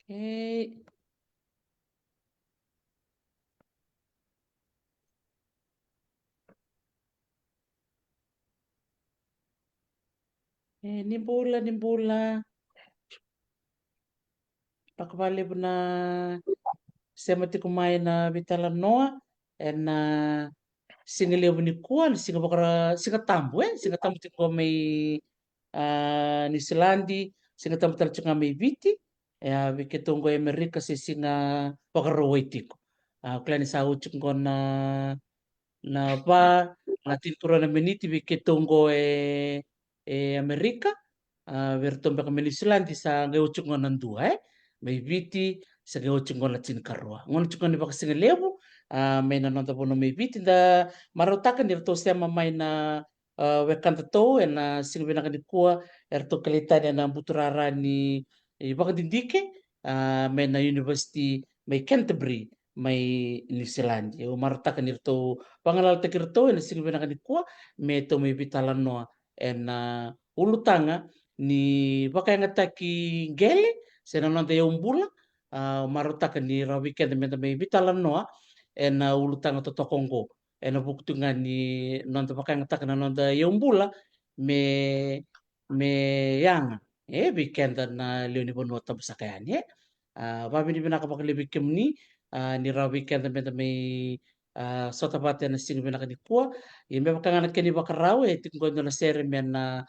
Eh, nimbula. Pakavale na sema tikumai na vitala noa na singa levuni kuan singa bakara singa tambu tiko mai New Zealandi singa tambu tala tiko mai viti ya viketongo Amerika se singa bakara waitiko klani sa ucuk na va na tintura na meniti viketongo Amerika vertombe ka New Zealandi sa ngai ucuk ngona dua mai viti sa ngai ucuk ngona tin karua ngona ucuk ngona bakasinga levu mai na nonta pono mai viti da marotaka ni to sema mai na wekanta to na singa benaka ni kua erto kelitani na buturara ni bakadindike mai na university mai Canterbury mai New Zealand o marotaka ni to pangalal tekir to na singa benaka ni kua mai to mai vitala noa na ulutanga ni bakayanga taki gele sena nonta umbula marotaka ni ra weekend menta mai vitala noa na ulutanga to tokongo na buktunga ni nonta bakayanga taka na nonta umbula me yanga weekend na leoni bono tabusakayani babi ni binaka bakale bikem ni ra weekend menta mai sota bate na singa binaka ni kua me bakanga na keni bakarau tingo na sere mena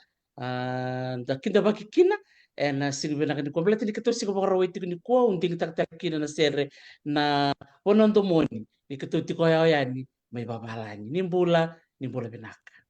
da kinda bakikina na singa binaka ni kua belati ni kato singa bakarau ni kua unding tak takina na sere na ponondo moni ni kato tiko yani may babalani nimbula binaka.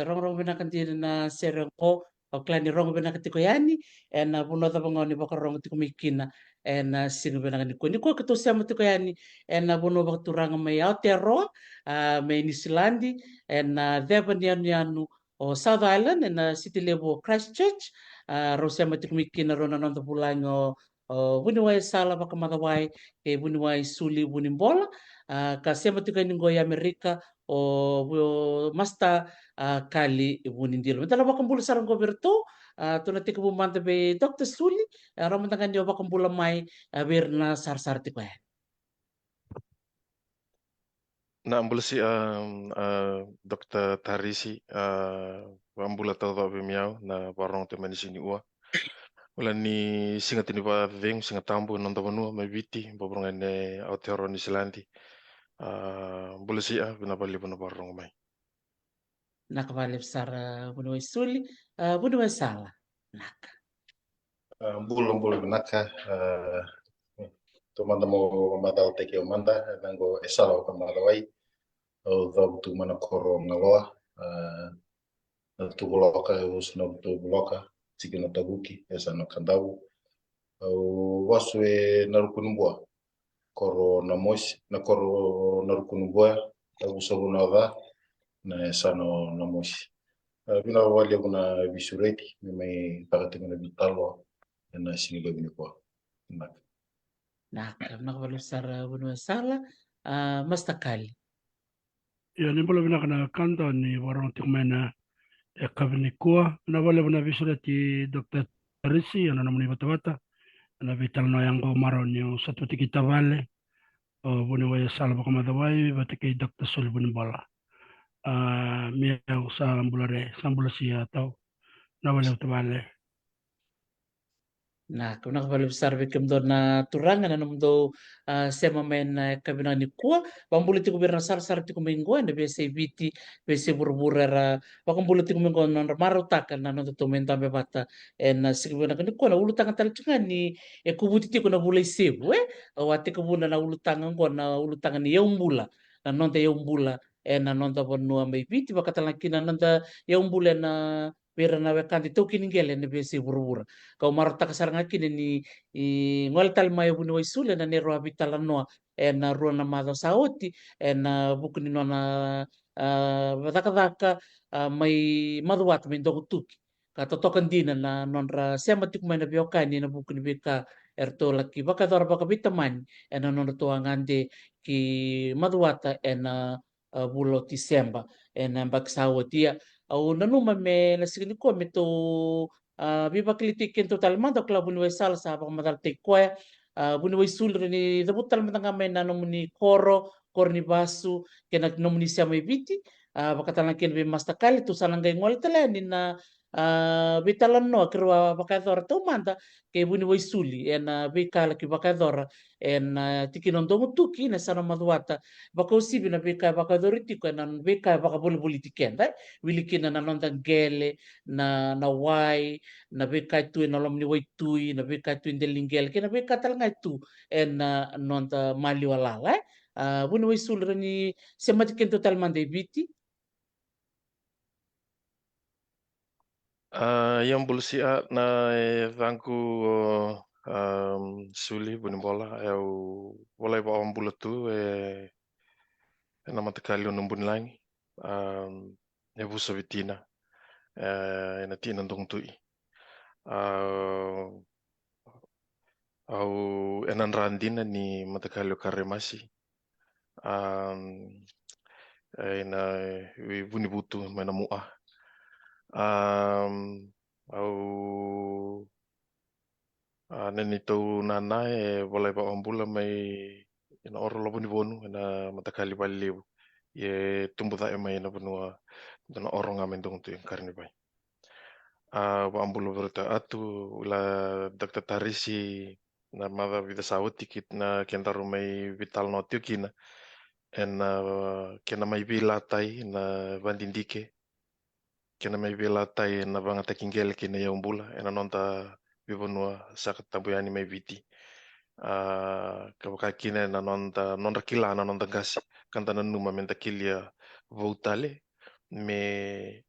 rong binakantiri na serengko o klani rong binakati ko yani na bunota bangoni baka rong ti kumikina na sinu binakani ko ni ko keto sama ti ko yani na buno baka turanga mai Aotearoa mai Nisilandi na deba ni anu o South Island na City Level Christchurch ro sama ti kumikina ro na nonto bulango o buni wai sala baka madawai e buni wai suli buni bola ka sema ti kani go Amerika o masta kali ibunindilo. Mentala bakambula sarang goberto tuna tika bumanda be Dr. Suli raman tangan dia bakambula mai berna sar-sar ti kwa. Na ambulasi Dr. Tarisi ambula tau tau miau na parong te mani sini ua. Ula ni singa tini pa veng singa tambu non tavanua mai viti paprong ene Aotearoa New Zealand. Ambulasi bina bali bina parong mai. Nakabali besar bunui Suli bunui sala. Naka. Bulu benaka tu manda mo madal teke o manda nango esalo ka madawai o dog tu mana koro ngaloa tu bloka us no tu bloka tiki no tabuki esa no kandabu o wasu e narukunumbua koro na mois na koro narukunumbua o sabu na da na esa no na mois bina wali kuna visureti mai pagatinga na bitalo na sini babi ko nak Naka nakabali besar bunui sala masta kali. Ya ni pala bina kana kanta ni warong tikmena e kabini kua na wale bina visura ti Dr. Tarisi ana namuni bata na vital no yang go maro ni satu tiki tavale o buni waya sala baka madawai batike Dr. Sul buni bala mi sa ambulare sambula sia tau na wale tavale Na kuna kabali besar bikim do na turanga na namdo sema men kabina ni kuwa bambuli tiku birna sar tiku minggu anda biasa biti biasa burbura ra bakambuli tiku minggu na maru taka na nonto to men tambe bata na sikibina kani kuwa na ulu tanga tal chunga ni kubuti tiku na bulai sebu wati kubuna na ulu tanga ko na ulu tanga ni yaumbula na nonto yaumbula na nonto bonua mai biti bakatalakina nonto yaumbula na pera na wekanti to kiningele ne biasa burbura kau marta kasaranga kini ni ngol tal mai buni wai sule na nero habitala noa na rua na mado saoti na bukuni no na daka mai maduat mai dogo tuki ka totokan dina na nonra sema tik mai na bioka ni na bukuni beka erto laki baka dora baka bitaman na nonra to angande ki maduata na bulo Disemba na bak saotia au nanuma me na sigini ko me to viva kritiken totalmente o club universal sa pa madal te koe bunui sul ni debut tal matanga me na nomuni koro korni basu kena nomuni siama viti bakatana ken be masta kali tu sananga ngol tele ni na bitalan no kerwa bakador to manda ke bunui suli en bikala ki bakador en tikinon dongo tuki na sana maduata baka usibi na bika bakador tiko na bika bakabuli politiken dai wilikina na nondan gele na wai na beka tu na lom ni wai tui na beka tu indelingel ke na beka tal ngai tu en nonta mali wala buni wai sul ni semati ken totalmente biti Yang bulsi na vangku suli buni bola eu bola ba ambula tu na matakali no buni langi e busa vitina na tina ndong tui au enan randina ni matakali o karemasi na buni butu mena mua au neni tau nana bola ba ambula mai ina oro lobo ni bonu na matakali bali lebu ye tumbu ta mai na benua na oro ngamen dong tu yang karni bai ba ambula berta atu la Dr. Tarisi na mada vida saud tikit na kentaru mai vital no tiu kina en kena mai bila tai na vandindike kena mai bila tai na banga takingel kina ya umbula ena nonta bibonua sakat tabuyani mai viti kabakakina na nonta kila na nonta gasi kanta na numa menta kilia voutale me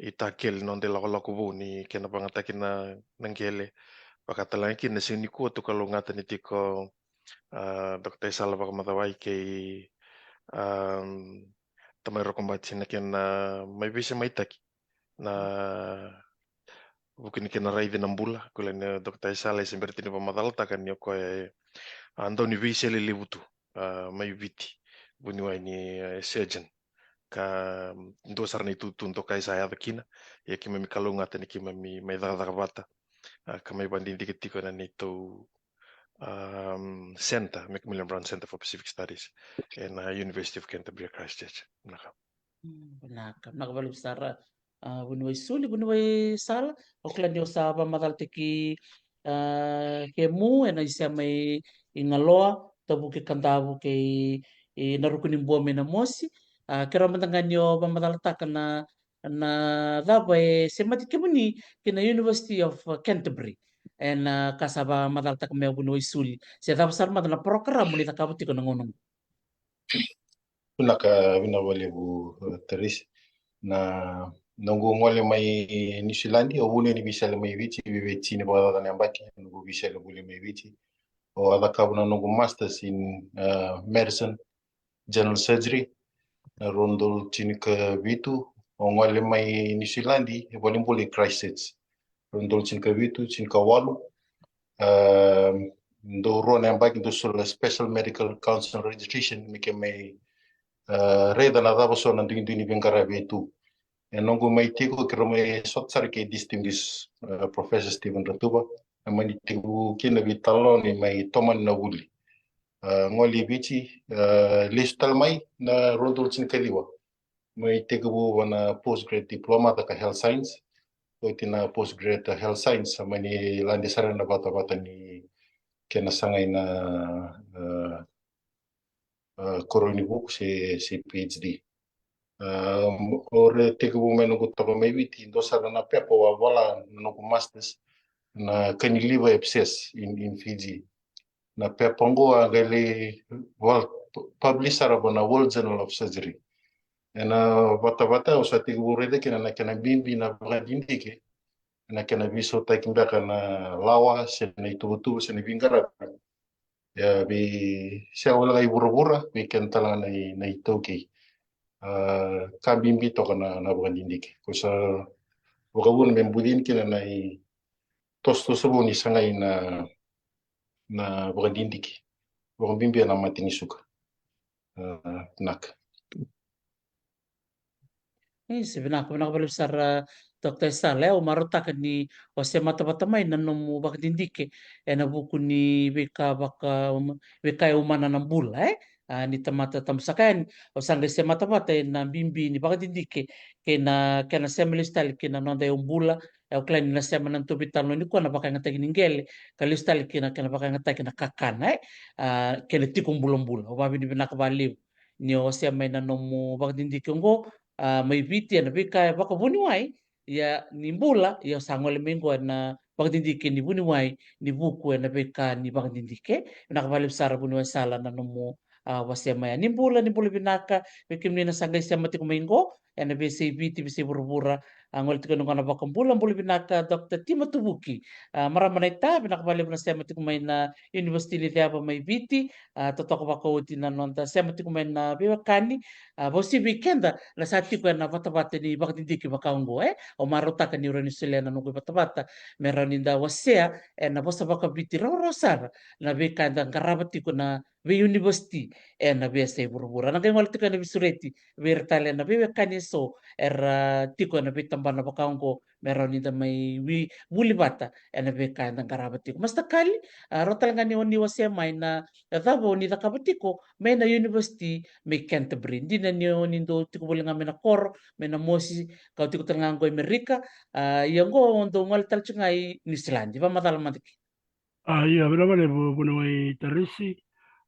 itakel non de lako bu ni kena pangata kina nangkele pakatalang kina sini ku tu kalau ngata ni tiko Dr. Sala pakamatawai kay tamay rokombat sina kena may bisa may taki na bukan kena rai de nambula kulen Dr. Sala seperti ni pamatalta kan yo ko ando ni bisa lilibutu may viti bunyi ni surgeon ka ndo sarna itu untuk kai saya kina ya kima mi kalunga tani kima mi mai daga bata ka mai banding dikit tiko na itu center Macmillan Brown Center for Pacific Studies in University of Canterbury Christchurch nakabalik sara bunway suli bunway sala oklan yo sa pamatal tiki kemu ena isa may ingaloa tabu ke kantabu ke narukunin buwa may namosi kera matangan yo pamatal na dabai semati kemuni kina University of Canterbury and kasaba matal tak may bunway suli siya tapos sar matala program muli takabuti ko nangunong Punaka vinavale bu Teres na nongo ngole mai New Zealand o bune ni bisale mai viti vive tini ba na mbaki nongo bisale bule mai viti o ada kabuna nongo masters in medicine general surgery na rondol tini ka vitu o ngole mai New Zealand e bole bole Christchurch rondol tini ka vitu tini ka walu ndo rone mbaki ndo sur special medical council registration mike mai reda na dava so na dini bengara vetu e nongo mai tiko kero mai sotsar ke distinguished Professor Stephen Ratuba mani tiko kina vitalo ni mai toman na wuli ngoli vici listal mai na rondol chin kaliwa mai tiko bu wana postgrad diploma ta health science o tina postgrad health science mani landesara na bata ni kena sangai na koroni book se PhD ore teke bu menu ko to mai viti ndo sara na pepo wa wala no ko masters na kani liver abscess in Fiji na pepo ngo agale wal publish ara bona World Journal of Surgery na bata o sa teke bu rede kena na kena bimbi na bradindike na kena viso ta kimba kana lawa se na itu se na bingara ya bi se wala ai burubura bi kentala na itoki kabimbi to na bradindike ko sa wakabun membudin kina na tosto sobo ni sangai na bradindike wakabimbi na matini suka nak sebenarnya balik sar Dr. Sale o marota ni o se mata mai na no bakdindike na buku ni beka umana na bula ni tamata tamsakan o sanga se mata na bimbi ni bakdindike kena semelistal kena no de umbula o klan na se manan to bitalo ni ko na baka ngata ningele kalistal kena baka ngata kena kakana kena tikum bulong-bulong o babi ni binakabaliw ni o se may na no bakdindike ngo may viti na bika baka bunuai ya nimbula ya sangole mengo na pagdindike ni bunuai ni buku na bika ni pagdindike nakabalib sara bunuai sala na nomo wasema ya nimbula binaka bikim ni na sangay sa mati kumengo na bisi viti bisi burbura angol tiko nung kana bakang bulan buli binaka Dr. Timo Tubuki maramanay ta binakabalib na sa mati kumay na University ni Tiapa may viti totoko bako tinanonta sa mati kumay na biwakani bosi weekenda la sati ko na bata-bata ni bakdindiki bakaungo o marota ka ni New Zealand no ko bata-bata meron inda wasea na bosa baka biti rosar na be kanda karabati ko na be university na be sa burbura na kay walti ka na bisureti be retale na be kaniso tiko na be tamba na bakaungo meron inda may wuli bata na be kanda karabati ko masta kali rotal nga ni wasea may na dabo ni takabati ko may na university may Canterbury hindi na niyo nindo tiko buli nga na kor may na mosi kau tiko tangang ko Amerika yang go ndo ngal tal cungai New Zealand ba matal matiki iya berapa le bunawai tarisi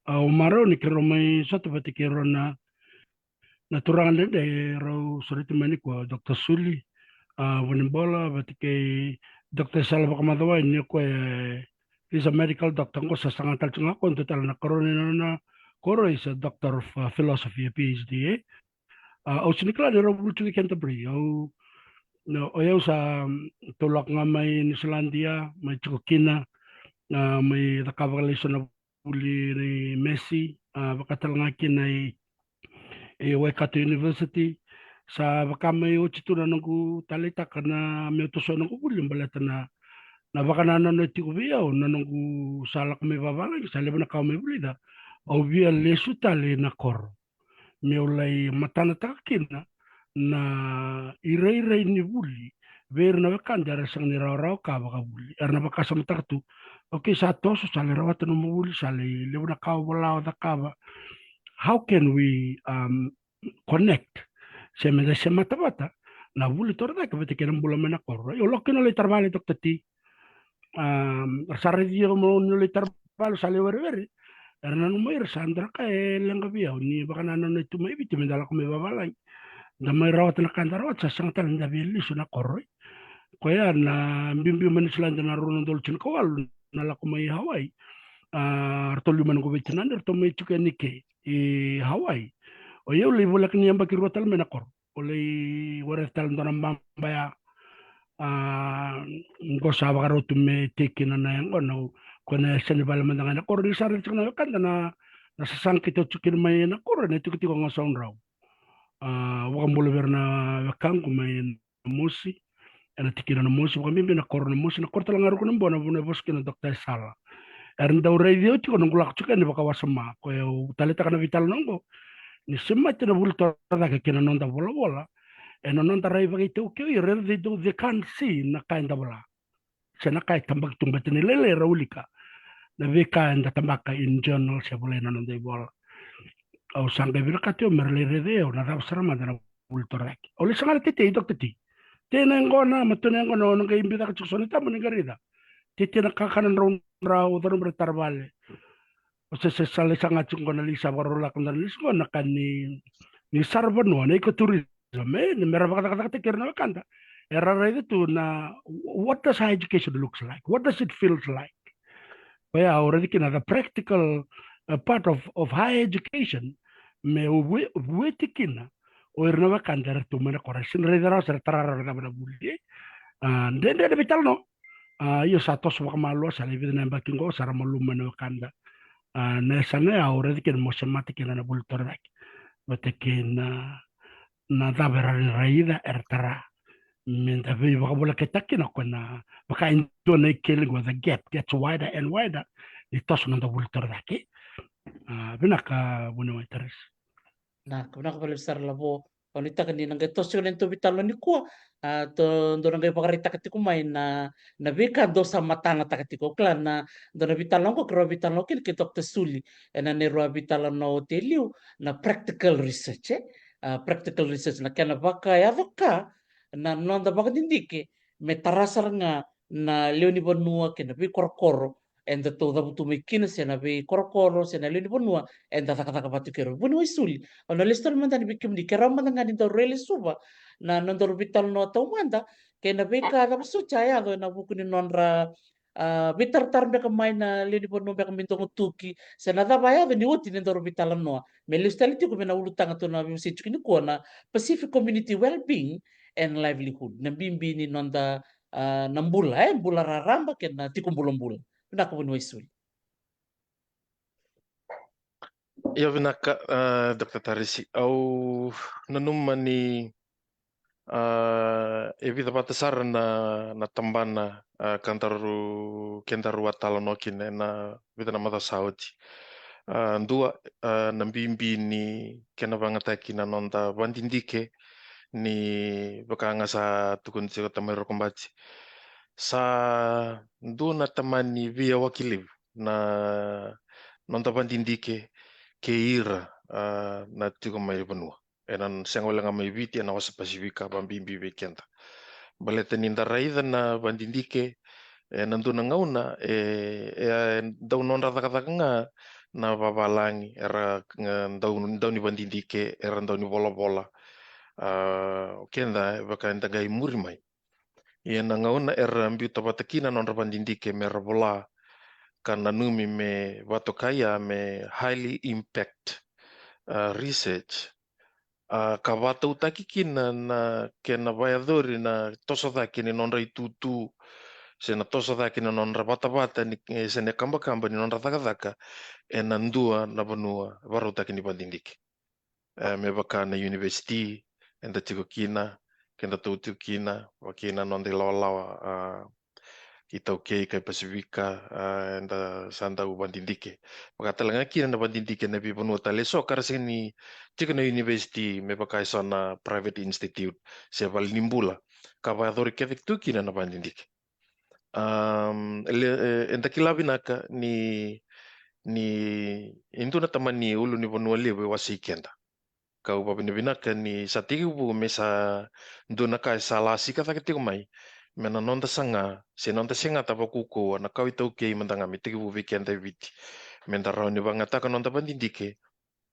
umaro ni kero mai satu pati kero na turangan de rau soriti mani ko Dr. Suli bunimbola pati ke Dr. Salva Kamadwa ni ko is a medical doctor ko sa sangat tal cunga ko total na korona na koro is a doctor of philosophy a PhD au sinikla de rau bulu Canterbury au No, o eu sa tulak nga may New Zealandia, may Chukukina, may nakabagaliso na buli ni Messi, bakatal nga kinay Waikato University, sa baka may uchitu na nunggu talita kana may utuso nunggu buli balata na baka na nanoy ti kubiyaw na nunggu salak may babalang sa liba na kao may buli da au bia lesu tali na kor may ulay matana takin na iray-iray ni buli ver na bakan dara sang ni raw ka baka buli er na baka sa mataktu okay sa toso sa lirawatan mo buli sa liba na kao wala da ka ba how can we connect se me se mata mata na vuli torda ka vete kenan bula mena korra yo lokino le tarbale tok tati sarri dio mo no le tarbalo sale vere vere erna no mai sandra ka lenga bia ni baka na no tu mai biti me dala ko me babalai da mai rawat na kan rawat sa sang tal da bili suna korro ko ya na bimbi men slanda na runo dol chin ko wal na la ko mai hawai artolu man go vetinan erto mai chuke nike e hawai o eu le vola kni amba kirwa tal mena kor o le wara tal ndona mbamba ya ngo sa bagaro tume tekina na yang ono kona sene bala mandanga na kor di sar tsna kan na sasang kito chukir mai na kor ne tukiti ko ngasong raw wa mbolo berna wakang kumai musi ana tikira na musi wa mimbi na kor na kor tal ngaru ko mbona bona boskina dokter sala erin daw radio ti ko ngulak chuken baka wasama ko talita kana vital nongo ni semma tena vulto da che non da vola vola e non da rai vagi tu che io re do de can si na kain da vola se na kai tambak tumba tene lele raulika na ve kain da tambaka in journal se vola non da vola au sanga vir ka te mer le rede o na da srama da vulto rek o le sanga te dok te tena ngona matuna ngona no ga imbita ka tsoni ta mun garida te tena ka kanan ra o da no tarbale o se sale sanga tsungona lisa barola kan lisko na kan ni sarban no na ecotourism ni mera kata kirna kanda era itu na what does higher education looks like, what does it feels like. Well, already kina the practical part of higher education me weti kina o erna kanda tu mena correction redara ser tarara na buli and then de vital no io sato so malo sa le vidna bakingo sara maluma no kanda na sana already kina mosemati kina na bultorak betekin na dabera raida ertara min da vi baka bola ketakina kona baka into na killing with the gap gets wider and wider itos na da bultorak binaka buno interes na kuna ka pala sar labo wanita kan dinang gato sio lento vitalo ni kuwa to do nang pakarita kati kumay na bika do sa matana takati ko klan na do na vitalo ko kro vitalo kin kitok te suli na ne ro vitalo no teliu na practical research practical research na kana baka ya doka na nonda baka dindike me tarasar nga na leoni bonua kina bi korkoro and to da butu me kina se na bi korkoro se na leoni bonua and da taka patu kero bonua suli ono listor manda ni bikim di kera manda ngani do rele suba na nondor vital no to manda ke na beka da su chaya do na buku ni nonra bitar tar beka mai na leni bono beka mintongo tuki se na da baya do ni uti ni dor vital no me listal ti ko na ulutanga to na bimsi chukini ko na Pacific Community Well-being and Livelihood na bimbi ni nonda nambula bula raramba ke na tikumbulong-bula na ko bonua suli. Ia vinaka Dr. Tarisi au nanumani e vida patasara na tambana kantaru atala nokine na vida na mata saudi ndua na mbimbi ni kena vangataki na nonda vandindike ni bakanga sa tukun siko tamero kombati sa ndu na tamani via wakiliv na nonda vandindike ke ira na tiko mai benua enan sengola nga mai viti na wasa pasifika bambimbi bekenda baleta ninda raida na bandindike nandu na ngauna dau non rata nga na babalangi era dau ni bandindike era dau ni bola kenda baka ndagai muri mai na ngauna era mbiu tabatakina non bandindike merabola karena numi me watokaya me highly impact research Kavata utaki kina na kena vayadori na tosodaki ni nonra itutu se na tosodaki ni nonra vata ni se ne kamba ni nonra thaka e na ndua na vanua varutaki ni vandindiki. Me vaka na university enda tiko kina kenda tautiu kina wakina nonde lawa i tau kei kai Pasifika enda sanda u vandindike. Pakatalanga kina na vandindike na vanua tale so karasini tiko na university me vaka sana private institute se val nimbula kavadori kevik tu kina na vandindike. Enda kilavinaka ni indu na tamani ulu ni vanua lewe wasi kenda. Kau babinavinaka ni sa tigu me sa nduna kai sala sika takatiku mai me na nonda sanga se nonda senga tava kuko na kau itau kei mandanga me tigu vikenda viti me nda rawa ni vangataka nonda vandindike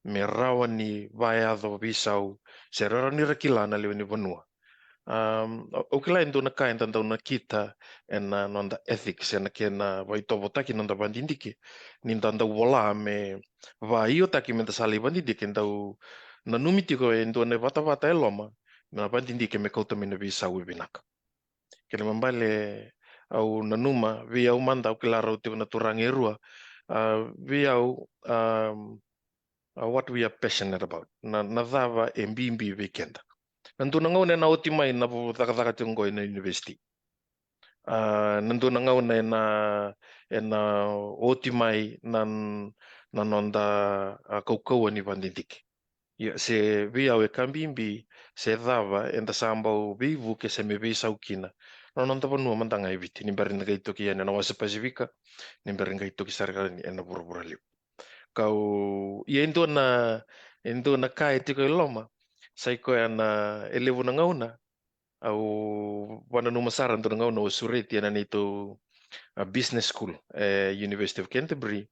me rawa ni vayado visau se rawa ni rakilana lewe ni vanua. Okila nduna kai ndana kita ena nonda ethics ena kena vaitovo taki nonda vandindike ni ndanda wola me vaio taki me sali vandindike ndau na numitiko e ndone vata e loma na vandindike me kauta me na visau vinaka. Kele mambale au na numa vi au manda okila rau te na turangi rua vi au what we are passionate about na dhava e mbimbi weekenda. Nanduna ngau na oti mai na thaka tungo na university. Nanduna ngau na oti mai na nonda kaukau ni vandindike. Ya se vi au e kambimbi se dhava enda sambau vivu ke se me vi saukina. No nonda vanua mandanga eviti ni beringa itoki ena na wasa Pasifika ni beringa itoki sarga ni ena bura liu. Kau ia endo na kai tiko loma sai ko ana elevu na ngauna au wana numa sara ndo ngauna o sureti ana nito business school University of Canterbury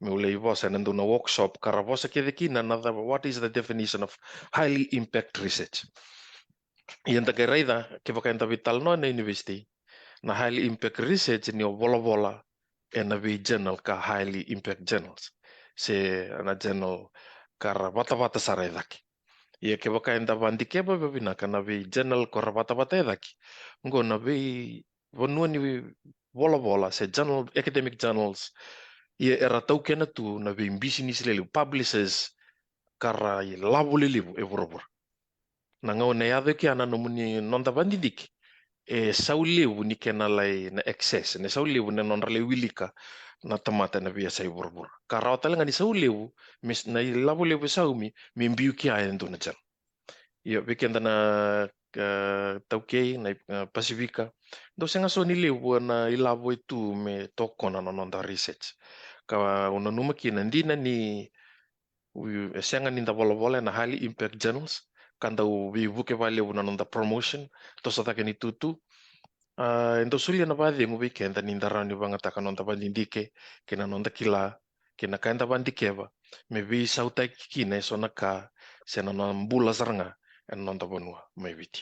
me ulei vosa na nduna workshop kara vosa kina na what is the definition of highly impact research. Ian takai raida ke vakaenta vital no na university na highly impact research ni o vola na vi journal ka highly impact journals se ana journal kara vata sarai daki. Ia ke vakaenta vandike ba bebina kana vi journal kara vata daki. Ngo na vi vanua ni vola se journal academic journals ia era tau kena tu na vi business lelu publishers kara i lavu lelivu e vorobor. Na ngau ne ave ke ana no muni nonda vandindike e saulevu ni kena lai na access ne saulevu ne non rale wilika na tamata na via sai vorobor. Kara talenga ni saulevu mis na lavu levu saumi me mbiu ki ai ndo na jal. Ia weekend na taukei na Pasifika do senga so ni levu na ilavu itu me tokona na nonda research. Ka una numa ki na ndina ni senga ninda vola na highly impact journals kanda vi vuke vale una nonda promotion to sa ni tutu endo sulia na vade mu weekend ninda rani vangata ka nonda vandindike kena nonda kila kena kaenda vandikeva me vi sauta kine so na ka sena na mbula saranga en nonda bonua mai viti.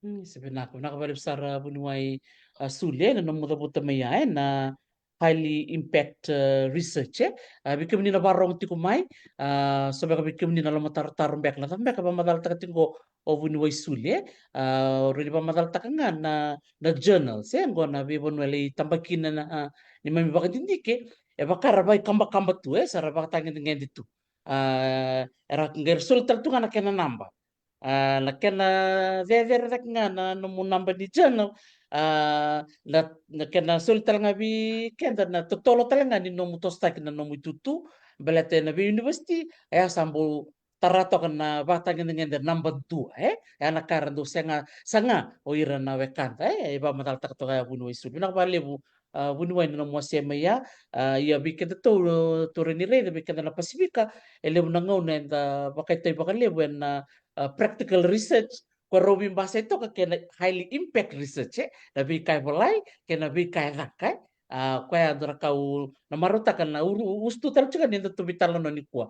Sebenarnya nak balik besar bunuai sulia na nomu taputa maya na highly impact research bikin ni na barong tiku mai sobe ka bikin ni na lama tar mbek na tambek ka madal ta tingo o bunuai sulia ri ba madal ta kanga na journal se ngo na bi bunuai tambakin na ni mami bakat indike e bakara bai kamba tu sara bakat tangin ngin ditu era ngel sul tu kana kena namba na kena ver rak nga na numu namba di journal na kena sul talanga bi kenda na totolo talanga ni nomu tostak na nomu tutu belate na bi university ya sambu tarato kana batang ngende number 2 ya na karando sanga o ira na wekanta iba matal tak to kaya bunu isu bina bale bu bunu na mo sema ya ya bikin to ni re bikin na Pasifika ele na ngau na bakay tay bakale na practical research ko robin basa ito ka highly impact research nabi kay balay nabi kay rakai kaya dra kau na maruta kan na ustu tal juga ninda to bital no ni kwa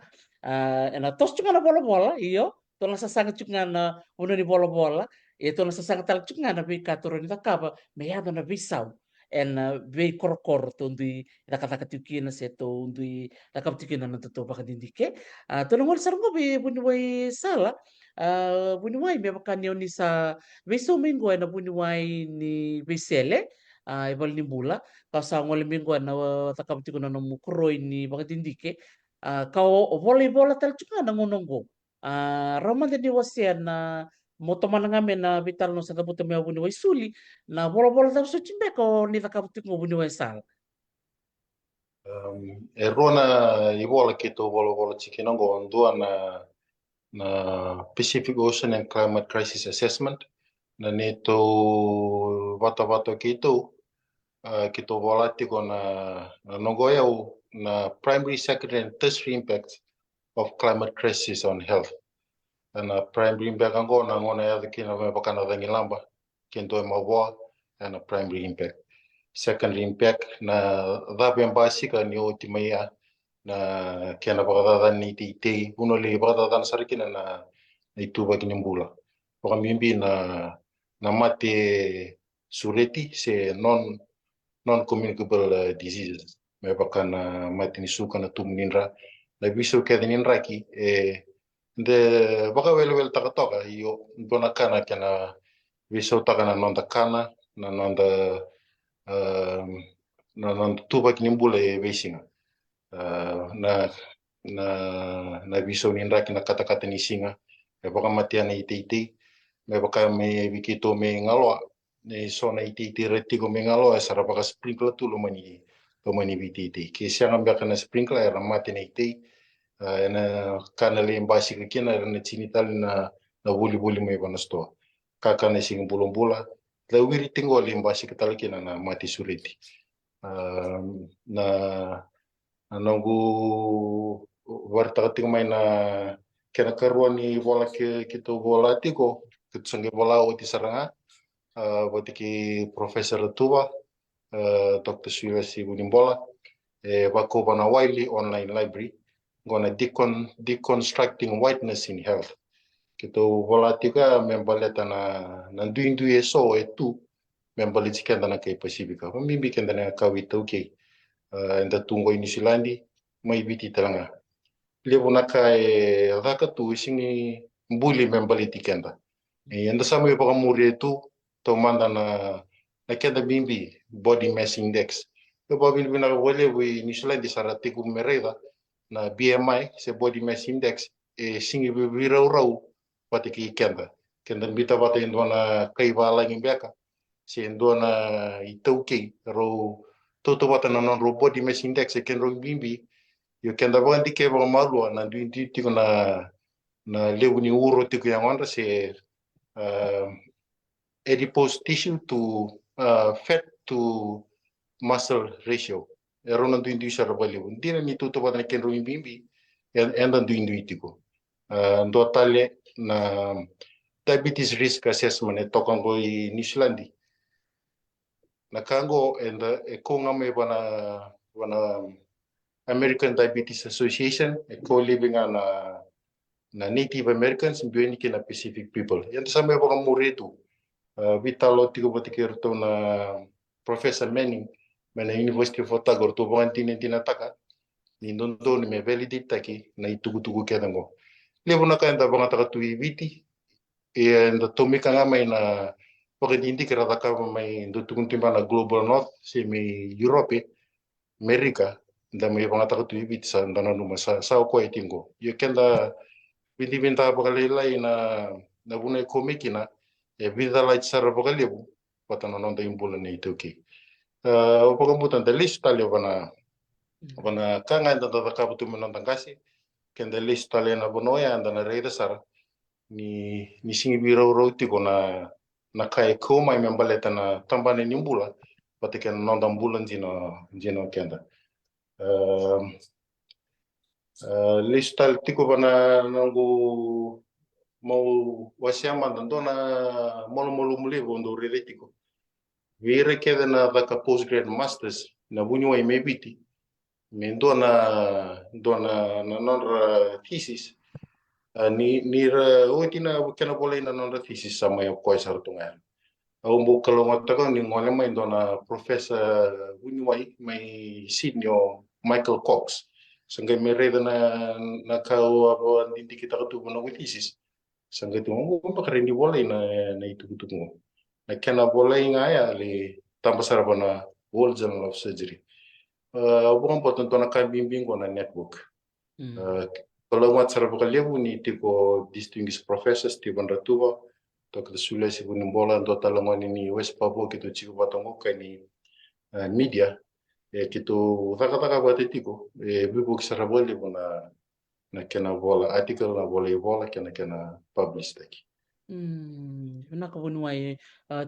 na tos juga na bola iyo to na sasanga juga na uno ni bola ito na sasanga tal juga nabi ka turo ni takaba me ya na bisau be korkor to ndui kata tukina se to ndui tukina na to pakadindike to ngol sargo be bunwai sala bunwai me bakani oni sa be so minggo na bunwai ni besele ibal ni bula kasa ngol minggo na takaptikuna na mukroi ni pakadindike kau volleyball tal juga na ngonongo Roma de wasian na motoman nga men na vital no sa kabuto me abuni way suli na bola-bola tapos sa chimbe ko ni takabuto mo abuni way sal. E rona I wola kito wola chikinongo ndua na Pacific Ocean and Climate Crisis Assessment na neto wata kito kito wola tiko na nongoya na primary, secondary and tertiary impacts of climate crisis on health. Na primary impact ango na ngona ya kina me bakana dangi lamba kento mawa na primary impact. Secondary impact na dhabi ambasika ni otimaya na kena bakada ni titi uno le bakada dan sarikina na itu bagi nyembula. Pokok mimpi na mate sureti se non communicable diseases. Me bakana mate ni suka na tumninra na bisu kedinra ki de baka wel takatoka iyo dona kana kena bisu takana nonda kana na nonda tuba kinimbula besinga na bisu ninra kina kata ni singa me baka matiana iti me baka me bikito me ngaloa ne sona iti retiko me ngaloa sara baka sprinkler tu lo mani biti ke sianga baka na sprinkler era mati na iti na kana le mbasi kina na chinital na buli me bana sto kaka na sing bulum-bula la wiri tingo le mbasi kital kina na mati sureti na nongu warta ting mai na kena karuan ni bola kito bola tiko kito sange bola o ti saranga boti ki professor tua Dr. Sulasi Bunimbola wako bana Wiley online library gonna deconstructing whiteness in health kito bola tika membaleta na ndu eso etu membaliti kenda na kai pasifika mimbi kenda na kawita okay nda tungo ini silandi mai biti talanga levo na kai raka tu singi mbuli membaliti kenda nda sama yopa kamuri etu to manda na kenda bimbi body mass index yopa bimbi na wale we ini silandi saratiku mereda na BMI se body mass index singi rau pati ki kenda bita pati indona kai wala ngimbeka se indona itauki ro toto wata na non body mass index ken ro bimbi yo kenda bandi ke ba malua na ndi tiko na lewu ni uro tiko yang onda se adipose tissue to fat to muscle ratio ero na ndi sara bali ndina ni toto wata ken ro bimbi enda ndi tiko ndo tale na diabetes risk assessment tokango I New Zealand na kango enda konga me bana American Diabetes Association co-living na Native Americans mbioni na Pacific people yanda sa me baka muretu vitalo tiko batikirto na Professor Manning na University of Otago to bantina taka ni ndondo ni me validate taki na itugu kedango levo na kaenda banga taka tu viti nda tomika nga mai na pakadindi kira taka mai ndo tukuntimba na Global North se me Europe America nda mai banga taka tu viti sa ndana numa sa ko itingo yo kenda binta pakalilai na buna komikina vida light sara pakalebu patana nonda imbula ne itoki pakamutan da list tali bana kanga nda taka butu menonda kasi kenda list tali na bonoya nda na reida sara ni singi biro tiko na kai ko mai membaleta na tambane nimbula patike nonda mbulan jino kenda listal tiko bana nangu mau wasiama ndona molo mule bondo reletiko vire keda na daka postgrad masters na bunyo ai mebiti me ndona na non thesis ni oitina kena boleh na non thesis sama yo koi sartunga Au mo kalonga taka ni ngole mai dona Professor Winiwai mai senior Michael Cox. Sangga mereda na kau apa nanti kita ketemu na witisis. Sangga tu mo karen di bola na itu kutu na kena bola ngaya le tambah sarapa na World Journal of Surgery. Bukan potong na kai bimbing na network. Kalau mat sarapa kaliu ni tipo distinguished professors di Bandratua. Dr. Sulesi Bunimbola ndo talamani ni West Papua kitu chiku batongo ni media kitu taka batitiko bibu kisarabole na kena bola article na bola kena publish taki. Na kabunuai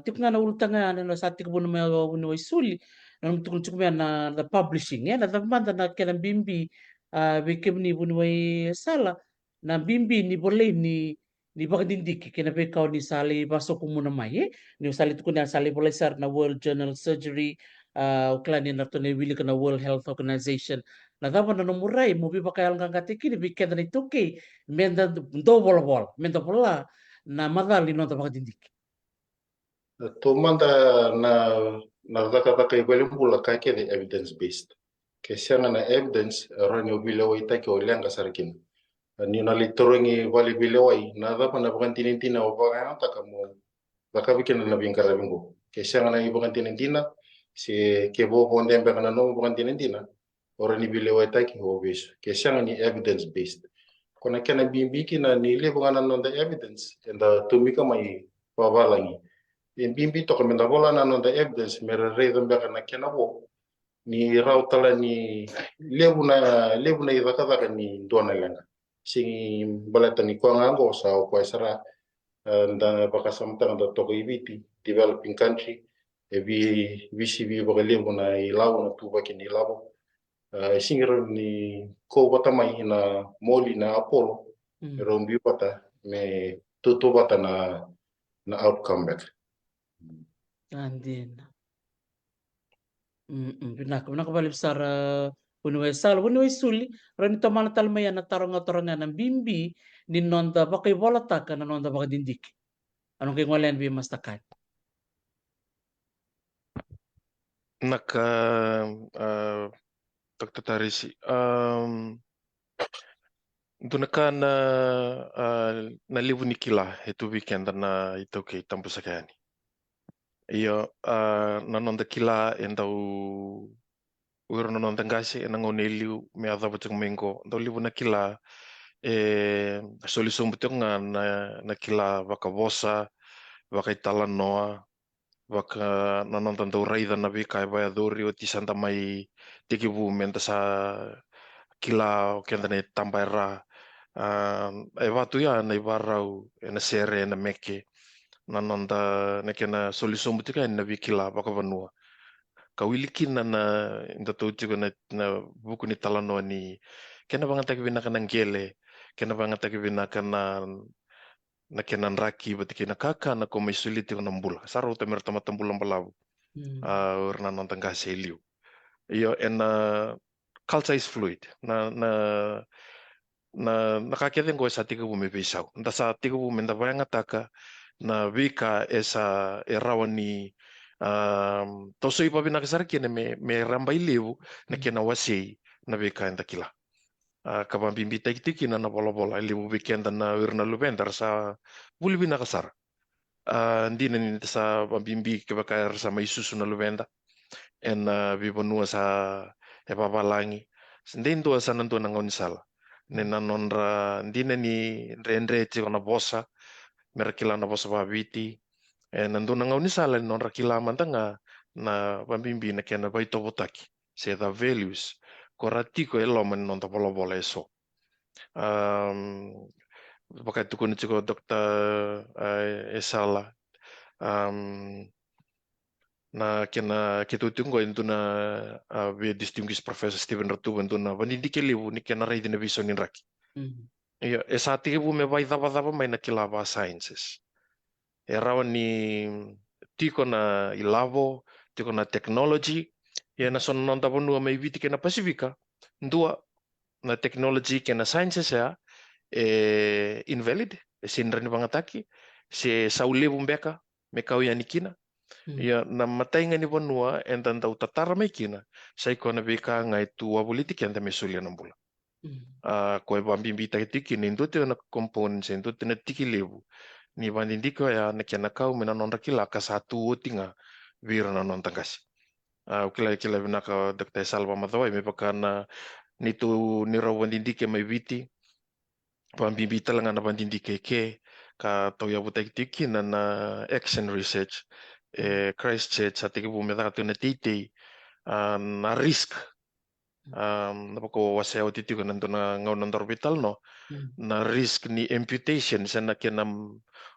tip nga na ultanga na sati kabunuai bunuai suli na mtukun chukumya na publishing na tamanda na kena bimbi bekem ni bunuai sala na bimbi ni boleh ni bakadindiki kena bekau ni sali baso kumuna mai ni sali tukun na sali boleh sar na World Journal Surgery uklani na tone wili kana World Health Organization na tapa na nomurai mo bi pakai algang katiki ni bikenda ni tuki menda do bola menda bola na madali no tapaka dindik. To manda na taka ibalimbula kake the evidence based. Kesianga na evidence ranyo bilawa itake olianga sarkin. Ni na litorongi wali bilawai na dapa na bukan tinintina o baka taka mo baka bikin na bingkara bingo. Kesianga na bukan tinintina si kebo ponde kana no bukan tinintina orang ni bilawa itake ho beso. Kesianga ni evidence based. Kona kena bimbiki na ni le bukan non the evidence and tumika mai pawalangi. Bimbi to kemenda bola na non the evidence mera reason baka na kena bo ni rautala ni lebu na idaka ni dona lenga singi balata ni kwa ngango sa o kwa sara nda baka samtang da to ibiti developing country e visi baka lebu na ilawo na tuba ki ni labo singira ni ko bata mai na moli na Apollo rombi bata me tutu bata na outcome back. Andin. Pinak balik besar unuai sal unuai suli rani tomana talmaya na taronga na bimbi ni nonda pakai bola taka na nonda pakai dindik. Anong kay ngwalen bi mastakan. Naka Dr. Tarisi dunaka na livu nikila itu weekend na itu ke tampu sakani. Iyo na nonda kila endau uiro na nonda ngasi na ngoneliu me adha buteng mengo ndau livu na kila solution buteng na kila baka bosa baka itala noa baka na nonda ndau raida na bika baya dori o tisanta mai tikibu menta sa kila kenda ne tambaira e watu ya na ibarau na sere na meke na nonda na kena solution butika na bikila baka vanua kawilikin na inda tuju na buku ni talano ni kena bangata kibina kana ngele kena bangata kibina kana na kena raki batika na kaka na komai suliti na mbula saro temer tama tembulang balabu urna nonda ngaseliu iyo and culture is fluid na nakakete ngo sa tiga bume bisau nda sa tiga bume nda banga taka na vika esa erawani toso ipa bina kasar kene me ramba ilevu na kena wasi na vika nda kila kabam bimbi tiki na bola ilevu weekend na urna lubendar sa buli bina kasar ndina ni sa bimbi kebakar sa mai susu na lubenda en bibonua sa epapalangi sendendo sa nanto nangon sala nena nonra ndina ni rendre na bosa merakila na bosa babiti nanto nangon sala nonra kila mantanga na pambimbi na kena baito botaki se the values koratiko elomen nonta bola eso pakai tukun chiko Dr. Esala na kena ketutunggo itu na we distinguished Professor Stephen Ratu itu na pendidik liu ni kena rai dina vision ni raki. Iya, esati bu me vai dava mai na kilava sciences. Era ni tiko na ilavo, tiko na technology, ya na son non dava nu mai viti kena Pasifika. Ndua na technology kena sciences ya invalid, sinra ni bangataki, se saulevu mbeka me kau yani kina ya na matainga ni vanua entan tau tatara mai kina sai kona beka ngai tua politik enta me sulia na bula ko e bambimbi ta tiki ni ndo te na components ndo te na tiki lebu ni bandindiko ya na kena kau mena nonda kila ka satu otinga vira na non tangasi ukila kila binaka Dr. Salva Madhoi me pakana ni tu ni rawandindike mai viti bambimbi talanga na bandindike ke ka tau ya buta tiki na action research Christchurch atiki bu me ta na titi na risk na pako waseo titi ko nanto na ngau nanto orbital no na risk ni amputation sana kena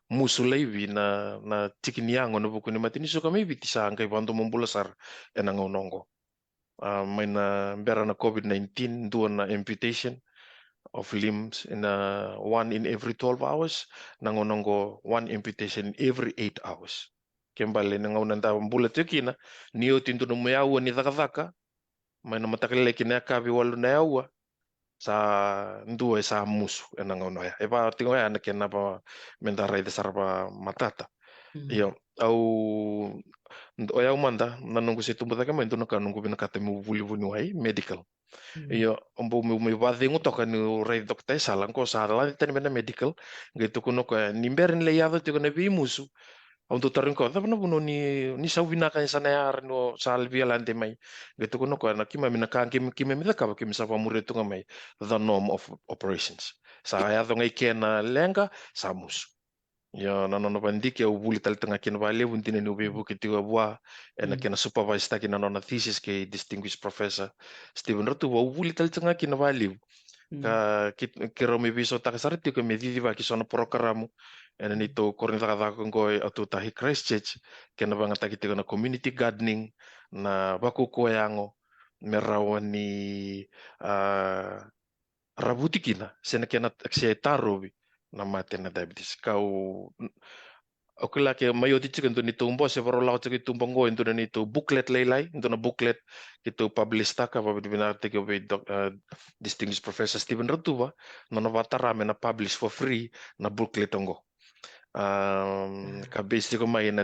musulaivi na tikiniango na buku ni matini suka mai biti sa angkai bantu membulasar ena ngau nongo may na bera na COVID-19 dua na amputation of limbs in one in every 12 hours na ngau nongo one amputation every 8 hours kembali na ngau nanta bulat yakina niyo tinto no mayawa ni thaka may na matakale kina kabi walu na yawa sa ndua sa musu ena ngau noya e pa tingo ya na kena pa mentarai de sarpa matata iyo au o ya umanda na nungu se tumba taka mento na kanungu bina kate mu vuli vuni wai medical iyo ombo me wade ngotoka ni rei dokta salang ko sala tani bena medical gitu kuno ko nimberin le yado tiko na bi musu untuk tarin ko tapno buno ni sawina kan sana yar no salvia lante mai gitu kuno ko na kima mina kan kima mina ka kima sa pamure tu ngamai the norm of operations sa ya do ngai kena lenga samus ya na no bandik ya ubuli tal tengah kena bale buntin ni ubebu ketiga bua ena kena supervise ta kena nona thesis ke distinguished professor Stephen Rotu ubuli tal tengah kena bale ka kira me biso ta kasar ti ko me didi ba ki sono programo ena ni to korni ta ka ko atu tahi Christchurch kena banga ta kiti na community gardening na baku ko yango merawani rabuti kina sena kena se tarobi na mate na diabetes kau okila ke mayo ti chicken to ni tumbo se varo lao chiki tumbo ngo into ni to booklet leilai into na booklet kito publish ta ka ba bina te ke distinguished professor Stephen Rotuva no na vatara me na publish for free na booklet ngo ka basic ko mai na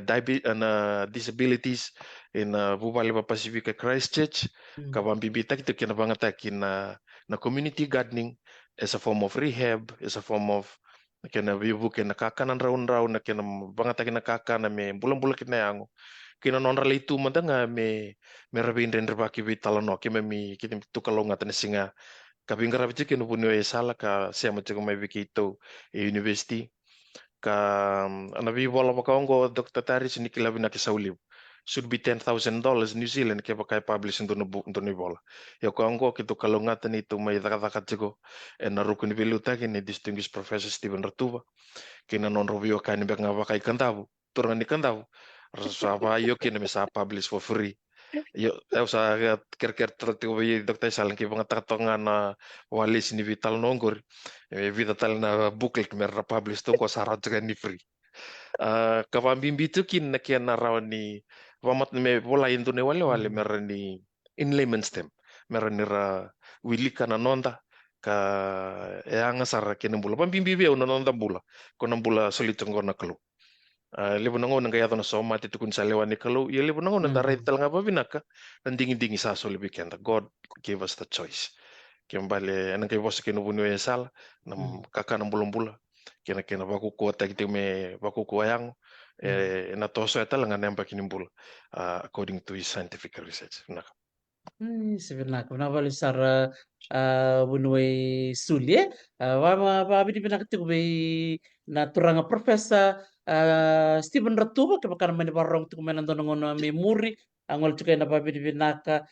disabilities in Bubali Pacific Christchurch ka bambibita kito kina bangata kina na community gardening as a form of rehab as a form of kena vivu kena kakanan raun-raun na kena bangata kena kakana me bulan-bulan kena yango kena nonra leitu mandanga me rabin render baki vitala no kema mi kita tukalo ngata singa kabingra bichi kena punyo e sala ka sema chiko mai vikito university ka anabi bola makaongo Dr. Taris ni kilabina kisauli should be $10,000 New Zealand ke pakai publish into ni bola ya ko ango kito kalongatan itu mai daka chiko na rukuni biluta ni distinguished professor Stephen Rotuva kina non review kan be nga pakai kantabu turang ni kantabu rasa yo kina mesa publish for free yo sa ker tertigo bi Dr. Salang ki banga tatonga na walis ni vital nongor vital na booklet mer publish to ko sarat ni free kavambimbi tu kin na kian rawani wamat me bola into ne wale merani in layman's term merani ra wilika na nonda ka yang sar ken bula pambimbi be una nonda bula kona bula solitong kona kelu lebu nango nang kaya na soma ti tukun sa lewani kelu ye lebu nango nang darai tal ngapa binaka nan dingi sa so lebi kenda God gave us the choice kembali anang kay boss kinu bunu sal nam kaka nam bula kena baku kuota gitu me baku kuayang na toso eta langan yang pakin bul according to his scientific research nak sebenarnya kenapa lisar bunui sulie wama babi di benak tu be na turanga professor Stephen Rotuva ke bakar mani barong tu menan tonongono memori angol cukai na babi di benaka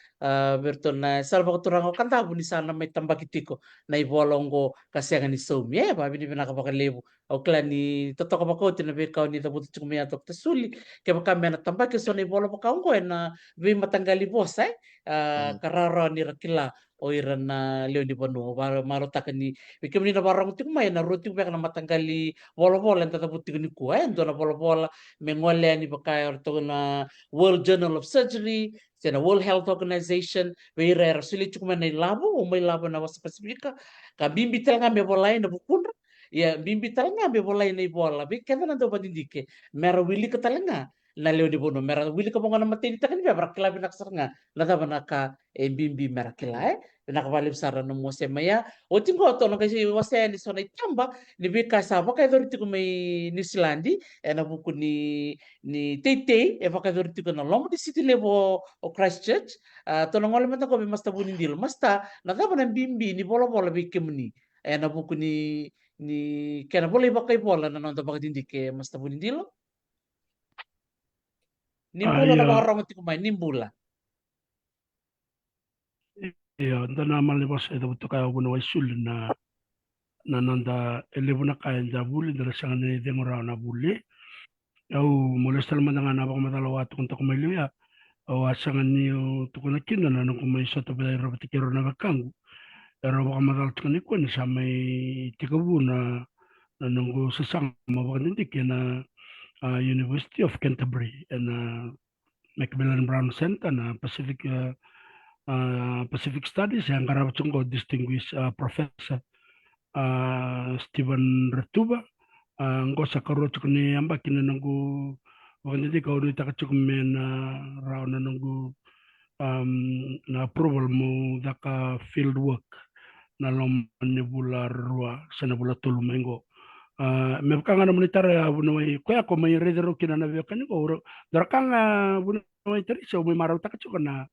bertona salva turanga kan tabu ni sana mai tambah kitiko na ibolongo kasiangan ni somi babi di benaka bakar lebu au klani totok bako tina be kau ni tabu tu cuma tok tesuli ke bakar mena tambah ke sona ibolo bakau ngo na be matanggali bos karara ni rakila o irana leo di panu maro takani bikin ni na barang tu mai na roti be na matanggali bola-bola enta tabuti ni kuai ento na bola-bola mengole ni bakai orto na World Journal of Surgery sena World Health Organization we rare sili cuma na labo o mai labo na wasa pasifika ka bimbi tel ngambe bola na bukun ya bimbi talenga be bola ini bola be kena nanto patindike mera wili ke talenga na leo di bono mera wili ke bongana mateni takan be berakila binak seranga lata banaka bimbi mera kila binak balik sara no mose maya o tingo to no kasi wase ni sona tamba ni be kasa baka doriti ko may New Zealandi na buku ni tete e baka doriti ko na long di city level o Christchurch to no ngole mata ko be masta bunindil masta na taba na bimbi ni bola bola be kemni na buku ni kena boleh pakai bola na nonton pakai tindik ke mas tabu nindilo nimbula na Iya, baka rongo tiku main nimbula iya, ndana mali bos itu betul kayak guna waisul na nanda elebuna kaya jabuli ndala sangane dengora na buli au molestal madanga na baka matala watu kunta kumailu ya au asangan ni tukuna kinda na nung kumai soto pala robati kero na bakangu ero baka matala tukuni ko ni samay tikabu na nunggu sesang mabaka nindik na University of Canterbury and Macmillan Brown Center na Pacific Studies yang karena cungko distinguished Professor Stephen Retuba ngo sakaro chukni amba kina nangu wakandi ka uri taka chukmen rao na nangu na approval mo daka field work na lom nebula rua sa nebula tulu mengo me kanga na monitor ya buno mai ko ya ko mai redero kina na veo kani ko darakanga buno mai tari so mai marau taka chukana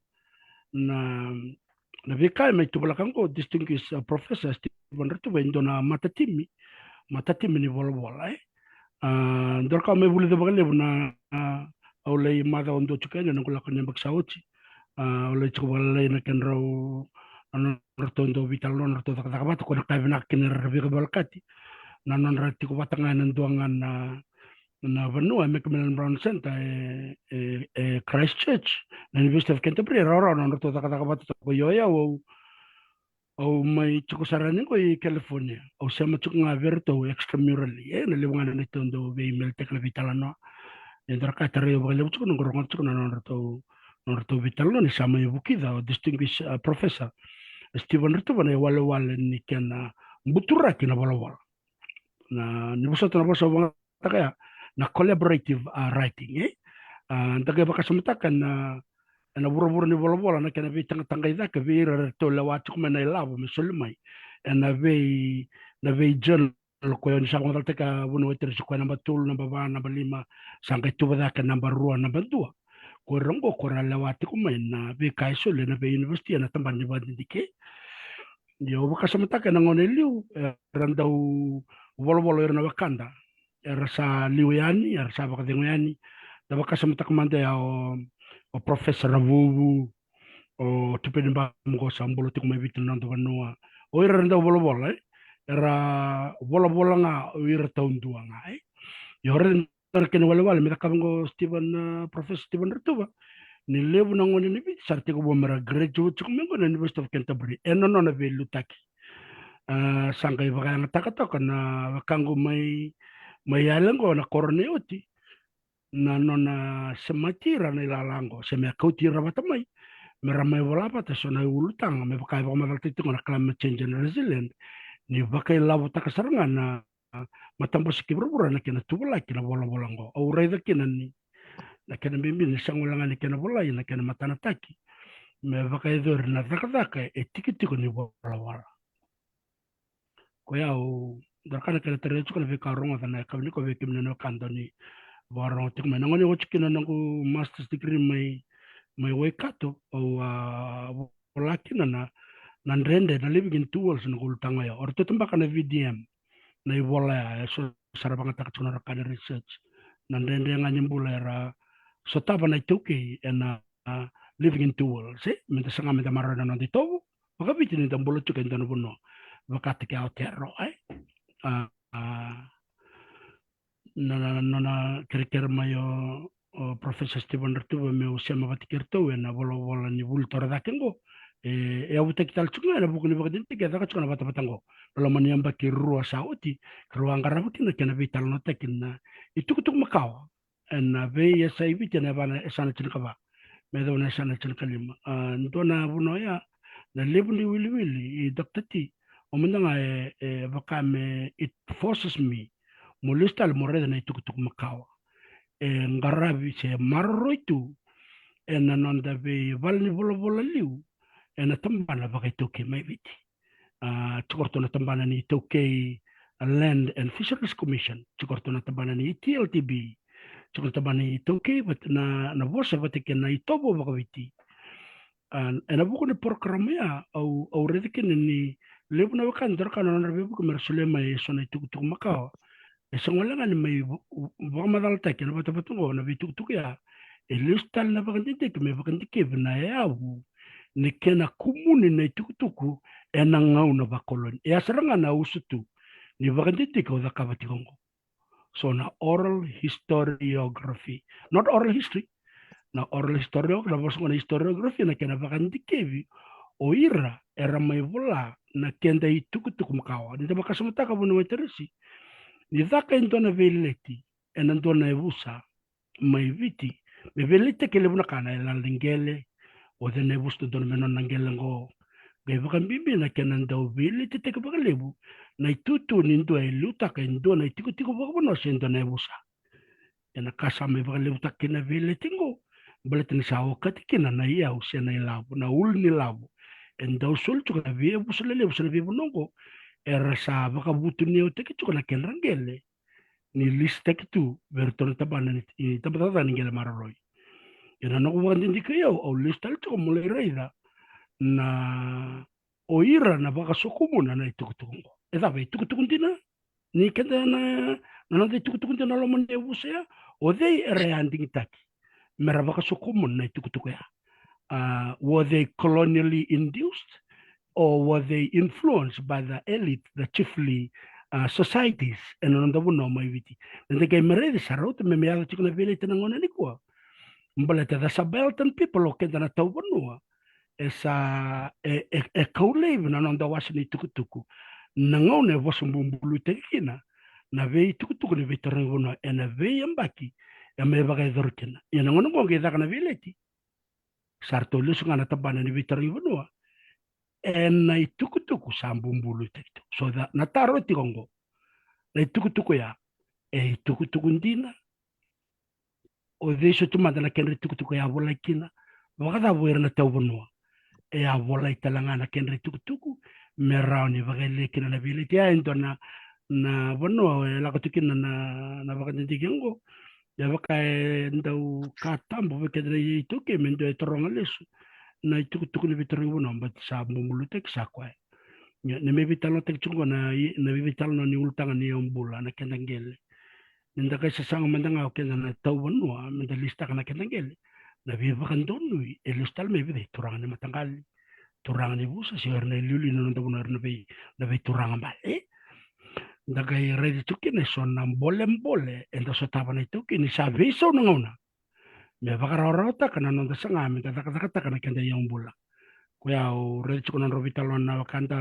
na vika mai tu belakang ko distinguished Professor Stephen Retuba indona matatimi ni bola dorka me buli de bagale buna olay mada ondo chukene na kula kanya baksauchi olay chukwala na kenro ano rotondo vital non roto takatabat ko na kayna kinerabi ka balkati na non rati ko patangan ng duangan na Vanua Macmillan Brown Center Christchurch na University of Canterbury raro non roto takatabat ko yoya o may chukusaranin ko California o siya machuk nga verto extramurally naliwangan na nito do be email tek na vitalano endar ka tare ba lew chuk ngoro chuk na norto vitalano ni sama bukida o distinguished Professor Stephen Retuba na wala ni kana butura kina wala na nibuso to na boso kaya na collaborative writing ndaga baka sumatakan na buru ni bola na kana bi tanga ida ka bi to la watu kuma na labo musulmai na be journal ko yon sa ngal teka bunu weter ko namba tul namba ba namba lima sangka tu ba ka namba ruwa namba dua ko rongo ko la watu kuma na be kai so le na be university na tamban ni ba dike yo baka samata ka ngone liu randau bolo na bakanda sa liwiani sa baka dengoyani da baka samata kamanda ya o Professor Ravuvu o tupeni ba mo sambolo ti kuma bitin nanto Vanua o ira nda bola era bola nga o ira taundua nga yo ren ken wala mi takango Professor Stephen Retuba ni lebu na ngone ni bi sarti ko bomera graduate ko mengo na University of Canterbury no na be lutaki sangkai baka nga takato na kango may alango na korneoti na nona sematira na ilalango se me kautira batamai meramai walapa ta sona ulutang me pakai ba madal titu na climate change and resilient ni pakai labu ta kasarangan na matampo sikibura na kina tubula kina bola ngo au raida kina ni na kina bimbi ni sangulangan ni kina bola na kina matana taki me pakai dor na taka etikitiko ni bola ko ya o darkana kina tere chukana ve karonga na kabni ko ve kimna no kandoni warong tik me nangoni ochikina nangu master's degree may waikato o walakina na nandrende na living in tools na kultanga ya orto tumbaka na VDM na ibola ya so sarabanga takachuna rakana research nandrende nga nyambula era so taba na ituki na living in tools menta sanga menta marana na dito baka biti ni tambolo chuka ndano buno bakati ka otero na kira-kira mayo Professor Stephen Retuba me usema batikirto na bola ni bultora dakengo abuta kital chunga na buku ni bakadin tiga daka chunga bata batango lo mani amba ki ruwa sauti ruwa ngarabuti na kena vital no tekin na itu kutuk makau na be ya sai viti na bana esana chunka ba me do na esana chunka lima ndona buno ya na lebu ni wili Dr. T Omendanga vakame it forces me mulistal moreda na itukutuk makawa. Ngarabi se marro itu na nonda be valni vola liu na tambana vakaitoke mai viti. Tukorto na tambana ni toke Land and Fisheries Commission, tukorto na tambana ni TLTB, tukorto tambana ni toke na vosa vatike na itobo vakaviti. Na buku ni programnya au redikin ni lebu na wakan terkana na bebu kemersule mai sona itukutuk makao. Esongolenga ni mai vamadal take na batabatungo na bitukutuk ya elistal na vakantite ke me vakantike na yawu ni kena kumuni na itukutuku na ngau na vakoloni. Ya seranga na usutu ni vakantite ko da kabatikongo. So na oral historiography, not oral history. Na oral historiography na historiography na kena vakantike o ira era mai vola na kenda itukutuku makawa. Ni tabaka samutaka bunu weterisi. Ni dhaka intona veleti enantona evusa mai viti me velete ke lebuna kana la lingele o de nebus to don menon nangele ngo ge vakan bibi na kenan do velete te ke lebu na itutu ni ndo e luta ke ndo na tiku tiku bono sendo na evusa ena kasa me vakan lebu tak na velete ngo balete ni sawo katikina na ia usena ilabu na ulni labu endo sul tu ka vie busele lebu sele vibu nongo era sa vakabutu ni o te ke na kenrangele ni lista kitu verton tabana ni tabata ni ngela mararoi ina no ko ndi kiyo o lista to mo le reida na oira na baka sokumuna na itukutungo eda be itukutukundina ni kenda na no de itukutukundina lo monde busea o de reanding taki mera baka sokumun na itukutuku ya were they colonially induced or were they influenced by the elite, the chiefly societies and on the one no mai viti and the mere de sarot me me ala tikuna vele tena ngona ni kwa mbaleta the subaltern people o kenda na tau bonua esa e kaule na nonda wasini tukutuku na ngone vosumbulu tekina na ve tukutuku ni vetere bona ena ve yambaki ya me baga dorkena ina ngona ngonge da kana veleti sarto lusunga na tabana ni vetere bonua na itukutuku sambumbulu tekito so that na taro tikongo na itukutuku ya itukutuku ndina o desho tumada na kenre itukutuku ya vola kina wakada voera na tau bonua ya vola italanga na kenre itukutuku merao ni vagele kina na vile tia endo na bonua la kutukina na vakandi kengo ya vaka ndau katambo vekedre ituke mendo etoronga lesu na itukutuku ni vitoro bonua mbati sa mbulu tek sakwa ne me vitalo tek chungo na vitalo ni ultanga ni ombula na kendangele ninda kai sasanga mandanga o kenda na tau bonua menda lista kana kendangele na viva kandonui e listal me vide turanga ni matangali turanga ni busa si orne luli no ndo bona na ve turanga male daga i redi tukine sonna mbole endo so tabana tukine sa viso ngona me vakara rota kana nonda sanga me kata kana kenda yombula kwa o redi tukuna robitalo na wakanda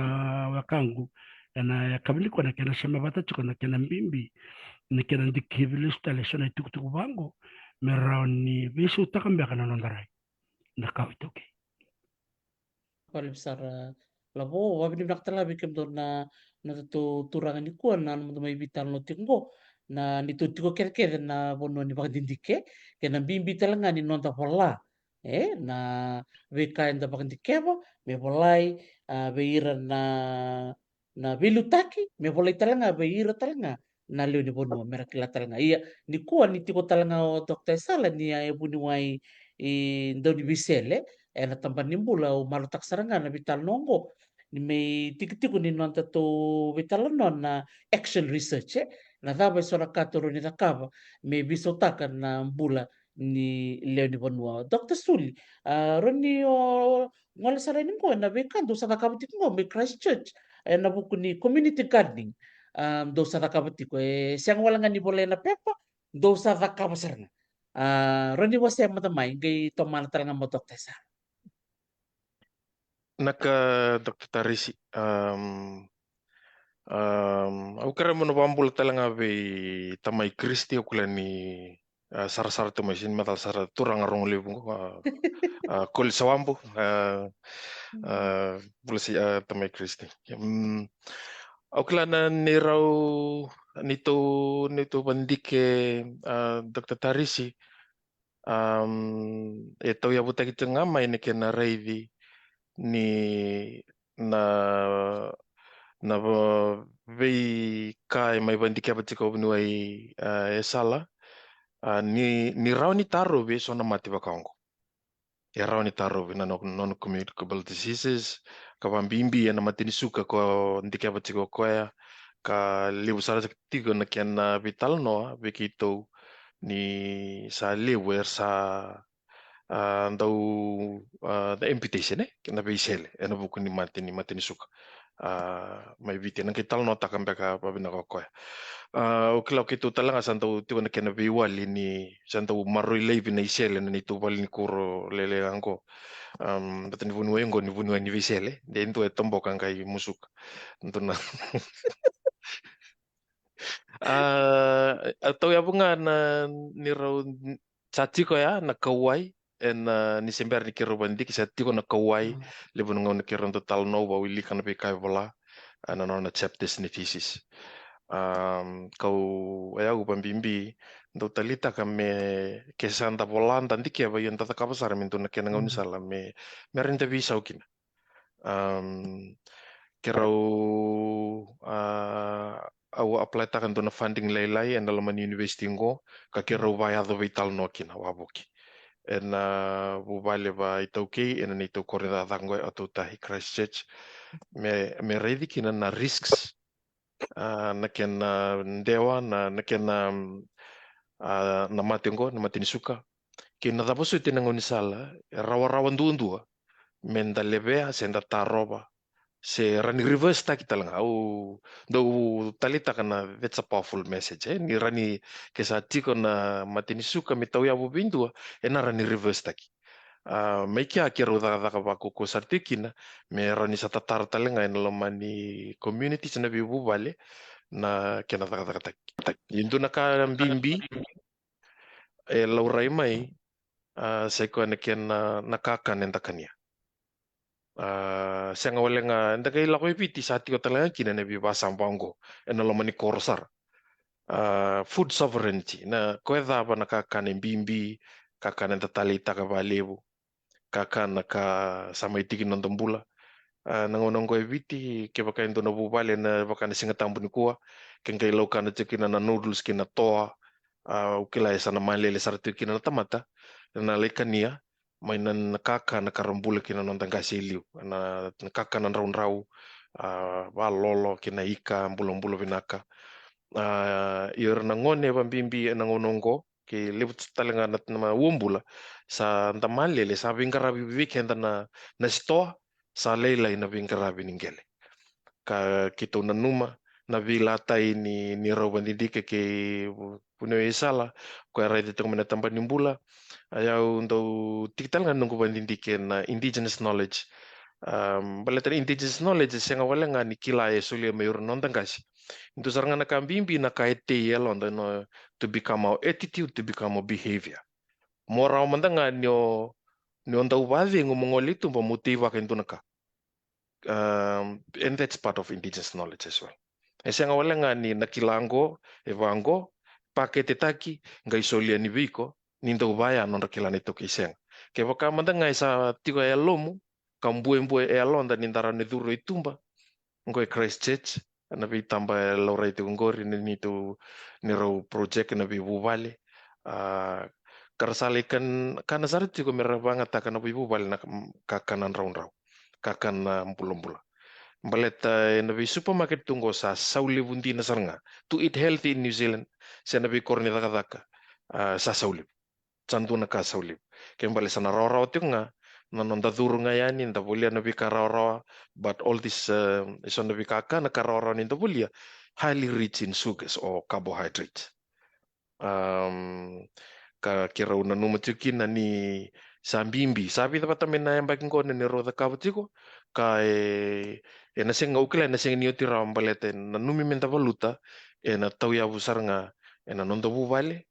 wakangu na kabili kwa na kena sema bata tukuna kena mbimbi ni kena ndikivili stale sona tukutuku bango merani visu takambe kana nondarai na kawitoke Paling besar labo wabini naktala bikem do na to turangan ni ko na no may bital no tingo na nito tiko kere na bono ni bagdindike ke na bimbi talanga ni nonta pola na we kain da bagdindike bo me bolai be ira na bilutaki me bolai talanga be ira talanga na leo ni bono merakila talanga iya ni ko ni tiko talanga o dokter sala ni ay buni wai ndo ni bisele na tampan nimbula o malutak saranga na vital nongo ni may tiki-tiko ni nonta to vital na action research na thaba sora katoro ni nakava may bisotaka na mbula ni leo ni bonua Dr. Sully roni o ngala sarani ko na bekando sa nakabati ko may Christchurch na buku ni community gardening do sa nakabati ko siyang wala nga ni bolay na pepa do sa nakabasaranga roni wase matamay gay tomana talaga mo Dr. Sa Naka Dr. Tarisi, au kare mono wambula talanga ve tamai Kristi o kula ni sar-sar tu mai sin metal sar turang arong libu kul sawambu bulasi tamai Kristi. Okla na nirau nito bandike Dr. Tarisi ito ya buta kita ngamai ni kena reivi ni na vei kai mai bandike abatiko benuai sala ni rau ni taro be sona mati bakaongo. Ya rau ni taro be na non-communicable diseases kabambimbi ya na mati ni suka ko ndike abatiko koya ka libu sara tigo na kiana vital no bekito ni sa libu sa ndau the amputation kena beisele ena buku ni mati ni suka mai viti na kital no takam beka babina ko koya o kila kitu talanga santo tu na kena biwali ni santo marui levi na isele na itu bali ni kuro lele angko batani vunu engo ni vunu ni visele de into tombo kai musuk ntuna atau ya bunga na ni raw chachi ko ya na kawai en ni sember ni kiro bandi ki sati ko na kawai lebon ngau na kiro total no ba wili kan be kai bola na no na chapters ni thesis kau ya u bambimbi ndo talita kame kesanta bolan tanti kia ba yon tata kapasar mintu na kena ngau ni sala me renta visa ukina kirau au apply takan na funding laylay en dalam university ngo ka kirau vaya do vital no kina wabuki en bubale ba itauki en ni to koreda dango atau tahi Christchurch me ready kina na risks na ken dewa na ken na matengo na matini suka kina taposu tinango ni sala rawa-rawan dua menda levea senda taroba se rani reverse ta kita lang au do talita kana that's a powerful message ni rani kesa tiko na matini suka mitau ya bubindu ena rani reverse taki mai kia kira udah baku ko sartikina me rani sa tatar talenga en lomani community sana bibu bale na kena taka yindu naka bimbi laurai mai seko na kena nakakan entakania siang awalnya nga enda kay lakoy piti sa tiko talaga kina na bibasang pango ena lomani korsar food sovereignty na kweda ba nakakanin bimbi kakanin tatalita ka balebu kakan ka samay tikin ng tambula nangonong ko piti ke baka endo na bubale na baka na singatang bunikua ken kay law kana tikina na noodles kina toa ukila sa na malele sartu kina na tamata na lekania may nakaka nakarambula kina ng tanggasiliw na nakaka ng raun-raw ba lolo kina ika bulong-bulo binaka ir nangone bambimbi nangonongko ke libut talaga nat na wumbula sa tamalele sa bingkarabi bibik na stoa sa leilay na bingkarabi ninggele ka kito na numa na bilatay ni Robandidike ke puno isala ko aray dito manatamba nimbula ayaw daw tikital nga nung kubandindike na indigenous knowledge balatan indigenous knowledge siya nga wala nga ni kilaya sulia mayor nondang kasi ito sarang nga nakambimbi na kahit tiyel on no to become our attitude to become our behavior mora man nga nyo daw bavi ngumongolito pamotiva kento naka and that's part of indigenous knowledge as well. Siya nga wala nga ni nakilango, evango, pakete taki, nga isolia ni biko, ninda ubaya non rakilana ito kiseng. Kaya baka manda nga isa tigo e alomu, kambuembue e alonda nindara ni duro itumba, ngoy Christchurch, na bi tamba laura ito ngori nito niro project na bi bubale, karasalikan kanasari tigo merabanga taka na bi bubale na kakanan raun-raw. Kakan mpula-mpula. Baleta nabi supermarket tunggo sa sauli bundi na saranga. To eat healthy in New Zealand, sa nabi korni daka sa sauli. Sandu na ka sauli. Kaya bale sa naraw-raw tiyo nga, nanondaduro nga yan, inda bulia nabi karaw-raw, but all this, iso nabi kaka, nakaraw-raw ninda bulia, highly rich in sugars or carbohydrates. Kira una numatukin na ni sambimbi sabi dapat tamen na yang baking ko ni roda kabutiko kay na sing ukila na sing niyo tira balete na numi menta valuta na tau ya busar nga na nondo bubale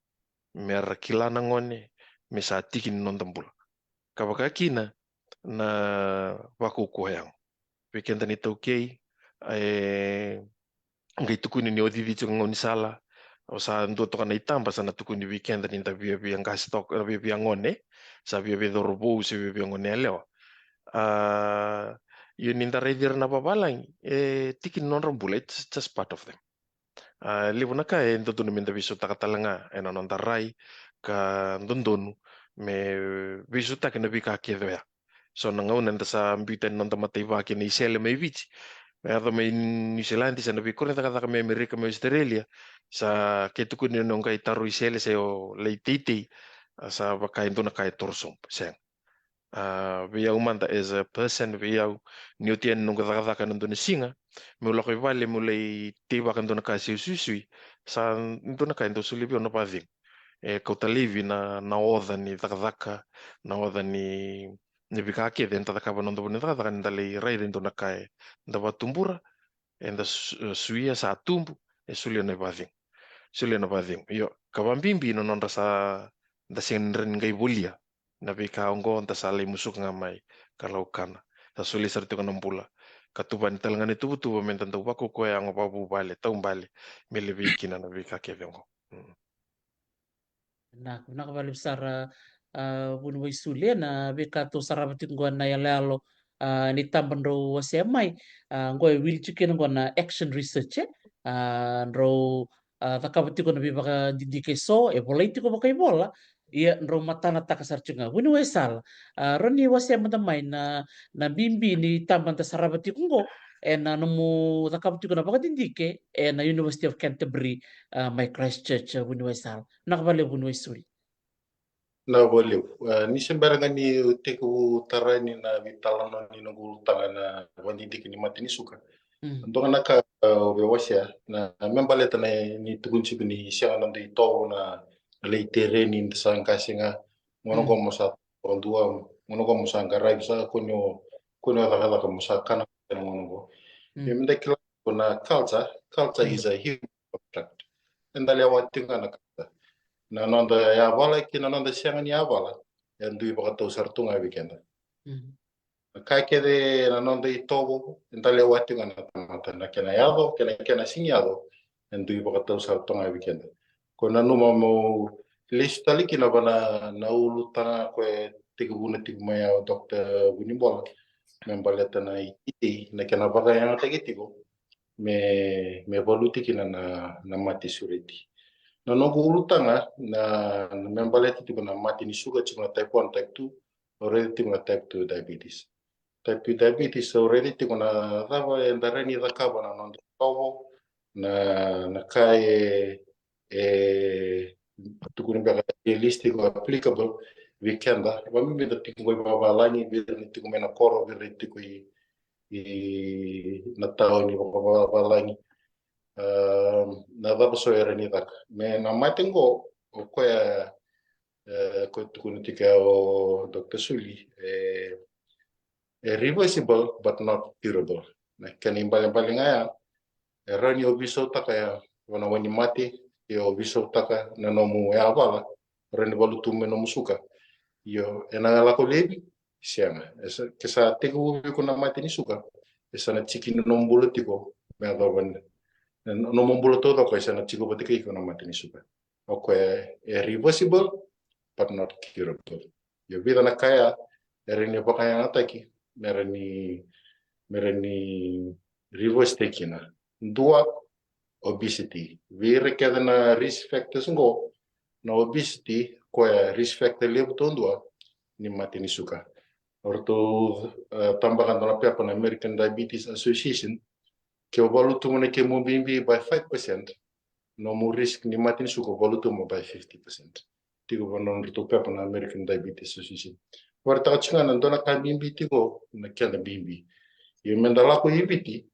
mer kilana ngone me sa tikin non tambul kabaka kina na waku koyang weekend ni tokei ngai tukuni ni odi chung ngoni sala o sa ndo to kana itamba sana tukuni weekend ni ta bia bia ngas tok bia bia ngone sa bia bia dorbo se bia bia ngone leo you ninda redir na babalang tikin non rambula it's just part of them libu na ka ndo tu minda bisu takatalanga non tarai ka ndondonu me bisu tak na bika kedo ya so na ngau nanda sa mbiten non tamatay ba kini sele may bici Merda may New Zealand sa nabi ko rin taka may Amerika may Australia sa ketu ko nung kay taru isele sa o leititi sa bakain to na kay torsong seng biya umanta as a person biya newtian nung kata kan nandun singa mula ko vale mulai tiba kan to na kasi susui sa to na kay to sulibi no paving kau talivi na oda ni takadaka na oda ni bikake den takaba non to ni takadaka ni dali rai den to na kay ndava tumbura enda suia sa tumbu sulia na bading yo kabambimbi no non rasa da senren ngai bulia na bika ongo onta sale musuk ngamai kalau kana sa suli sartu kana pula katuban talangan itu butu mentan tu wako ko yang babu bale tau bale mele bikina na bika kevengo Nah, nakabalik sara bunway suli na bikato sarabati ngwa na yalalo ni tamban ro wasemai ngwa will chicken ngwa na action research ro takabati ko na bibaka didike so e bola iti ko baka bola iya ro matana takasar chunga bunway sal ro ni wasema tamai na bimbi ni tamban ta sarabati ko na nomu takabati ko na baka didike na University of Canterbury my Christchurch bunway sal nakabalik bunway suli Na boleh. Ni sembarangan ni teku tarai ni na vitalano ni nunggu tangan na wandidik ni mati ni suka. Untuk anak bewasia na membalik tanai ni tukun cipu ni siang nanti tahu na leitere ni sang kasinga ngono ko musa orang tua ngono ko musa garai bisa kunyo ala musa kana ngono ko. Yang mendak kila na culture is a human construct. Endale awat tinggal nak na nonda ya bala ki na nonda siang ni abala yang dui baka tau sartunga weekend kai kede na nonda I tobo entale wati ngana tamata na kena yado kena sinyado yang dui baka tau sartunga weekend ko na numa mo lista liki na bana na ulu tanga ko tiga buna tiga maya dokter buni bola membaleta na iti na kena baka yang tagitiko me baluti kina na mati sureti na nongo urutanga na membaleti tipo na mati ni sugar tipo na type 1 type 2 already tipo na type 2 diabetes type 2 diabetes already tipo na tava endara ni rakaba na nondo tobo na kai tukuni baka realistic applicable weekenda ba mi bida tipo ko babalani bida ni tipo na koro bida tipo na tao ni babalani na dava so era ni dak me na matengo o ko ya ko tukuni tika o Dr. Suli reversible but not curable na kani baling aya rani obiso taka ya wana wani mati yo obiso taka na nomu ya bala rani balu tume nomu suka yo ena la ko lebi sianga esa kesa tegu ko na mati ni suka esa na chikin nomu bulu tiko me adawan no mombulo todo ko sana chico batika iko na mati ni suka okay reversible but not curable yo vida na kaya erini bakaya ataki mereni reverse tekina dua obesity vire kada na risk factors ngo na obesity ko risk factor lebu tondua ni mati ni suka orto tambakan na pia na American Diabetes Association que o valuto mo que mo bimbi by 5% no mo risk ni mati ni suka valuto mo by 50%. Tigo bonon rito pepa na American Diabetes Association. Warta chinga na dona ka bimbi tigo na kya na bimbi. Yo mendala ko ibiti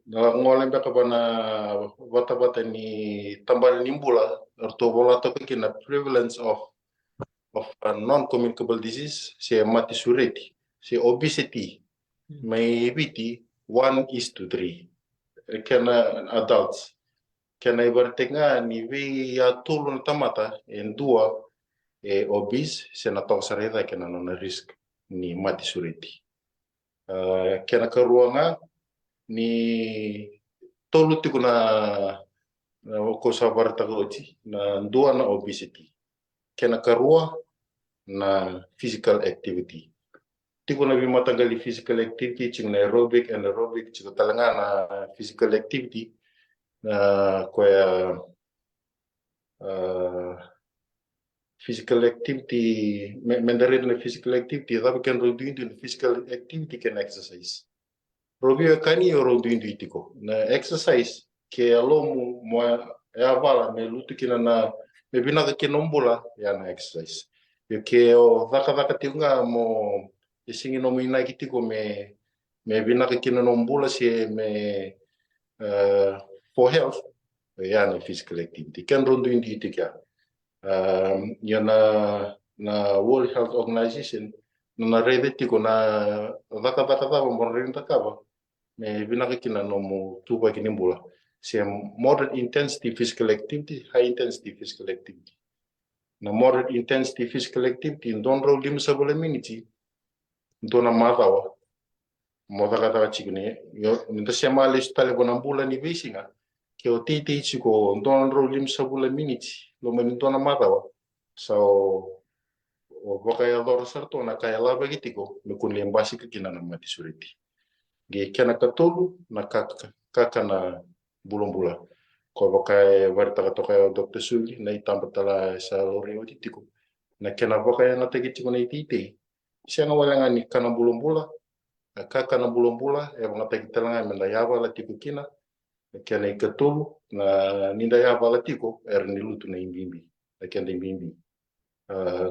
na ngole beka bana wata ni tambal nimbula orto bola to ke na prevalence of a non-communicable disease si mati sureti si obesity may ibiti 1:3 can adults kena ibartenga ni vi ya tulu na tamata en dua obis sena tong sareta kena nona risk ni mati sureti. Kena karuanga ni tolu tiku na ko sabar takoti na dua na obesity. Kena karua na physical activity. Tiku na bimatanggali physical activity cing na aerobic, anaerobic, cing talanga na physical activity na koya physical activity mendarin na physical activity tapi kan roduindu na physical activity kan exercise. Robio kani yo roduindu itiko na exercise ke alomu mo ya vala me lutu kina na me binaka kinombula ya na exercise. Yo ke o vaka tiunga mo isingi no mina kitiko me binaka kinombula si me for health ya na physical activity kan roduindu itika. Na World Health Organization na rede tiko na vaka tava morinta kava me binaka kina no mo tuba kinimbula. Se moderate intensity physical activity, high intensity physical activity. Na moderate intensity physical activity don ro lim sabole miniti dona matawa moda kata chikne yo minta sema les tale bonambula ni visinga ke o titi chiko don ro lim sabole miniti lo men dona matawa so o bakaya dor sarto na kaya laba gitiko me kun lembasi kina na mati suriti ge kena katolu na kaka na bulan-bulan. Ko bakay warta ka kaya Dr. Suli na itambatala sa lori o titiko. Na kena bakay na tagiti ko na ititi. Siya nga wala nga ni kana bulan-bulan. Kaka na bulan-bulan e mga tagitala nga mandayaba la tiko kina. Kena ikatulu na nindayaba la tiko niluto na imbimbi. Na kena imbimbi.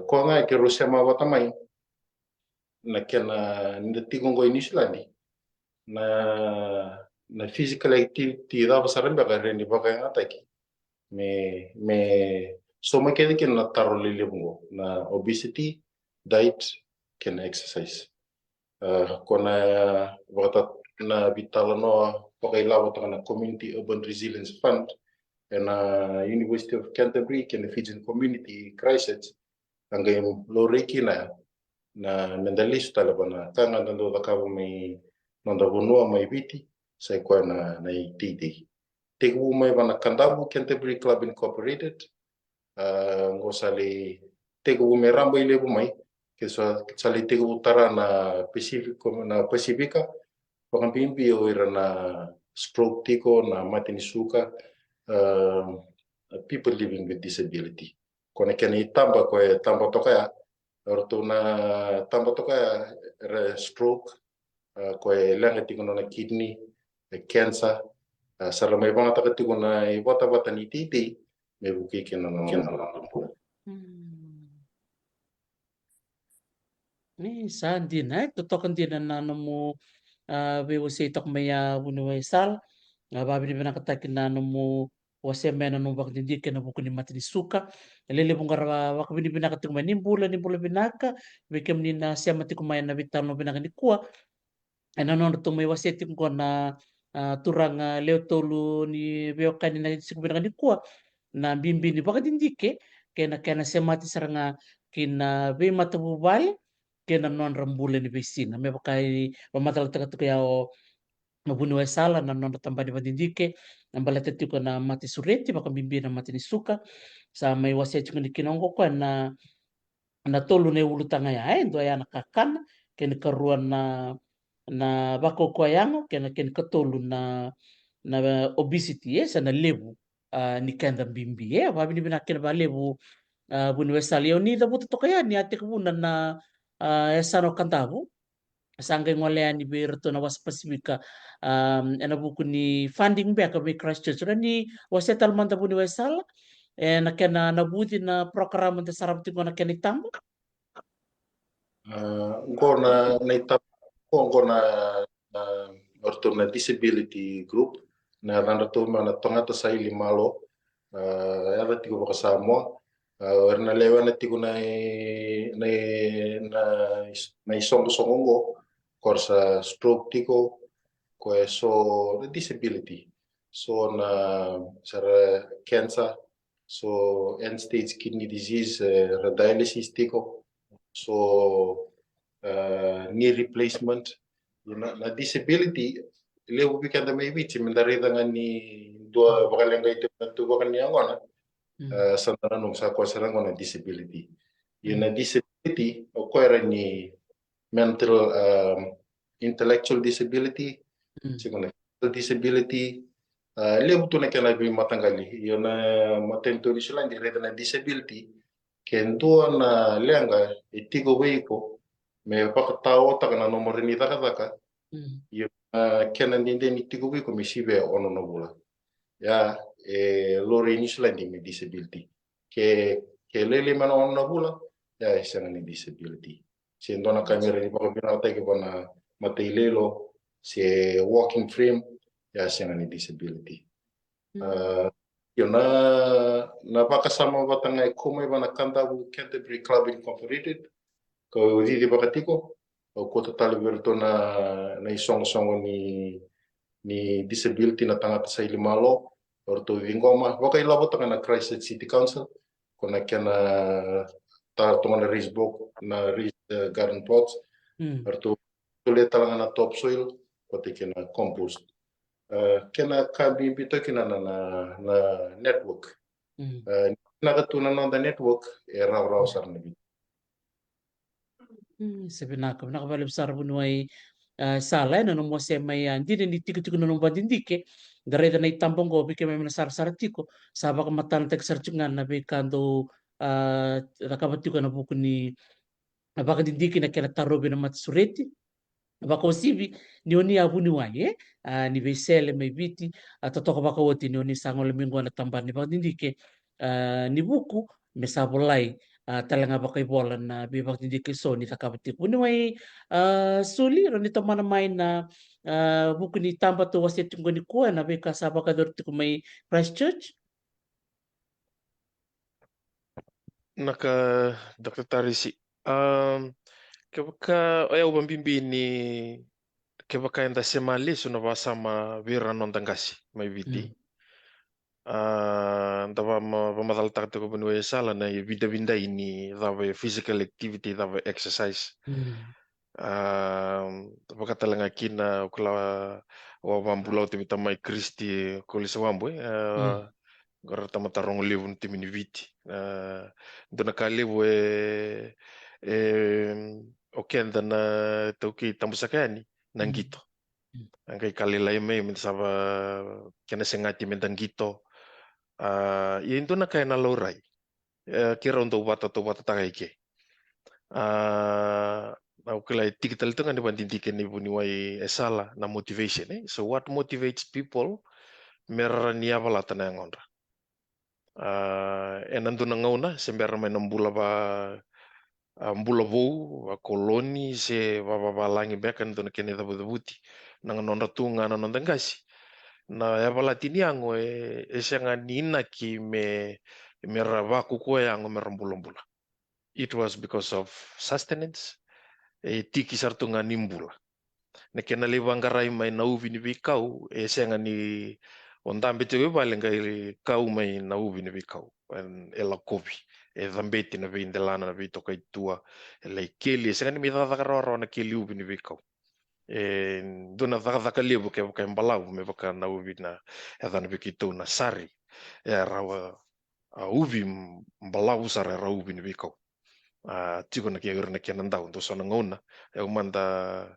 Ko nga ke Rusya mawatamay na kena nindatiko ko inisilandi na physical activity da basaramba ka rendi baka ataki me so makede ken na taro lilebungo na obesity diet ken exercise kona wakata na bitala no pakaila na community urban resilience fund na University of Canterbury ken Fijian community crisis angay loreki na mendalis talabana kanga dando dakawa may nonda bonua mai viti sai kwa na ititi te mai bana kandabu Canterbury Club Incorporated ngosali te me rambo ile mai ke so sali te utara na Pacifica pangambimbi o ira na stroke tiko na matini suka people living with disability kone kene tamba ko tamba toka orto na tamba toka stroke ko langa tiko na kidney cancer salamay bang taka tiko na ibata ni titi me buki kina no Ni sandi na totokan din na mo we say tok maya universal nga babi ni nakatakin na mo wase mena no bak dindi kena buku ni mati suka lele bungar wak bini binaka tung ni bula binaka we kem ni na siya mati kumaya na vital no binaka ni kuwa ana no tung may wase ting ko na turang leo tolu ni beo kanina siku binaka ni kuwa na bimbi ni baka dindi kena siya mati saranga kina be matabubal kena non rambule ni besina me bakai pamatal taka kaya o mabuni sala na non tambani badindike na balata tiko na mati sureti baka bimbi na mati ni suka sa may wasya tiko ni kinongo ko na tolu ne ulu tanga ya ndo ya nakakana ken karuan na bako ko yango ken katolu na obesity sa na lebu ni kenda bimbi babi ni binakin ba lebu buni wesali ni da buto kaya ni ate kubunan na sano kantabu sangay ngolea ni berto na was pasifika ena buku ni funding ba ka Christchurch ni wasetal man tabu ni wesala na kena nabuti na program ta sarap tipo na kenitamo ngona na itap ngona orto na disability group na randa to mana tongata sai limalo era tiko baka Samoa na lewa na tiko na isong-songongo korsa stroke tiko ko so disability so na sara cancer, so end stage kidney disease, dialysis tiko, so knee replacement, na disability leo bikanda may bichi mendarita ngani dua bakalenga itu tu bakan yang ona santana nung sa ko sarang ona disability. Yuna disability o ko ni mental intellectual disability, siguna disability, leo tu na kana bi matangali yuna matento di sila di reta na disability kendo na lenga itigo weiko me pakatao taka na nomor ni taka yuna kena ninde ni tigo weiko me sibe ono no bula ya lori ni sila di me disability ke lele mana ono no bula ya isanga ni disability sendo na kamera ni pakabina take bona matailelo se walking frame ya isanga ni disability. Yona na pakasama batanga komai bana Canterbury Canterbury Club Incorporated ko di bakatiko o ko totally verto na isong ni disability na tanga sa ilimalo orto vingoma baka ilabo tanga na Christchurch City Council ko na kena tartonga na Risbok na garden plots orto tule talanga na topsoil ko te kena compost. Kena kabi bito kina na network. Nakatuna na network raw sar na bito. Sabi nakabalik besar bunuai sala na mo se may hindi na nitiko na nung badindike dareta na itambong go bike may nasar tiko saba ka matan tek sarcungan na bikando nakabatiko na buku ni abaka dindike na kela tarobe na matsureti abaka osibi ni oni abu ni waye ni vesele may biti totoka baka woti ni oni sangol minggu na tamban ni badindike ni buku mesabolai talanga bakay bola na bibak hindi kiso ni takabati kuni may suli ro ni tamana may na buku ni tamba to wasit yung ni kuha na bika sa bakador ko may Christchurch Naka Dr. Tarisi. Kebaka o bambimbini kebaka enda semali suna basama vira nontangasi may viti. Dava mamadaltak ko benue sala na vida ini dava physical activity dava exercise. Baka talanga kina kula wa bambulau timita mai Kristi kolisa wambo gara tamatarong livun timini viti. Dona kalevo okenda na tauki tambusakani nangito. Angkai kalilai mai mentasaba kena sengati mentangito. Itu na kaya nalorai. Kira untuk bata tagai ke. Aku kelai digital itu kan dibandingkan ni buniwai esala na motivation. So what motivates people merania bala tanang ondra. Enandu nangauna sembera main mbula ba mbula bou koloni se baba langi bekan tu nakene tabuti nanganonda tunga nanonda ngasi. Na ya bala tiniango esanga nina ki me rabaku ko yang merambula-mbula. It was because of sustenance. Tiki sartunga nimbula. Nekena lewanggarai mai nauvi ni bikau esanga ni ondambe te balenga kau mai nauvi ni bikau ela kopi dhambeti na vindelana na vito kai tua ela keli esanga ni midadakaro na keli uvi ni bikau. Dona dhaka lebu ke mbalau me baka nauvi na edana bikitu na sari rawa uvi mbalau sare ra uvi ni bikau. Tiko na kia na kia nandau untuk sona ngona manda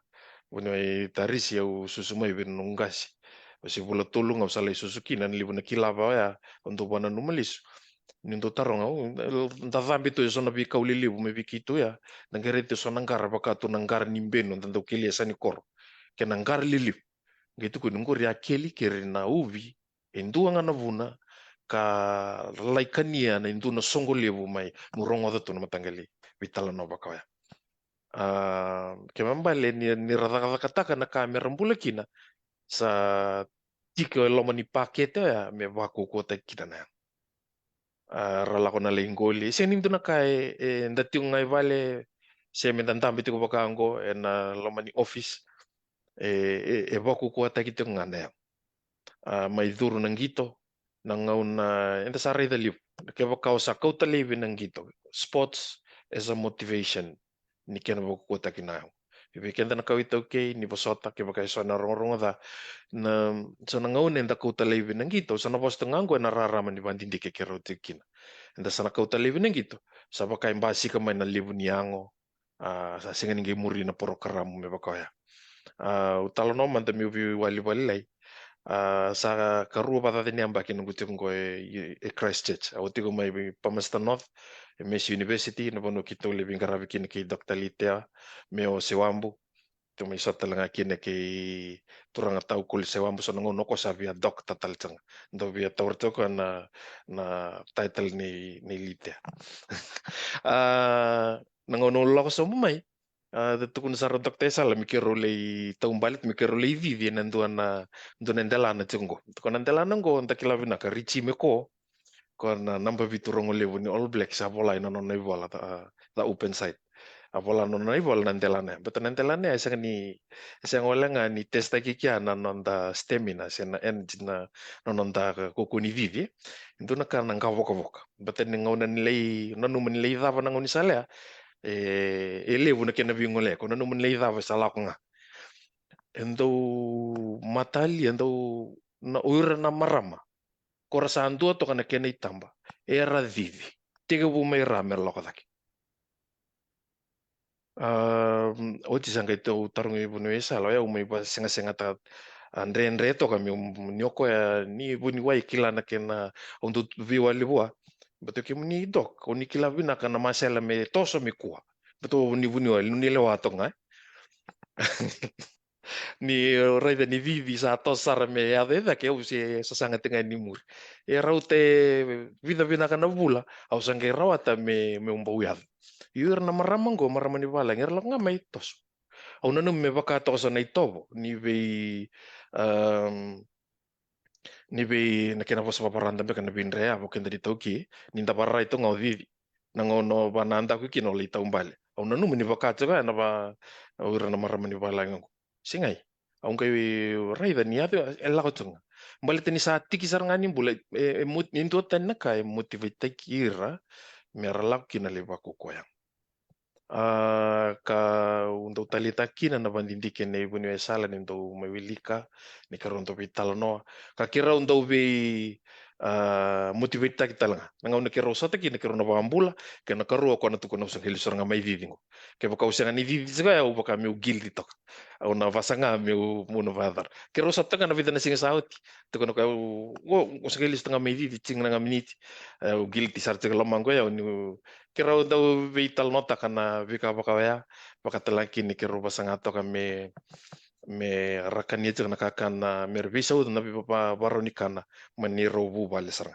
Bunoi Tarisi au susumai bin nungasi. Basi bula tolong au salai susukina ni libuna kilava ya untuk bana numalis. Nindo tarong au ndavambi to sona bi kauli libu me bikitu ya. Nangerete sona ngara bakatu nangara nimbeno tando kilia sani kor. Ke nangara lilip. Gitu ku nungor ya keli kere na uvi endua ngana vuna ka laikania na indu na songo libu mai murongo datu na matangali vitala no bakaya. Kemambale ni radakataka na kamera mbula kina sa tiko loma ni pakete ya me waku kota kita na ralako na lingoli se nim na kai ndati ngai vale se me tantambi tiko bakango na loma ni office waku kota kita ngana mai duru nang gito nangaun enta sare da liu ke ba kausa kau ta levi nang gito sports as a motivation ni kena ba kota kinau ibe kenta na kau ito ke ni bosota ke ba kai so na rongo da na so na ngaun enta kau ta levi nang gito so na bos tengango na rara man di banding di ke kero tikina enta sana kau ta levi nang gito sa ba kai mbasi ka mai na livu niango sa singa ningi muri na poro karamu me ba kau ya utalo no man mi ubi wali wali lai sa karua bata tini amba kinu gutim ko e Christchurch au tiko mai Palmerston North e Mass University na bono kito living karabi kini ki Dr. Litea me o Sewambu to mai sota langa kini ki turanga tau kul Sewambu so ngono ko sa via Dr. Talchang ndo via tawrto ko na title ni Litea nangono lo ko so mai tukun sa rodok tesa la mikiro lei taum balit mikiro lei vivi nanduan ndelana tunggo tukon ndelana ngo ntakila vina ka richi meko kon namba viturong levu ni All Blacks apola ina non bola ta open side apola non bola ndelana betul ndelana asa ni asa ngolenga ni testa kikia na non da stamina sena energy na non da kokuni vivi itu na kana ngavoka betul ngona lei nonu men lei dava ngoni salea levu na kena vingo le kono no mun lei dava sala ko nga endo matali endo na uira na marama kora santua to kana kena itamba era vivi tiga bu mai ramer lo kadaki oti sanga ito tarung ibu no esa lo ya umai ba senga ta andre to kami nyoko ya ni bu ni wai kila na kena untuk viwa libua betul ki ni dok oni kila vina kana masela me toso me kuwa betul ni buni wal ni lewa to nga ni rei ni vivi sa to sar me ade da ke usi sa sanga tenga ni mur e raute vida vina kana bula au sanga rawata me umbo yad yur na maramango maramani bala ngir lo ngamai tos au nanu me baka to so nei tobo ni be na kena posa paparanda be kana bindre avo kenda di toki ninta parra itu ngau vivi nangono bananda ku kino li taumbale au nanu meni baka tsoga na ba ura na maramani bala ngangu singai au kai rai da niado ela ko tsunga mbale teni sa tiki sarangani bule mut ninto tan na kai motivate kira meralak kina le baku koyang ka untuk talita kina na bandindike ne ibu ni sala ni untuk mewilika ni karo untuk vital no ka kira untuk bi motivate ta kita langa nanga una kira usata kina kira na bambula ke na karo ko na tu kono sang hilisor nga mai vivingo ke baka usanga ni vivi sga ya baka mi guilty tok au na vasanga mi muno vadar kira usata kana vida na singa sauti tu kono ka wo usanga hilis tanga mai vivi cing nga miniti guilty sarta lamango ya ni kira untuk vital nota kana vika baka ya baka talaki ni kira basanga to kami me rakani itu na kakana mervisa udah nabi papa baro ni kana mani robu bale sarang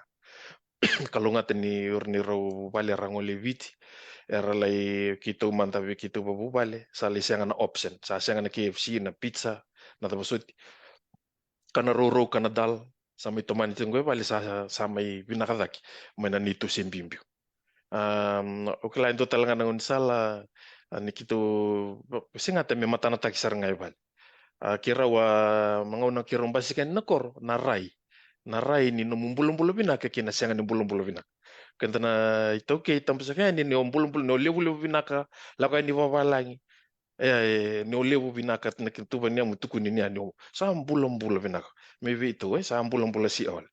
kalau ngata ni urni robu bale rango leviti era lai kitu manta vi kitu babu bale sali siang na option sa siang na KFC na pizza na tabasut kana roro kana dal sama itu mani tunggu bale sa mai binakadaki mana nitu simbimbiu oke lain total ngana ngun sala ni kitu singata me matana taki sarang ngai bale kira wa mangauna kira basikan nakor narai ni no mumbulum bina ke kina sianga ni bumbulum bina kentana itu ke tampusaka ni bumbulum no lebu bina ka la ka ni wawalangi ni lebu bina ka na kintu bania mutuku ni ani sa bumbulum bina maybe itu sa bumbulum si awal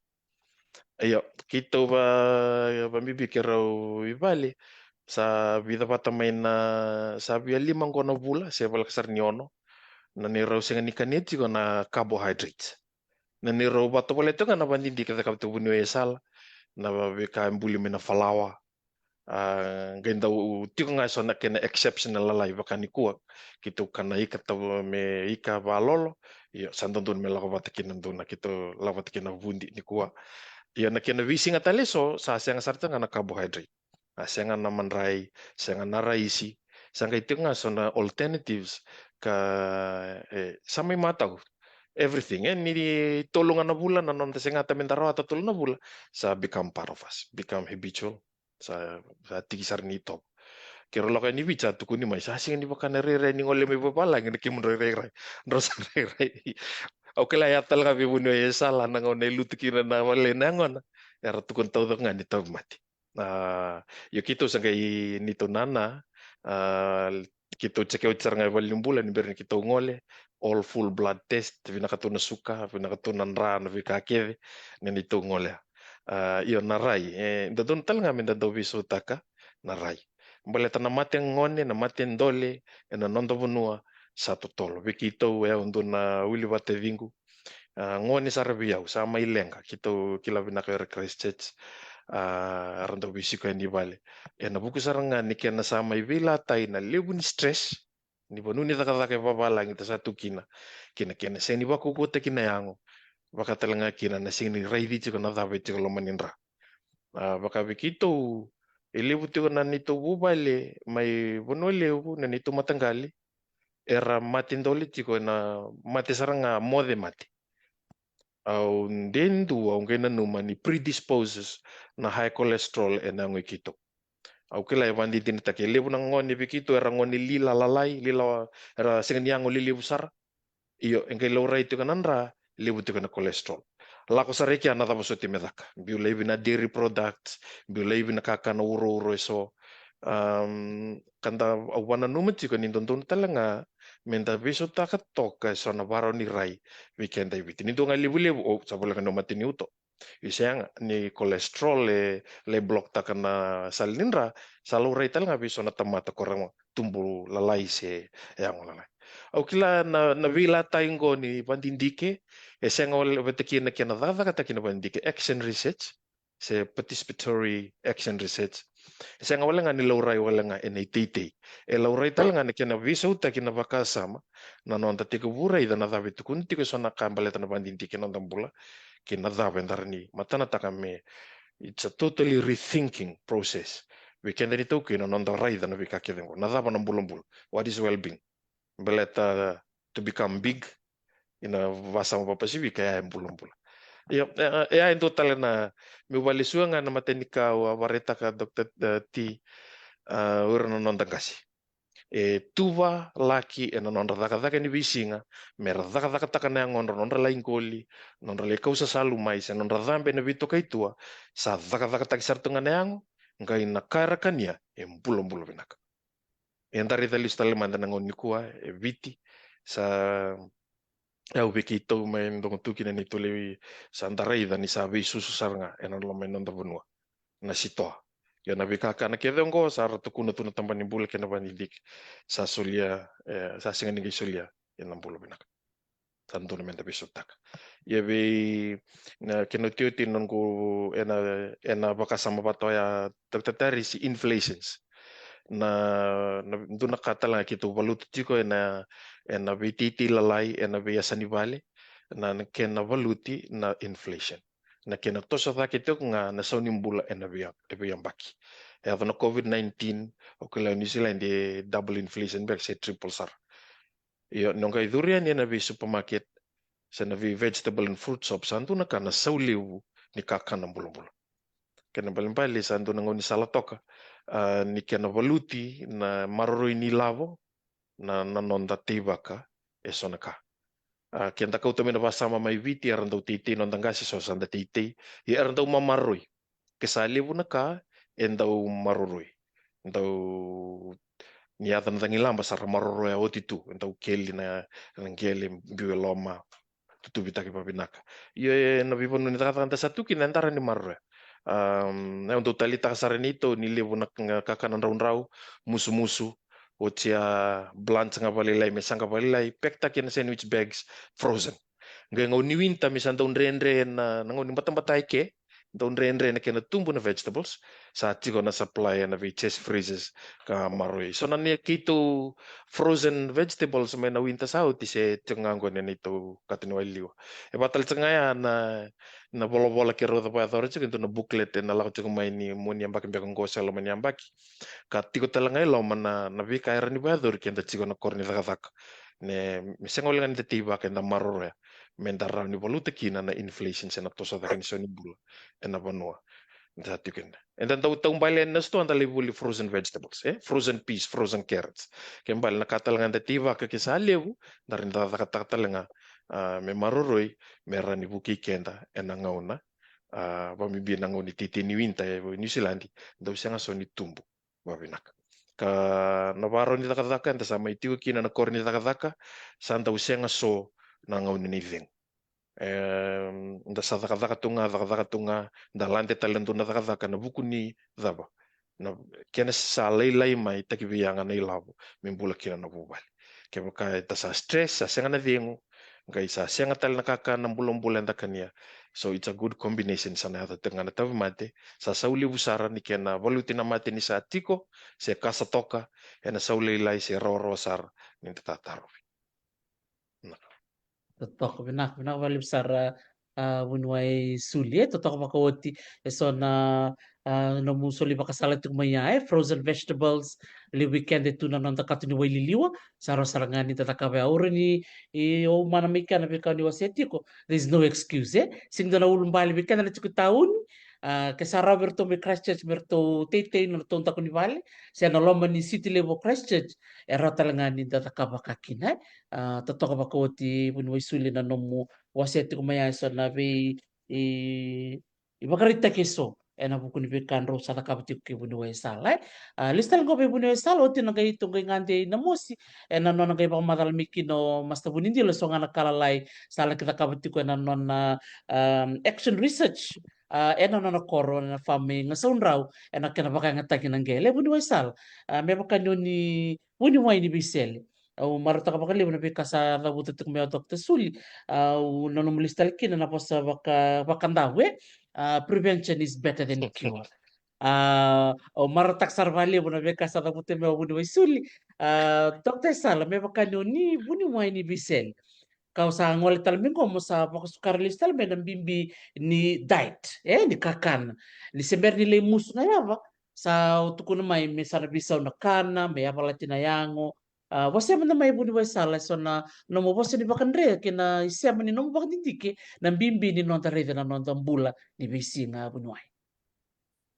ayo kita ba bibi kira ibali sa vida patamain na sabi limang kono bula sa bal kasar ni ono na niraw singa ni kaniti ko na carbohydrates. Na niraw bato pala ito nga na bandindi kita kapito bunuesal na bika buli na falawa. Ganda tiko nga so na kena exceptional lalay baka ni kuwak kito kana ikata me ika balolo iyo santon dun me lako batakin nandun na kito labatakin na bundi ni kuwa. Iyo na kena visi nga taliso sa siya nga sarta nga na carbohydrate. Siya nga naman rai, siya nga naraisi. Sangka itu nga so na alternatives ka sa may mataw everything ni tulungan na bulan nanon ta singa ta mentaro at tulungan na bulan sa become part of us become habitual sa tigisar nito kero lo ni bicha tu kuni mai sa singa ni bakana re ni ngole me babala ngi ki mun re ros re Oke lah ya tal kami bunuh ya salah nangon lutu kira na wale nangon. Era tukun tau dong ngani tau mati. Yo kito sangai nito nana. Kito cek ucar ngai walim bulan berin kito ngole. All full blood test. Vina katuna suka. Vina katuna nran. Vika keve. Nito ngole. Iyo narai. Dadun tal ngamin dadau visu taka. Narai. Boleh tanah mati ngone. Na mati ndole. Na nondo bunua. Satu tolo. Vikito ya untuk na wili wate vingu. Ngoni sarabiau sama ilenga kito kila binaka Christchurch rando bisiko ni bale. Na buku saranga ni kena sama ivila tai na lebun stress. Ni bonu ni taka babala ngita satu kina. Kina seni baku kote kina yango. Baka talanga kina na sini raidi chiko na dhabe chiko lomanindra. Baka bikito ilebu tiko na nito bubale mai bono lebu na nito matanggali. Era mati ndoli chiko na mati saranga mode mati. Au ndendu au ngena numa ni predisposes na high cholesterol na ngikito. Au kila evandi din take lebu na ngoni bikito era ngoni lila lalai lila era sengenyango lili besar. Iyo engke laura itu kanandra lebu itu kana cholesterol. Lako sareki ana tapa soti medaka. Biu lebi na dairy products, biu lebi na kakana uro eso. Kanta awana numeti kan intonton talanga menta beso taka toka sona baro ni rai weekend diabetes. Nito nga libu-libu oh sabole kan nomati ni uto. Isang ni kolesterol le blok taka na salinra selalu rai talanga beso na tamata korang tumbuh lalai se yang lalai. Au kila na vila taingo ni pandindike isang wala beteki na kinadada kata kinabandike action research se participatory action research. Isa nga wala nga nilauray wala nga NATT. Lauray talaga na kina viso ta kina bakasama na nonta tiku buray da na dabi tukun tiku so nakambaleta na bandinti kina bula kina dabi ndarni matana takame. It's a totally rethinking process. We can then talk in on the right and we kaki dengo. Na dabi ng bulong. What is well-being? Beleta to become big ina vasa mo Pacific kaya yung bulong. Ya en total na mi walisuan nga na matenika wareta ka Dr. T urano nonda kasi. Tuva laki non radaka ni bisinga me radaka taka na ngon non la ingoli non la kausa salu mais non radambe na bito kaitua sa daka tak sartunga na ngai na kara kania bulo binaka. Entari tali stale manda ngon nikua viti sa au bekito main dong tuki na nito lewi sandarai dan isabi susu saranga enan lo main nonda bunua na sitoa ya nabi kaka na kede ngo sar tukuna tuna tamban bul kena bandidik sa sulia sa singa ngi sulia enam bulo benak tanto na menta bisotak ya be na kena tiuti nongo ena baka sama patoya tertari si inflations na duna kata lang kito valuta tiko ena vititi lalai ena biasani vale na kena valuti na inflation na kena tosa ta kito nga na sonimbula ena biang baki ya na COVID-19 o kala New Zealand di double inflation back se triple sar yo nonga durian ena bi supermarket sa na vi vegetable and fruit shop santu na kana sauliu ni kakana bulo kena balimbali santu na ngoni salatoka ni kena valuti na maroroi ni lavo na nonda tibaka esonaka. Kenta kau tamina basama mai viti arandau titi nonda ngasi so sanda titi i arandau mamaroi kesali bunaka endau maroroi endau ni atan tangilamba sar maroroi otitu endau keli na ngeli bioloma tutu bitaki papinaka ye na biponu ni takata satu kinantara ni maroroi untuk talita kasarenito nilibu na kakanan raun-rau musu-musu ocia blanch nga balilay mesang balilay pekta kin sandwich bags frozen nga niwinta misan taun renre na ngoni batang-batay ke taun renre na kena tumbu na vegetables sa tiko na supply na chest freezes ka maroi so na kito frozen vegetables may na winta sa uti se tingango na nito katinwaliwa batal tsangaya na bola-bola ke roda pa authority kinto na booklet na lako tsiko may ni muni ambaki mbakang gosa lo mani ambaki katiko talangay lo man na vika era ni badur kenta tsiko na korni taka ne misengol nga nita tiba kenda maroro ya mentara ni valuta kina na inflation sa natosa da kanisa ni bula na banua dati kenda and then taung balen na sto anda libuli frozen vegetables frozen peas frozen carrots kembal na katalangan da tiba ka kisalewu darin da katalangan me maroroi me rani buki kenda enangauna pamibi nangau ni titi ni winta New Zealand do senga so ni tumbu babinak ka navaro ni takadaka enta sama itiu kina na kor ni takadaka santa usenga so nangau ni veng nda sa takadaka tunga nda lante talentu na takadaka na buku ni daba na kena sa lai mai takibianga na ilabu mimbula kina na bubali kaya ka ta sa stress sa senga na vengo ngai sa senga tal nakaka na bulan takania. So it's a good combination sana hata tengah tahu mate sa sauli busara ni kena valutina mate ni sa tiko se kasa toka ena sauli lai se roro sar ni tataro. Totok benak wali besar bunwai suli totok makawati esona no musoli bakasala tu mayai frozen vegetables li weekend itu na nonta katuni wai liliwa saro sarangani tatakabe aurani o mana mika na bika ni waseti ko there's no excuse sing dona ulum bali weekend na chiku taun ke sara berto me Christchurch berto tete no tonta kuni bali se na lomba ni city level Christchurch era talangani tatakaba kakina totoka bakoti bunwai suli na nomu waseti kumaya so na be i bakarita keso ena buku ni bekan ro sala kabati ke bunwai sala listal go be bunwai sala oti na gai tungo ngande na mosi ena nona gai pamatal mikino masta bunindi lo so ngana kala lai sala kita kabati ko ena nona action research ena nona koro na fami ngasaundrau ena kena baka ngataki nangele bunwai sala me baka ni bunwai ni bisele au marata kapakali na pika sa rabutu tuk mea Dr. Suli au nanomulis talkin na posa bakandawe prevention is better than cure. Au maratak sarvali na pika sa rabutu mea buni Suli Dr. Sala me bakano ni buni mo ni bisel. Kau sa ngole talmingo mo sa pakasukar listal me ng bimbi ni diet ni kakan ni sember ni lemus na yava sa utuko na may sana bisaw na kana may apalati na yango wasa man na may buni sala so na no mo bosa ni bakandre kina isya man ni no mo bakandike ng bimbi ni nonta rede na nonta bula ni bisi nga bunuay.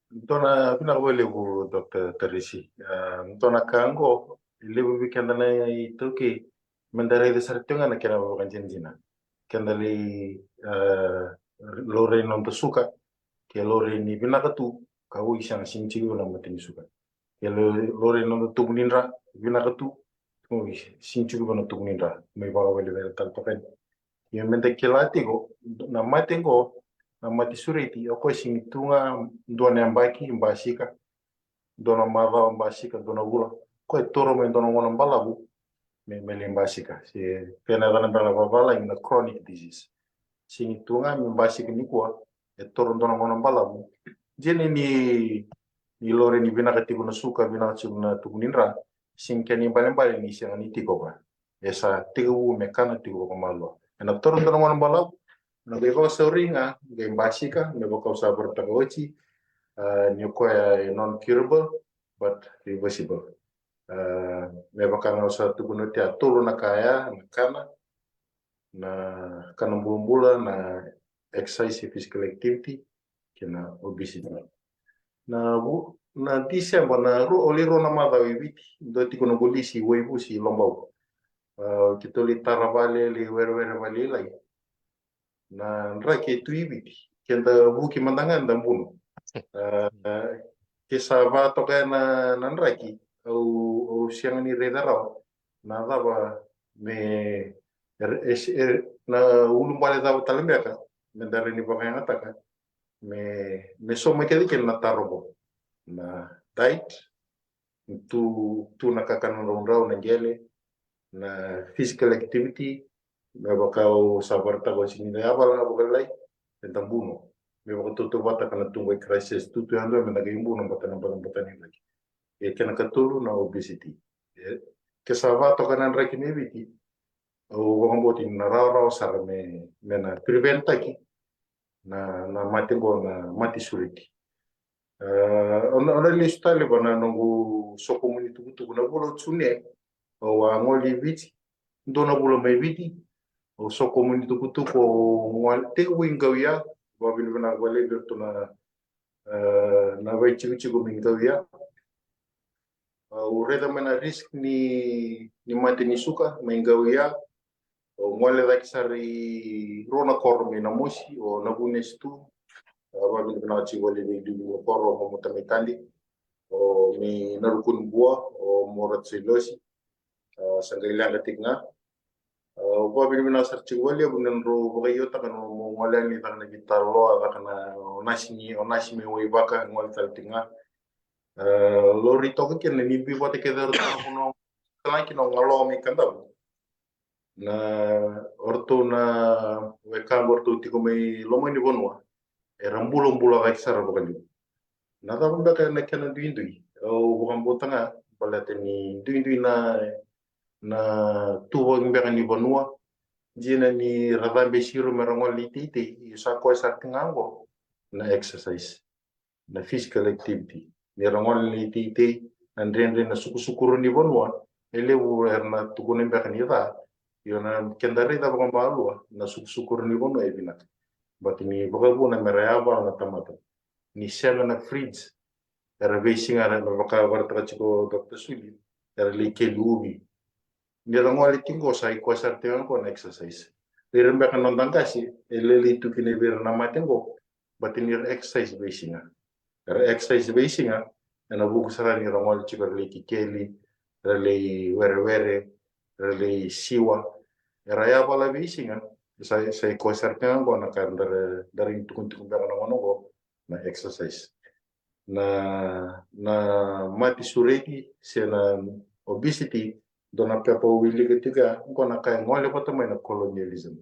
Tona pinawele ku Dr. Teresi. Tona kango lebu weekend na ituki mendare de sartunga na kena bakan jenjina. Kendali lore non suka ke lore ni binakatu kau isang sinci na matini suka. Ke lore non tugninra binakatu kau sinci na tugninra. May bawa wele wele talpakan. Yung mente kelati go na matengo na mati sureti ako sing tunga dona ambaki mbasika dona mava mbasika dona gula ko toro me dona ngona balabu me mbasika si pena dona bala in chronic disease sing tunga mbasika ni ko toro dona ngona balabu jeni ni lore ni bina katibu na suka bina katibu na tukuninra sing kani bale ni sing ni tiko ba esa tigu mekana tigu ko malo ena toro dona ngona balabu na beko sauringa ge basika me beko sabar tagochi nyuko ya non curable but reversible me baka na sa tubuno tia tulu na kaya na kana na kana bumbula na exercise physical activity kena obesity na December na oliro na mada wibiti do tikono golisi webu si lombau kitoli tarabale li werwere vali lai na nraki tu ibiti kenda buki mandangan dan bunu kisa va toka na nraki au siang ni redaro na daba me na ulum bale daba talembeka mendare ni baka yang ataka me so me kedi ken na tarobo na diet tu na kakan rau na gele na physical activity me bakau sabar tago sini na abala bukalai tentang bunuh me bakau tutu bata kana tunggu crisis tutu ando me nagay bunuh bata ni lagi kena katulu na obesity kesava to kana raki me biti o wangbo tin na raw sar me na prevent taki na mati go na mati suriti ona lista le bana nongu so komunitu tuku na bolo tsune o ngoli biti ndona bolo me biti o so komunitu kutuko ngwal te wingawia babil bana wale berto na vai chiku mingawia ureda mana risk ni mati ni suka mingawia o ngole sari rona koro mi na mosi o na bunes tu aba mi na chi wale ni du koro mo mutamekali o mi narukun bua o morat silosi sangailanga tinga o ba mi na sarchi wale bunen ro bagayo ta kan mo ngole ni ta na gitar lo ta kana onasimi o ibaka ngole tal tinga lo rito ke ni bi bote ke dar ta kuno laki no ngalo mi kanda na orto na weka orto tiko mai lomo ni bonwa e rambulo mbulo ga kisara bakali na ta bunda ka na kana duindui o bukan botanga balate ni duindui na tuwo mbeka ni bonwa jina ni radambe shiro merangol litite sa ko sa tingango na exercise na physical activity ni rangol litite andre na suku ni bonwa ele wo erna tukune mbeka ni da yona kendari da baka malua na sukur ni bono e bina but ni baka buna meraya ba na tamata ni sema na fridge era basing ara na baka barata chiko Dr. Suli era like lubi ni rangwali tingo sai ko sarte ko na exercise rirembe kan nontan kasi eleli tu kine bir na matengo but ni exercise basing era exercise basing na buku sara ni rangwali chiko like keli rele were rele siwa era ya bala bisinga sai ko sartena go na kan dari tukun bana go na exercise na mati sureti sena obesity dona pepa wili ketika go na kai ngole ko na colonialism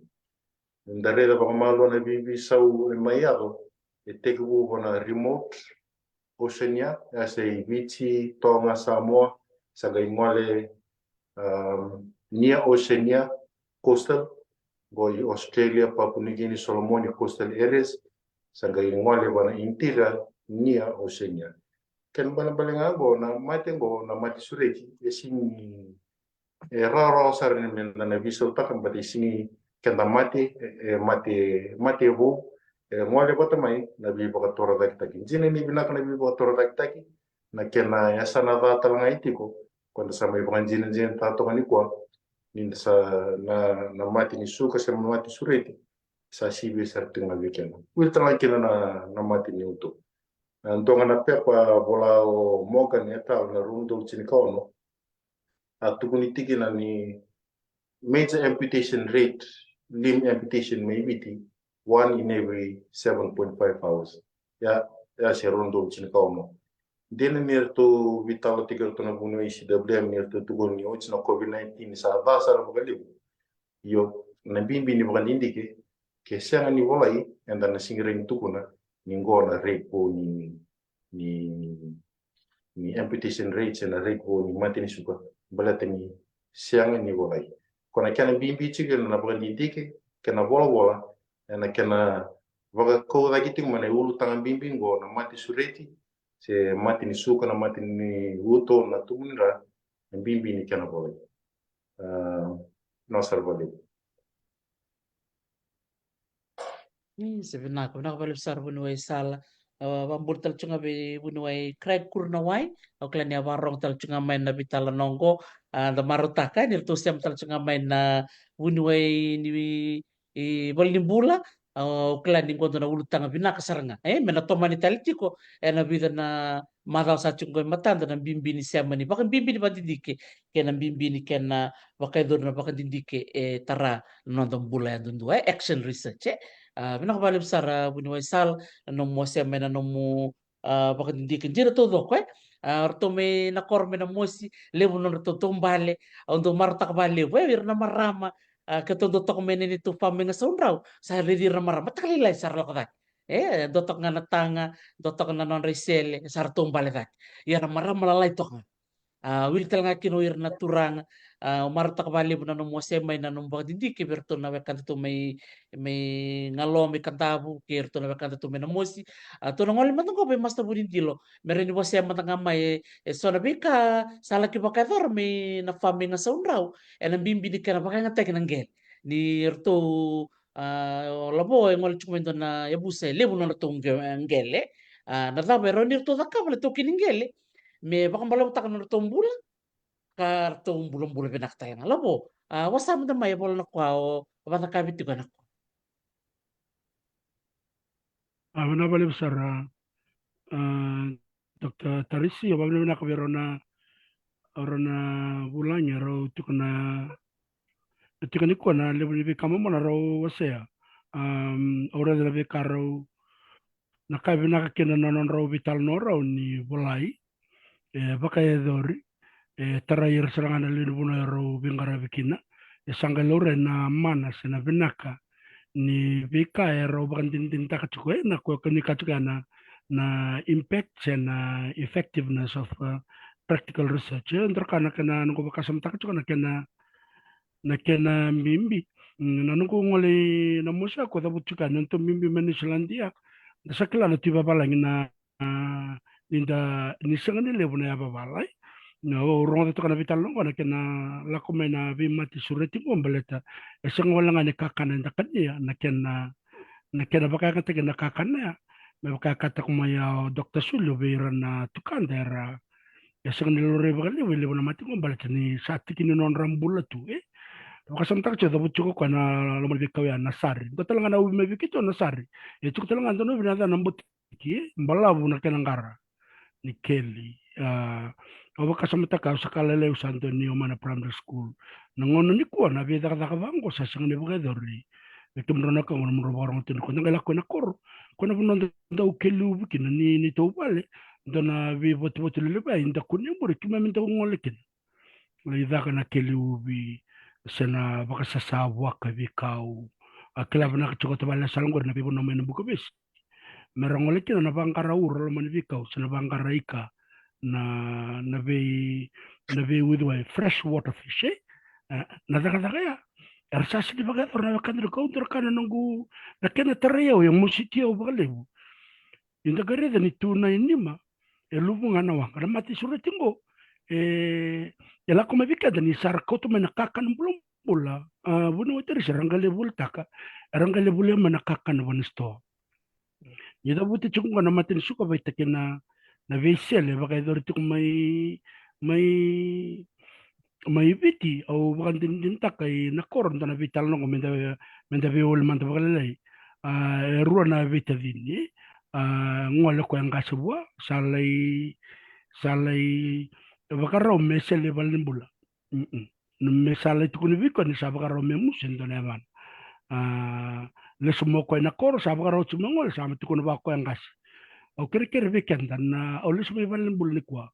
ndare da ba malo na bibi sau mayado e tegu go na remote Oceania sai bichi Tonga Samoa saga ngole near Oceania coastal goi Australia, Papua New Guinea, Solomon coastal areas sagai ngole bana interior near Oceania. Ken bana balenga go na mati sureki esini raro sar ni men na viso takam bati sini ken da mati bo ngole bata mai na bi baka tora dak taki jine ni bina kana bi baka tora dak taki na kena ya sana da talanga itiko kwanda sama ibang jine tato kani kwa ni sa na mati ni suka sa mati sureti sa sibe sa tinga weekend wil tanga kina na mati ni uto ndonga na pepa bola o moga ni eta na rundo chini kaono atukuni tiki na ni major amputation rate limb amputation maybe 1 in every 7.5 hours ya se rundo chini kaono dene mirto vitalo tigar to na buno ICWM mirto tugon ni ochna COVID-19 sa da sar bagalibu yo na bimbi ni bukan indike ke sanga ni volai enda na singring tukuna ni ngona rate po ni amputation rates na rate po ni mati ni suka balate ni sanga ni volai kona kana bimbi chige na bukan indike kana vola na kana vaga ko da kiting mana ulu tangan bimbi ngo na mati sureti se mati ni suka na mati ni uto na tumunra bimbi ni kana volai no salvador. Sebenarnya nak balik besar bunuai sala bambur tal cunga be bunuai krek kurna wai au klan ya warong tal cunga main na bitala nonggo da marutaka ni tu siam tal cunga main na bunuai ni bol ni bula au klan ni kondo na ulutanga bina kasaranga mena tomani talitiko na bida na madal sa cunga matan na bimbi ni siam ni bakan bimbi ni badidike kena bimbi ni kena bakai dor na bakan didike tara nonton bula ya dundu action research bina balik besar bunuai sal no mo se mena no mo baka di kenjira to do ko orto me na kor me na mosi lebu no to tombale ondo marta bale we wir na marama ke to tok mene ni tu pamenga saundrau sa redir na marama takali lai sar lo kata dotok ngana tanga dotok na non resele sar tombale kat ya na marama lalai tok wil tel nga kinuir na turang marta bali bu nanu mose may nanu ba dindi ke berto na wekan to may ngalo may kantabu ke to na wekan to may namosi to ngol man ko be masta budin dilo meron ni mose matanga may so na bika sala ki bakador may na fami nga saundraw en bimbi ni kana baka nga tek nang gel ni erto labo ngol chumendo na yabuse lebu na to ngele na da meron ni to dakable to kiningele me baka malau tak na tombula kar tombulong bula benak tayo nga labo wasam da mai bol na kwao wata kabit juga na. Avana bale besar Dr. Tarisi ya bale na kaberona orona bulanya ro tukana ko na lebi kama mona ro wasea ora de be karo na kabina kena non ro vital no ro ni bulai baka dori tarair serangana linu buna ro bingara bikina sangalore na mana sena binaka ni vika ero bandin takachukwe na kwa kani kachuka na impact na effectiveness of practical research ndrakana kana ngo bakasam takachukwa na kena mimbi na ngo ngole na musa ko da buchuka nanto mimbi manislandia da sakla na tiba balang na ninda nisangani lebuna ya babalai no rongo to kana vital no kena la komena vi mati sureti bombaleta esang wala nga kakana na kanya na kena baka kata kena kakana me baka kata kumaya Dr. Sulu bira na tukandera esang nilore bakali wile bona mati bombaleta ni sati kini non rambula tu baka samtak cho dabu chuko kana lomal bikaw ya nasari to talanga na ubi mebikito nasari e chuko talanga no binada nambut ki mbalabu na kenangara ni Kelly awa kasamata ka sakala le usanto ni mana primary school nangono ni ko na beda ka bango sa sang ni buga dori betum rona ka ngono mo borong tin ko ngala ko na kor ko na bunon da ukelu bukina ni to bale dona vi bot le ba inda ko ni mo ki maminta ngole kin ida kana kelu bi sena baka sa sawa ka bi kau akla bana ka choko to bale salngor na bi bono men buka bis merongole kin na bangkara ur lo man bi kau sena bangkara ika na be with fresh water fish na daga ya ersasi di bagat orna kan ro counter kan nunggu na kena tereo yang musitio bagalebu inda gare da ni tuna inima lubu ngana wa kada mati sura tingo la come vika da ni sar koto mena kakan belum pula bunu teri serangale bultaka rangale bule mena kakan wanisto yada buti chunga na mati suka baita kena na vesele baka idor tuk may viti o baka din takay na koron na vital no menda viol man bakalay ruwa na vita din ngol ko ang kasubwa salay baka raw mesele balimbula me salay tukuni viko ni sa baka raw me musin do naman le sumo ko na kor sa baka raw sumangol sa tukuni ba ko ang kas o kere weekend na olis may balimbul ni kwa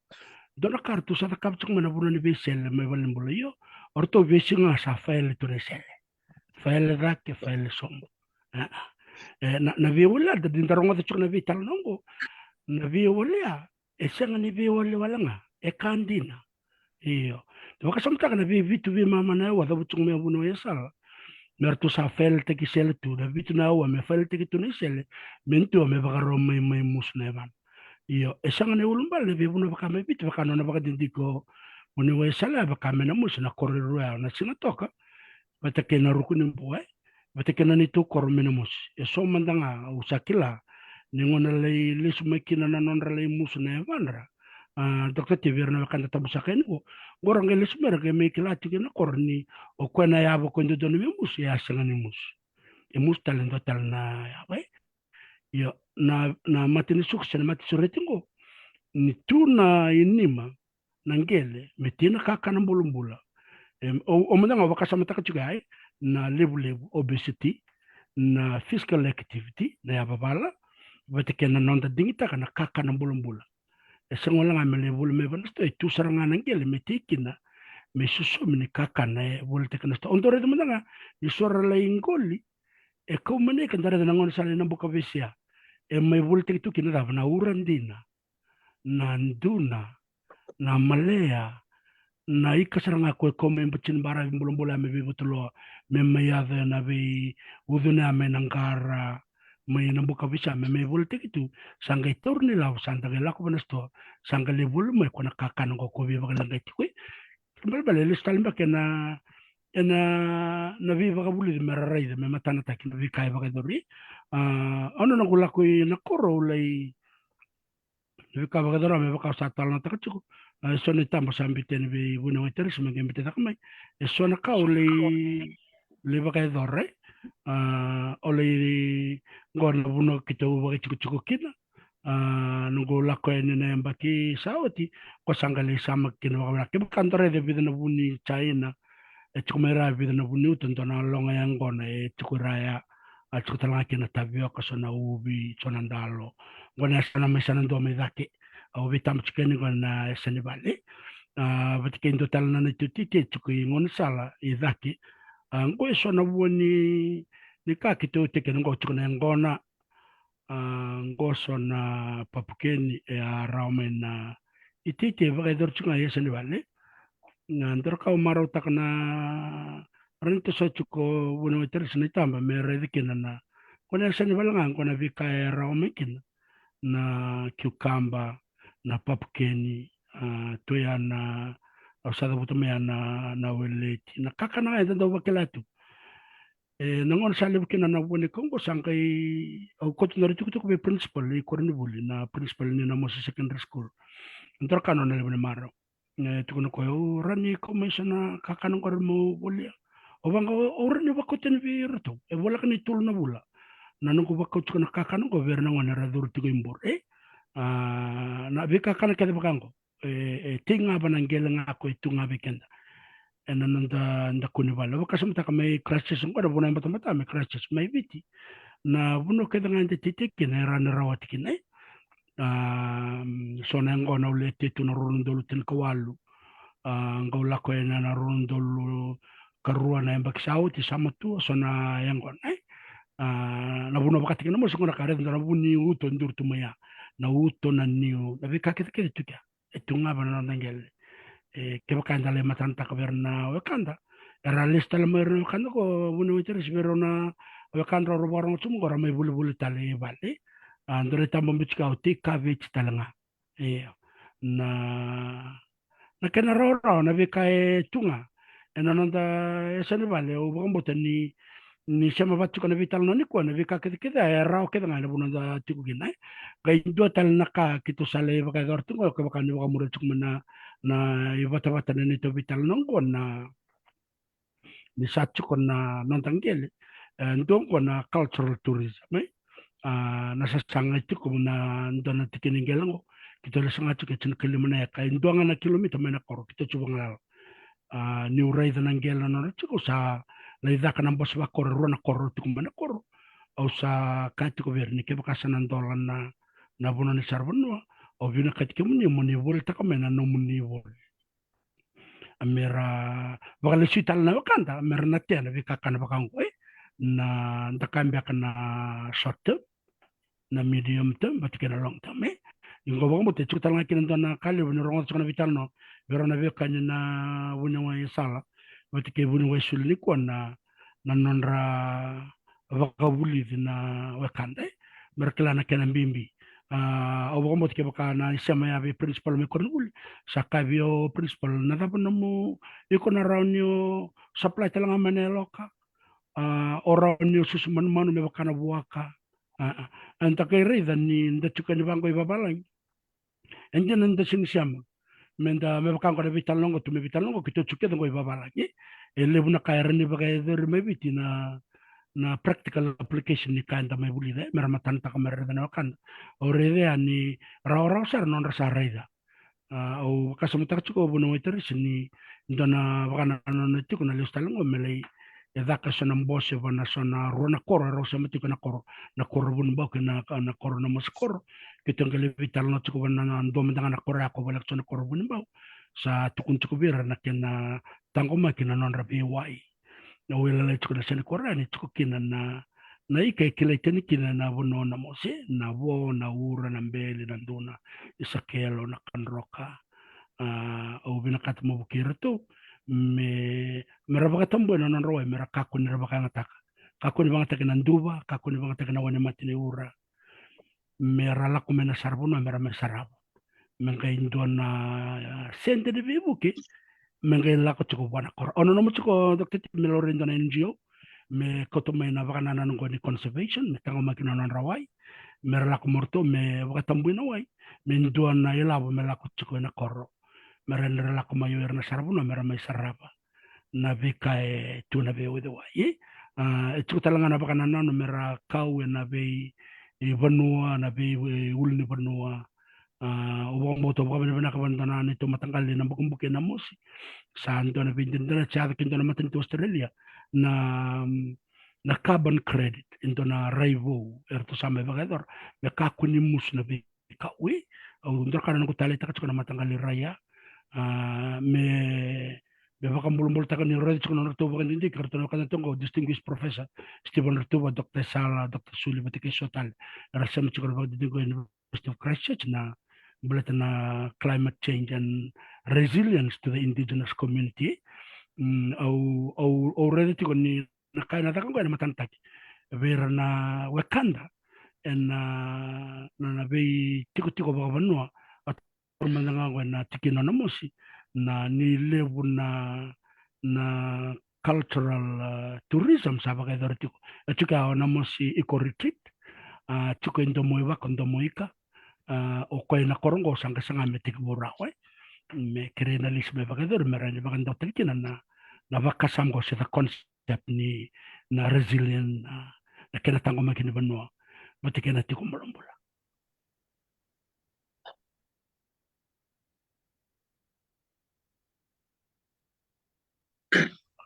dona kartu sa takap tsung mana bulan ni besel may balimbul yo orto besi nga sa file to resel file rak ke file som na viola da din tarong at tsung na vital nongo na viola esang ni viola wala nga kandina iyo do kasamta na vitu vi mama na wa da tsung may buno yasal mertu sa fel te kisel tu na vitu na wa me fel te kitu ni sel mentu me bagaro may musneman iyo esang ne ulumbal ne bibu na baka me vitu baka no na baka dindiko muni wa sala baka me na mus na korru na sinatoka bata ke na rukunin buai bata ke na nitu kor me na mus eso mandanga usakila ni ngona lay lisumekina na non ralay musneman ra Dr. Tivir na kan tabusaken ko gorang elis mer ke me kilati ke na korni o ko na yabo ko ndo no mus ya sangan mus mus talen total na ya yo na matini sukse na mati suretingo ni tuna inima nangele metina kaka na mbulumbula o mudanga wakasama takachugai na lebu obesity na physical activity na yababala batike na nonda dingita kana kaka na mbulumbula esengwala ngamele bulu me banasto itu sarangana ngele metikina me susu mini kaka na bulu tekanasto ondore mudanga ni sora la ingoli e komane kandara na ngon sale na buka besia may bulu tekitu kina na urandina na nduna na malea na ikasaranga ko kome mbachin bara mbulumbula me bibutulo me mayada na bi uduna me nangara may nambuka bisa me bulu tekitu sangay torni law santa gela ko banasto sangay lebul may ko nakakan ko ko biba lang gati ko balbal listal ba kena na viva ka bulu meraray me matana takin vi kay ba dori ano na gula ko na koro lay vi ka ba dora me ba ka sa tal na takachiko so ne tambo sambi tene be buna water so mege mbete takamai so na ka le bagai dorre ole ngona buno kito bagai chuku kina nungo lako ene na mbaki sauti ko sangale sama kino wala ke kantore de bidana buni China chukumera bidana buni utontona longa yangona chukuraya chukutala kina tabio ko sona ubi sona ndalo ngona sana mesana ndo medake au vitam chikeni ngona sene bale vatike ndo talana na tutite chukui ngona sala idaki ngo sona buni ni ka kito teke ngo chukuna ngona ngoso na papukeni raumena itite vaga dorchunga yesani vale na ndorka umaro takna rente sochuko buna meteris na tamba me redikina na kona yesani vale ngona vika raumekina na cucumber na papukeni toya na ausada butume na weleti na kakana enda do bakelatu nangon salib kina na bone kongo sangkai au kotunari tuku be principal i korni buli na principal ni na Moses Secondary School ntor kano na lebne maro tuku no ko rani commissioner kakano kor mo buli o banga o rani ba koten bi roto e bola kani tul na bula na no ko ba ko tuku na kakano governa ngona ra dur tuku imbur na be kakano kede bakango tinga banangela ngako itunga bekenda enananda ndakuni vala vakasumta kama crashes ngora buna mata me crashes mai viti na buno ke dengan titik kene ran rawat kene sona ngona ulete tu na rundolu tin kawalu ngola ko ena na rundolu karua na embak sauti sama tu sona ngona na buno bakati kene mo sona kare ndara buni uto ndur tu maya na uto na niu na vika kete tukia etunga bana ndangel ke bakanda le matanta kaverna wakanda era lista le mer wakanda ko buni witeri sberona wakanda ro borong cum gora mai bulu tale bale andore tambo bichka uti ka vich talanga na kena ro na vika tunga enananda esene bale o bombo tani ni sama batu kana vital no ni ko na vika keda era o keda ngana bunanda tiku ginai ga indo tal naka kitu sale baka gortu ko baka ni baka mura cuk mana na ibata-bata na nito vital nongko na ni sachu ko na nontangele ndong ko na cultural tourism nasa sanga itu ko na ndona tikiningel ngo kita le sanga tuke tin kilimana ka ndonga na kilomita mena koro kita coba ngal ni urai tanangel no tuko sa la ida kana bos ba koro rona koro tuko mena koro au sa ka tuko verni ke bakasan ndolan na bono ni sarbonwa ovina katika muni vol takamena no muni vol amera bakal sital na wakanda amera natia na vika kana bakango na ndakambia kana short term na medium term batika na long term ingo bango te chutal na kina na kale buni rongo tsona vital no verona vika na buni wa sala batika buni wa sulni ko na nonra vakabuli na wakanda merkela na kana mbimbi au bombo ke baka na isama ya be principal me kornul saka bio principal na dapat nemu iko na raunio supply talanga maneloka oraunio susuman manu me baka na buaka anta ke rida ni nda chuka ni bango ibabalang ende nda sing siam menda me baka ko vital longo tu me vital longo kito chuka ngo ibabalang ele buna kaira ni baka eder me bitina na practical application ni kanda mai bulida meramatan ta kamera na kan orede ani raw sar non rasa raida o kasumta chuko buno iteris ni ndona bana non tiku na listal ngo melei eda kasana mbose bana sona rona koro ro samati kana koro na koro bun ba kana na koro na maskoro kitongele vital no chuko bana ndom danga na koro ko balak sona koro bun ba sa tukun chuko bira na kena tango makina non rabi wai na wela le chuko na sene kora ni chuko kina na ika kile teni kina na bono na mose na bo na ura na mbele na nduna isakelo na kanroka au bina kata mo bukira tu me meraba katambo na non roe mera kako ni raba ngataka kako ni bangata na nduba kako ni bangata na wane matini ura mera la kumena sarbono mera mesarabo menga indona sente de bibuke menga la ko chuko bana kor ono no chuko dokter melorindo na NGO me koto me na baka nanan ko ni conservation me tango makina non rawai me la ko morto me baka tambu na wai me nduan na ilabo me la ko chuko na koro mera nera ko mayo erna sarbuna mera mai sarapa na vika e tuna ve with wa ye e tu talanga na baka na no mera kau na ve e vanua na ve ulni vanua o mo to ba na ka bandana ni to matanggal na bukumbuke na musi sa ando na vindindana cha kinto na matin to Australia na na carbon credit into na raivo erto sama bagador me ka kuni mus na ve ka we au ndor kana ko tale ta na matanggal raya me bakambul takan ni redi chukuna rtuba kan indi kartono kan tongo distinguished professor Stephen Rtuba Dr. Sala Dr. Suli Batike Sotal rasam chukuna bak dingo University of Christchurch na bulletin na climate change and resilience to the indigenous community au redi chukuna ni nakaina takan ko na matantaki vera na Wakanda en na bei tiko baka vanua at mandanga ko na tikino na musi na ni levu na cultural tourism sa baka dortiko achuka na musi eco retreat chuko indo moiwa kondo moika o ko na korongo sanga sanga metik bura ko me krena lisme baka dor merani baka ndo tikina na baka samgo se the concept ni na resilient na kena tango makini vanua matikena tiko molombula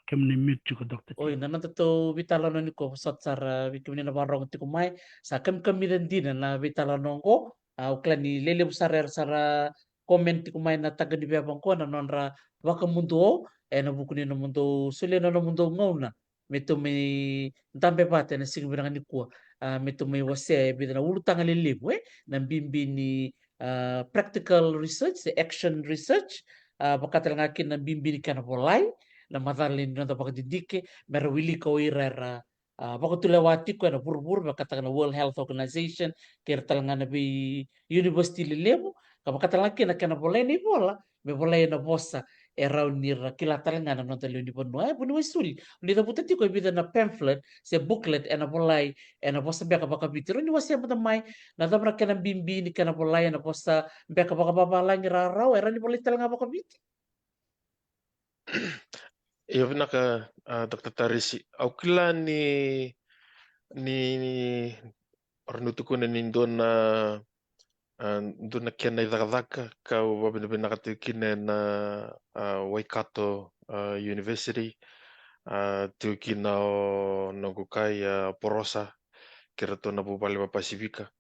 kemni mute chuko dokter Oi, na to vitala no niko sat sara vikimni na barong tiko mai sa kem mirendina na vitala no ko au klani lele busara sara komen tiko mai na taga di bebang ko na nonra waka mundo na bukuni no mundo sule no mundo ngona meto me tambe pate na sing birang ni ko meto me wase bidana ulu tanga lele na bimbi ni practical research action research bakatal ngakin na bimbi ni kana polai na madalin na tapak didike mera wili ko irera bako tulawati ko na burbur bakata na World Health Organization kira talanga na bi university lelebu kapa laki na kana boleh ni bola me boleh na bossa era unira kila talanga na nonta leoni bonua bonu wesuli ni da putati ko bida na pamphlet se booklet ena bolai ena bossa beka baka bitiro ni wasi mata mai na dabra kana bimbi ni kana bolai ena bossa beka baka baba langi rarau era ni boleh talanga baka biti Ia vinaka Dr. Tarisi, au kila ni ornutukuna ni ndona ndona kena i dhakadhaka ka wabina katukina na Waikato University tukina o Nogukai Porosa kira tona bubale pa Pasifika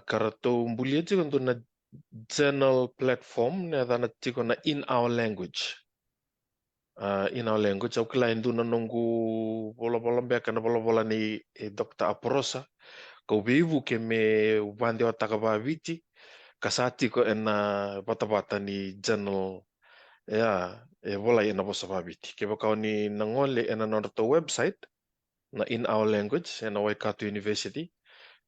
karato mbulia tiko ndona journal platform na dhana tiko na in our language au kila induna nongu bola mbeka na bola ni Dr. Aporosa ka ubivu ke me ubande wa takabaviti kasati ko ena bata ni journal bola ena bosa babiti ke baka ni nangole ena norto website na in our language ena Waikato University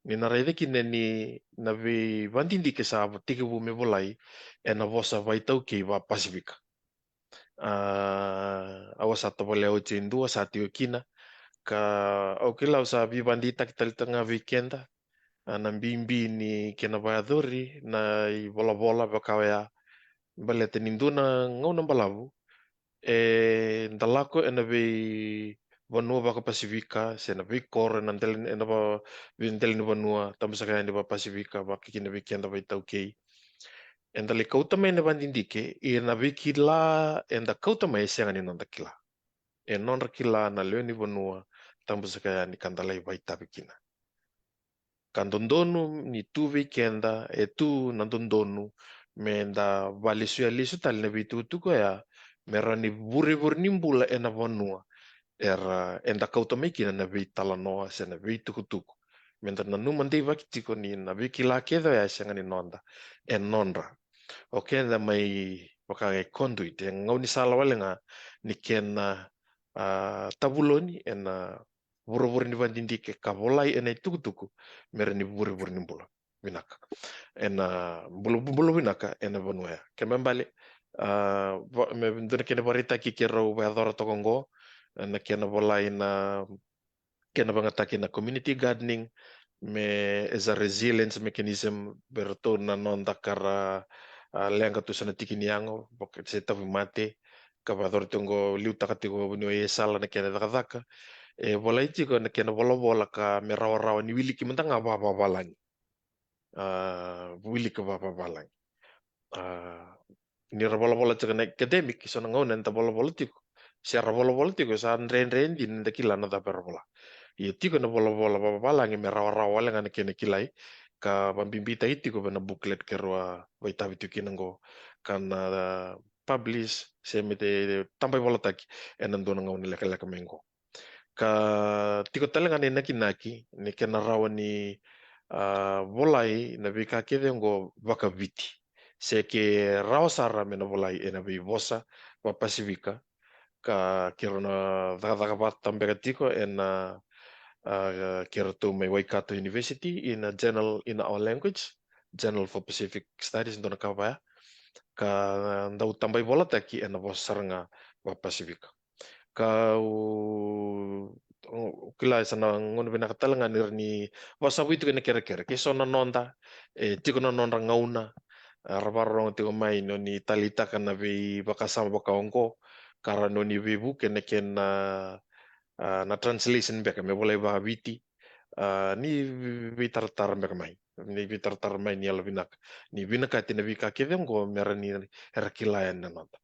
ni naraide kine ni na vi bandindi ke sa tikibu me bolai ena bosa vaitau ke va Pasifika awas atau boleh ucin dua satu kina ka oke lah usa bi bandita kita tengah weekend nan bimbi ni kena bayadori na bola bakawaya bale teninduna ngau nambalabu ndalako ena be Vanua baka Pasifika sena be kor nan telen ena ba bintel ni Vanua tambusaka ni ba Pasifika baka kina weekend ba itau endale kautama ena bandindike ena wikila enda kautama esianga ni nondakila nonra kila na leo ni Vanua tambusaka ni kandalai baitabikina kandondonu ni tu weekenda tu nandondonu menda lisu tal na bitu ko ya mera ni buri nimbula ena Vanua era enda kautama kina na bitala noa sena bitukutuku menda nanu mandi vakitiko ni na wikila kedo ya esianga ni nonda nonra Oke, na may pakai conduit yang ngau ni sala wale nga ni kena tabuloni ena buru-buru ni bandindi ke kabolai ena tuku mere ni buru-buru ni bola binaka ena bulu binaka ena Vanua kembali me ndona kena barita ki kero adora tokongo na kena bolai na kena bangataki na community gardening me as a resilience mechanism berto na non dakara lenga tu sana tikini yango porque se tavu mate kabador tungo liu takatigo bunyo sala na kena daka bola itiko na kena bola ka me rawa ni wili ki mentanga ba balang wili ka ba balang ni bola tsaka na academic sona ngona nta bola tiko si bola tiko sa ren din nda kila na da bola ia tiko na bola balang me rawa lenga na kena kilai ka bambimbita itiko na booklet kerwa waitavi tukinango kana publish se mete tampai bola taki enan dona ngau ni leka mengo ka tiko talenga ni naki ni kena rawa ni volai na bika kede ngo baka viti se ke rawa sara mena volai ena bi vosa wa pasifika ka kirona daga bat tambeka tiko ena kira tu mai Waikato University in a journal in our language, Journal for Pacific Studies dona kawaya ka ndau tambai bola taki ena vos saranga wa Pacific ka kila sana ngon bena katalangan ni wasa witu kena kira-kira ke sona nonda tiko na nonda ngauna rabarong tiko mai no ni talita kana be bakasama bakaongko kara no ni bebu kena na translation beka me boleh ba witi ni bitar-tar beka mai ni bitar-tar mai ni albinak ni binaka tina bika kevem go merani herkilayan na nonda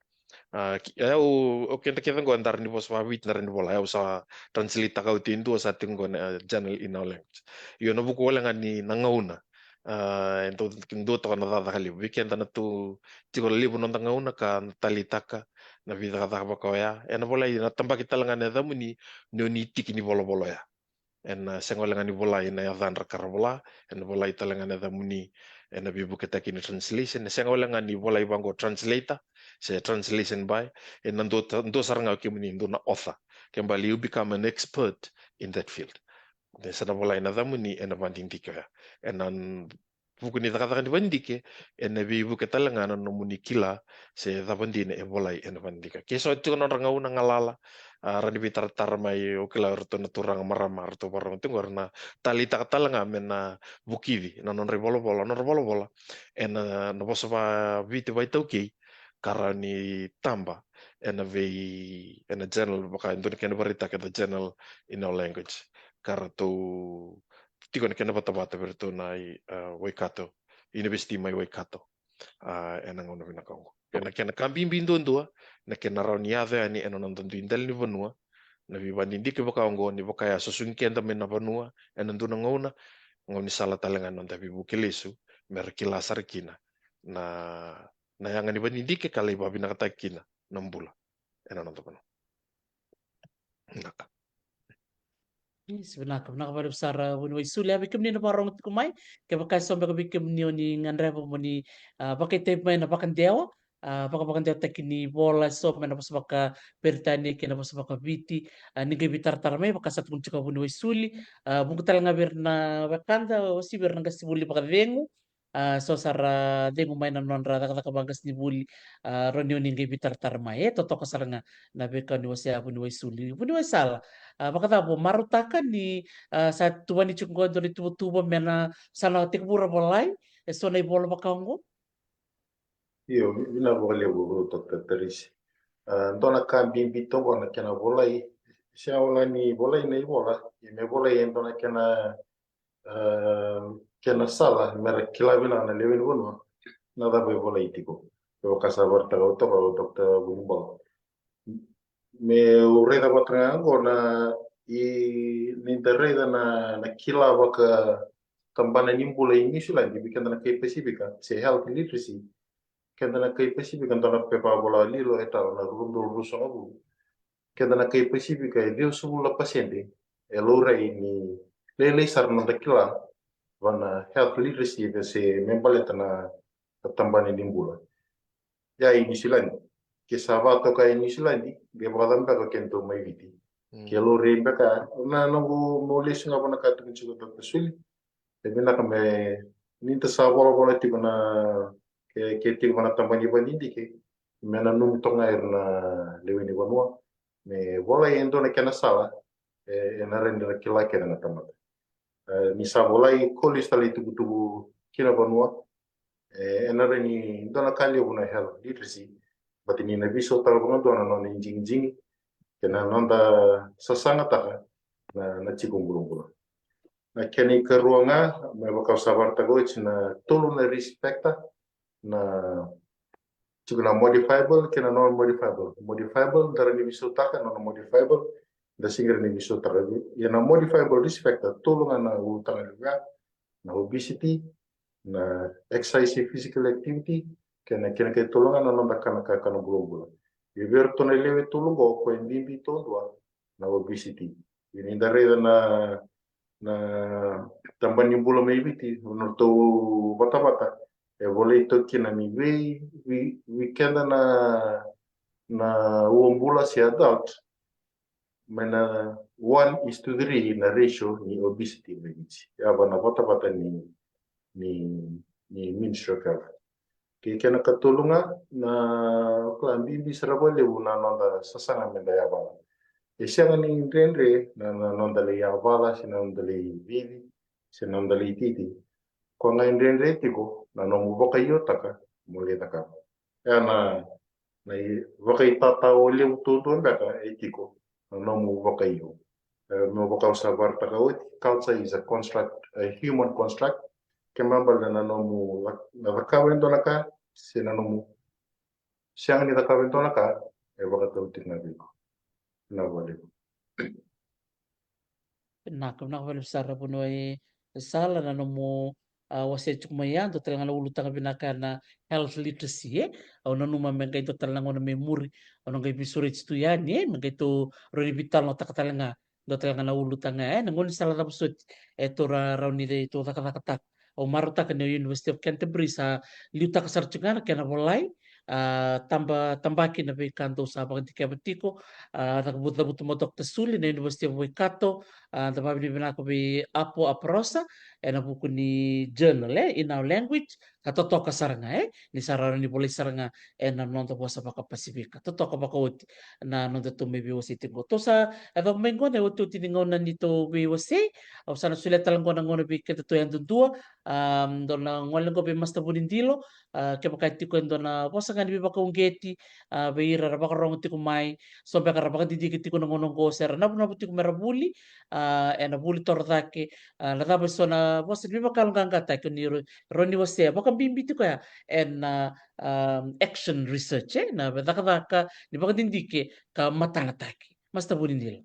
eu oke kita ngo antar ni bos wawit na rin bola eu sa translate ka utindu sa tingo na channel in our language yo no buku wala ni nangauna ento kindo to na dada kali weekend na tu tigo libu no nangauna ka talitaka na vida ka ba ko ya ena bola na tamba kita lengan da muni no ni tiki ni bola bola ya en sengolengan ni bola ina ya dan rakar bola en bola ita lengan da muni en bibu kita kini translation sengolengan ni bola ibango translator se translation by en ndo saranga ke muni ndo na author kembali you become an expert in that field de sana bola ina da muni en banding dikya en buku ni taka di bandike en bibu kita lengan no muni kila se da bandine e bola en bandika ke so tu no ranga una ngalala rani bitar tar mai o kila orto na turang maramar to barang tu warna tali tak talanga mena bukivi na non rebolo bola en no boso va vite vai toki karani tamba en a journal baka indon ken berita ke the journal in our language karatu tiko ken bata bertu nai Waikato University mai Waikato en ngono vina kongo ken kambing bindundua na ken rauniave ani en non tantu indel ni vanua na vibanding dike baka ongo ni baka ya susungken ta mena vanua en nduna ngona ngoni sala talengan non tapi bukilisu merkila sarkina na yang ni banding dike kali babi na katakina nambula en non tapano naka sebenarnya kebenar kepada besar wani wai suli abi kemni na parong tu kumai ke bakai sombe ke bikem ni oni ngandre pa moni pakai tape mai na pakan dewa pakan dewa tekini bola so mai na pas baka pertani ke na pas baka biti ni ke bitar tar mai baka satu kunci ka wani wai suli bungku tal ngabir na bakanda wasi bir na kasi buli baka vengu so sara dengu mai na non rata kata kabagas ni buli roni oni ke bitar tar mai toto kasaranga na beka ni wasi wani wai suli wani wai salah makatabo marutakan ni sa tuwa ni chungko do ni tuba mena sana tikbura bolai so na ibola makaongo Io vina volevo Dr. Teresi. Dona kambing bitongo na kena volai. Sia ola ni volai na ibola. Me volai dona kena sala mera kila vina na lewin wono. Na da be volai tiko. Yo kasa warta auto Dr. Bumbal. Me ureda batrango na i ninterreda na kila waka kampana nimbula inisula di bikin na kay Pacifica se health literacy kenda na kay Pacifica na pepa bola lilo eta na rundo ruso abu kenda na kay Pacifica dio sumula pasyente elora ini lele sarna da kila wana health literacy se membaleta na tambani nimbula ya inisulani ke sabato ka inisulani ge badam ka kento mai viti ke lo rembe ka na no mo lesu nga bona ka tu chigo to suli e bina ka me ninta sa bola ti bona ke ti bona tambani bani di ke me na num tonga na leweni bonua me bola endo na kana sala e na rende na kila ke na tamata ni sa bola I kolis tali tu kina bonua enare ni dona kali una health literacy but ni na biso tal bunga dona no ni jing kena nonda sasanga taka na cikung na keni keruanga me bakal sabar tago na tolu na respecta na cikuna modifiable kena non modifiable dara ni biso taka non modifiable da singra ni biso taka ya na modifiable respecta tolu na utanga juga na obesity na exercise physical activity kena ke tolonga na nonda kana bulong Iber tona lewe tulungo ko bimbi tondwa na obesity. Ini dari na tambani bula meibiti no to bata boleh to kina mi weekend na uombula si adult mena 1:3 na ratio ni obesity meibiti. Ya bana bata ni menstrual health. Kena katulunga na klambi bisara bole una nonda sasanga menda ya bala. Esianga ni ndendre na nonda le ya bala sina nonda le vivi sina nonda le titi. Ko nga ndendre tiko na no muboka yotaka mole taka. Ya na boka itata ole ututu mbeka etiko na no muboka yo. Muboka usabar taka culture is a construct, a human construct. Kembali na nomu nakakawin to naka sina nomu siang ni nakawin to naka baka tautik na biko na wale Nak besar pun salah na mo wase cuk mayan to telang ulu tanga binaka na health literacy au na numa menga itu telang ona memori ona ngai bisuri tu yani menga itu roni vital no takatalanga do telang na ulu tanga na ngon salah na busut to rauni de itu takatatak o maruta ke University of Canterbury sa liuta kasar cungana kena mulai tambaki na kanto sa pagtika betiko nakabuta mo Dr. Suli na University of Waikato tambabi ni binako bi Apo Aprosa na buku ni journal in our language katoto kasaranga ni sarara ni boleh saranga na nonto bosa baka Pasifika toto baka uti na nonto to maybe wasi tingo to sa eva mengo na uti tiningo na nito bi wasi au sana sulit talang ko na ngono bi kita to yang dua dona ngwaleng ko be masta bunindilo ke baka tiko dona bosa kan bi baka ungeti be ira baka rong tiko mai so baka baka didi tiko ngono ko ser na tiko merabuli na buli tordake la taba so na bosa bi baka nganga ta ko ni roni wase baka bimbi tiko ya action research na baka ni baka dindike ka matana taki masta bunindilo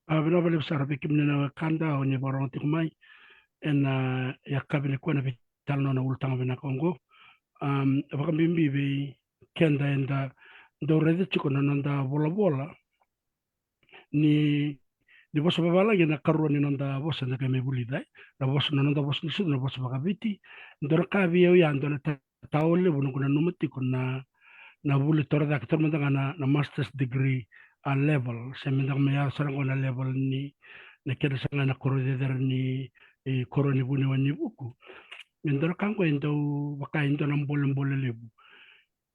Bila bale besar bikim na kanda o ni borong tikumai ya kabine ko na vital no na ultang bina kongo baka bimbi be kenda enda do rede chiko na nanda bola ni bosa babala na karuan ni nanda bosa na kame buli dai na bosa na nanda bosa nisu na bosa baka biti ndora ka biyo ya ndona taole bunu kuna numati kuna na buli torda ka tormanda na master's degree a level semenda me ya sarang na level ni na kera sanga na korode der ni koroni buni wani buku ndora kanko endo baka endo na mbole lebu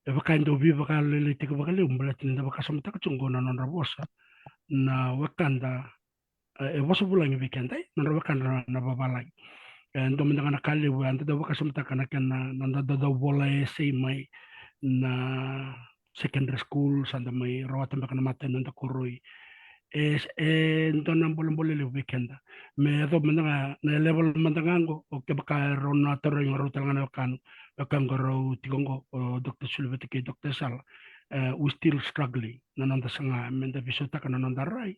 baka endo bi baka lele tiko baka lebu mbala tinda baka samta ka chungo na nanda bosa na wakanda bosa bulangi weekend na wakanda na babalai ndo menda na kale bu anda da baka samta kana kana nanda da bola sei mai na secondary school sanda mai rawatan baka na mata nanda koroi ndo na boleh le weekend me do menda na level menda ngango o ke baka rona toro ngoro tanga kan ro tigongo Dr. Sulvete ke Dr. Sal we still struggling na nanda sanga menda bisota kana nanda rai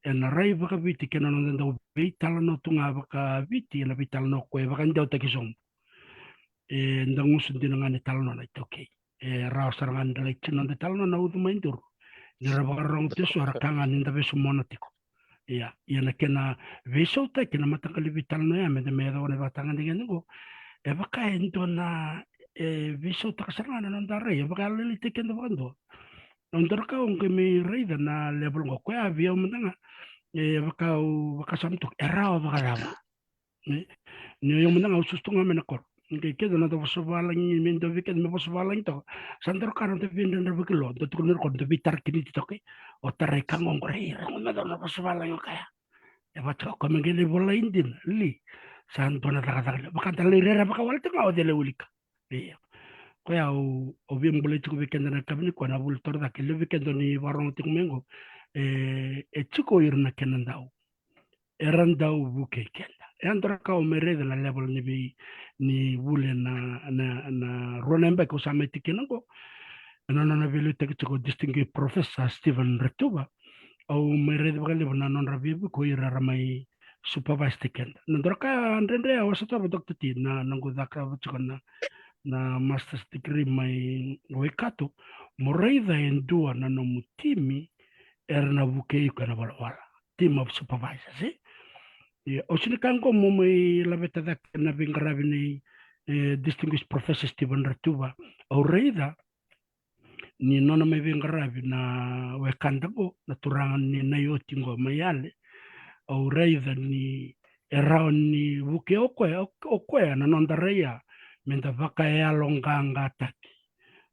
na rai baka viti ke nanda do vital no tunga baka viti na vital no ko baka ndau takisom ndangusun dinangane talno na okay raw sarangan dalai nanda talno na udu maindur nira baka rong teso harakangan ninda beso monatiko ya na kena visota kena matakali vital no ya menda medo ne batangan dengan ngo baka ento na visota kasarangan nanda rai baka lili teken do bando nondor ka ong kemi rai na level ngo ko avio mendanga baka samtuk erao baka lama ni yung mendanga usus tunga menakor ngai kedo na to sobalang min do weekend me sobalang to sandor karon te vindan na bekelo do tukunur kon do bitar kini titoke o tarai kangong kore ngona do na sobalang kaya bato ko mengele bola indin li santo na taka baka talirera baka wala tanga o dele ulika iya ko ya o bi mbole tuku weekend na kabini ko na bul torda ke le weekend ni waron tuku mengo e tuko irna kenandao erandao buke kenda andra ka o mere de la level ni bi ni wule na ronembe ko sameti kenango na vile tuko distinguished professor Stephen Retuba au mere de baka le na non rabibu ko ira ramai supervise tikenda nandroka ndende awasata Dr. T na nangudaka chukona na master's degree mai wekato moreida endua na no mutimi era na bukei kana wala team of supervisors o sinikango mo mai labeta da na bingarabi ni distinguished professor Stephen Ratuba au reida ni nona mai bingarabi na wekandago na turangan ni na yotingo mayale au reida ni erao ni buke okwe na nondareia menda vaka e alonganga taki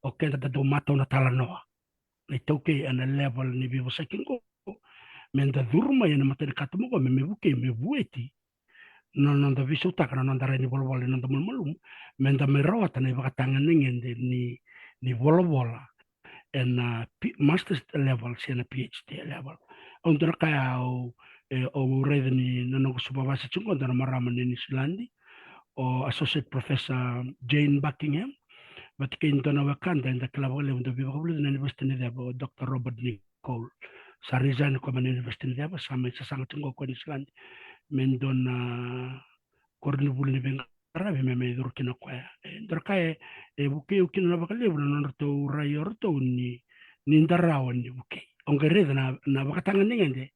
o kenda da do mata na tala noa ni toke ana level ni vivo sakingo menda durma yana mata ni katumo me buke me bueti no da viso taka no da ni bolbol no da mulmulum menda me rawata ni vaka tangan ngende ni bolbola en master's level si na PhD level ondra kaya o rede ni no supervisor chungo da marama ni Silandi o Associate Professor Jane Buckingham, but came to Wakanda in the Clavole of the University of Dr. Robert Nicole. Sarizan Common University of Sam Sangatungo Queensland, Mendona Cornbul living Ravi me Durkina Quaya. Dorkae, a bouquet of Kinavaka live to Rayorto ni Nindarawan bouquet. Ongereda Navakatanga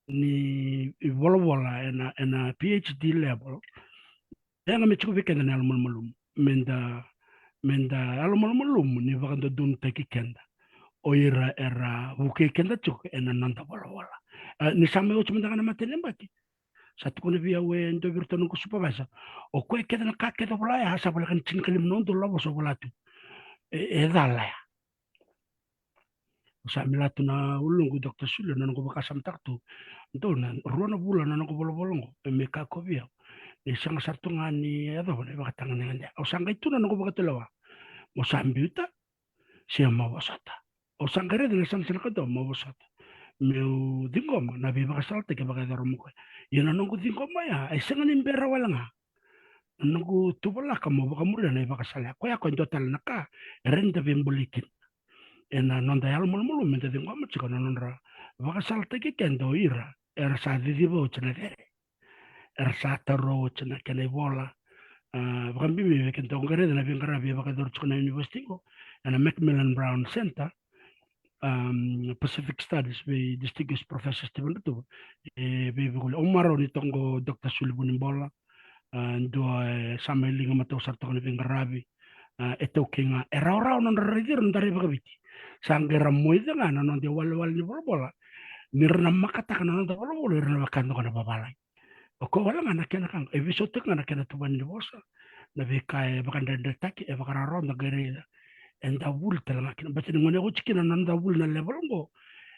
ni Volovola and a PhD level. Yang kami cukup weekend na almalmalum menda almalmalum ni vakando dun taki kenda o era buke kenda cuk ena nanta wala ni sama o cuma dengan mati lembaki satu kone via we ndo virtual ko supervisor o ko keda na ka keda wala ya hasa wala kan cin kalim non do labo so wala tu dala ya sa milatu na ulungu Dr. Sulu na ngo bakasam taktu ndo na ruana bula na ngo bolo me ka ko via isang sartungan ni ano ne bakatangan nga o sanga itu na nako bakatulawa o sambiuta siya mawasata o sangare de sang sila kato mawasata meu dingoma na bi bakasalta ke bakadaro mo ko yun anong ko dingoma ya ay sanga nimbera wala nga nako tubala ka mo bakamura na bakasala ko ya ko total naka renda bimbulikin ena nonda yalo mulmulu mente dingoma chiko nonra bakasalta ke kendo ira era sa didibo chana dere ersata roach na kene bola bakambi me ke tongere na bingara bi bakador chuna university ko na Macmillan Brown Center Pacific Studies be distinguished professor Stephen Ruto be bigul umaro ni tongo Dr. Sulbun bola ndo samelinga mato sarto ni bingara bi eto kinga era non redir ndare bakabiti sangera moida ngana non de wal ni bola nirna makata kana non de bola nirna makando kana babalai o ko wala ngana kena kang e viso tek ngana kena tuban ni bosa na be kai bakanda taki e bakara ronda gere enda wul tala kina bati ngone ko cikina nanda wul na level ngo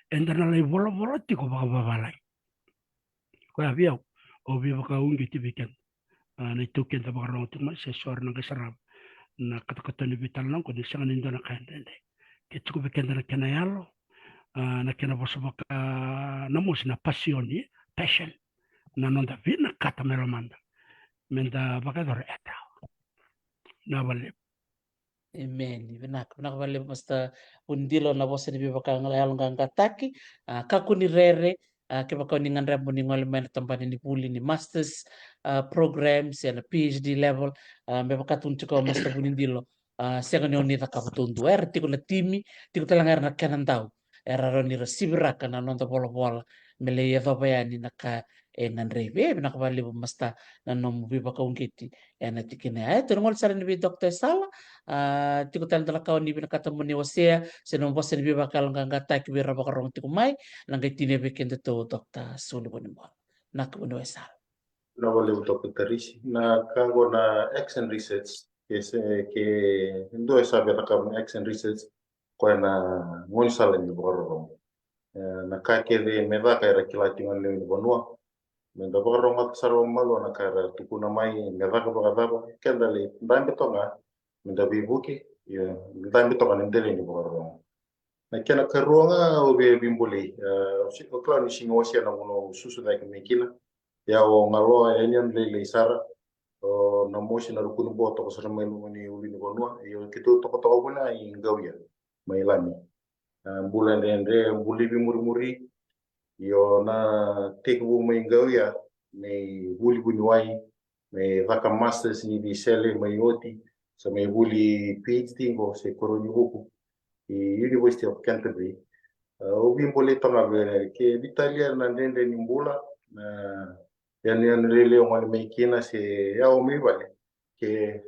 enda na lay bolo ti ko baka babalai ko ya biaw o bi baka ungi ti biken na tuken ta bakara ronda ma se sor na gasarab na kata ni bital nan ko di sanga ni ndona kande ke tuku biken na kena yalo na kena bosa baka namos na pasioni passion na nonda vina kata melomanda menda bakador eta na vale Amen. Benak vale basta undilo na bosa ni bibaka ngalayal ngangataki kakuni rere ke baka ni ngandra mo ni ngol men tampani ni puli ni masters programs ya na PhD level me baka tuntu ko master bunindilo sega ni oni takabutundu tiko na timi tiko talangar na kanan tau era ro ni resibra kana nonta bola mele ya bayani naka nanrebe benak vale basta na nom bibaka ungkiti na tikine ay tunngol sa ni Dr. Sala tiko tal kau ni binakata mo ni wasea senong bosa ni bakal ngangata ki bira bakarong tiko mai langay tinebeken to Dr. Sulu mo nak uno esal na wale Dr. Tarisi na kango na action research ke ndo sabe na kam action research ko na ngoni sala ni boro na ka ke de me va ka ra kilati ngale ni bonua Menda bakarong sarwa malo na kara tukuna mai mera ka bakadaba kendale ndambe tonga menda bibuki ya ndambe tonga ndele ni bakarong na kena karonga o be bimbuli o kla ni singo sia na uno susu na kemekila ya o ngalo ya nyan le sara o na moshi na rukun bo to sara mai ni uli ni bonua yo kitu to to buna ingawia mai lami bulan ende buli bi muri yo na tekbu mai ngawia mai buli bunuai mai vaka masters ni di sele mai oti sa mai buli PhD go se koroni huku di University of Canterbury ubim boleh tanga bere ke Italia na ndende ni mbula na yani lele ngone mekina se ya o mi vale ke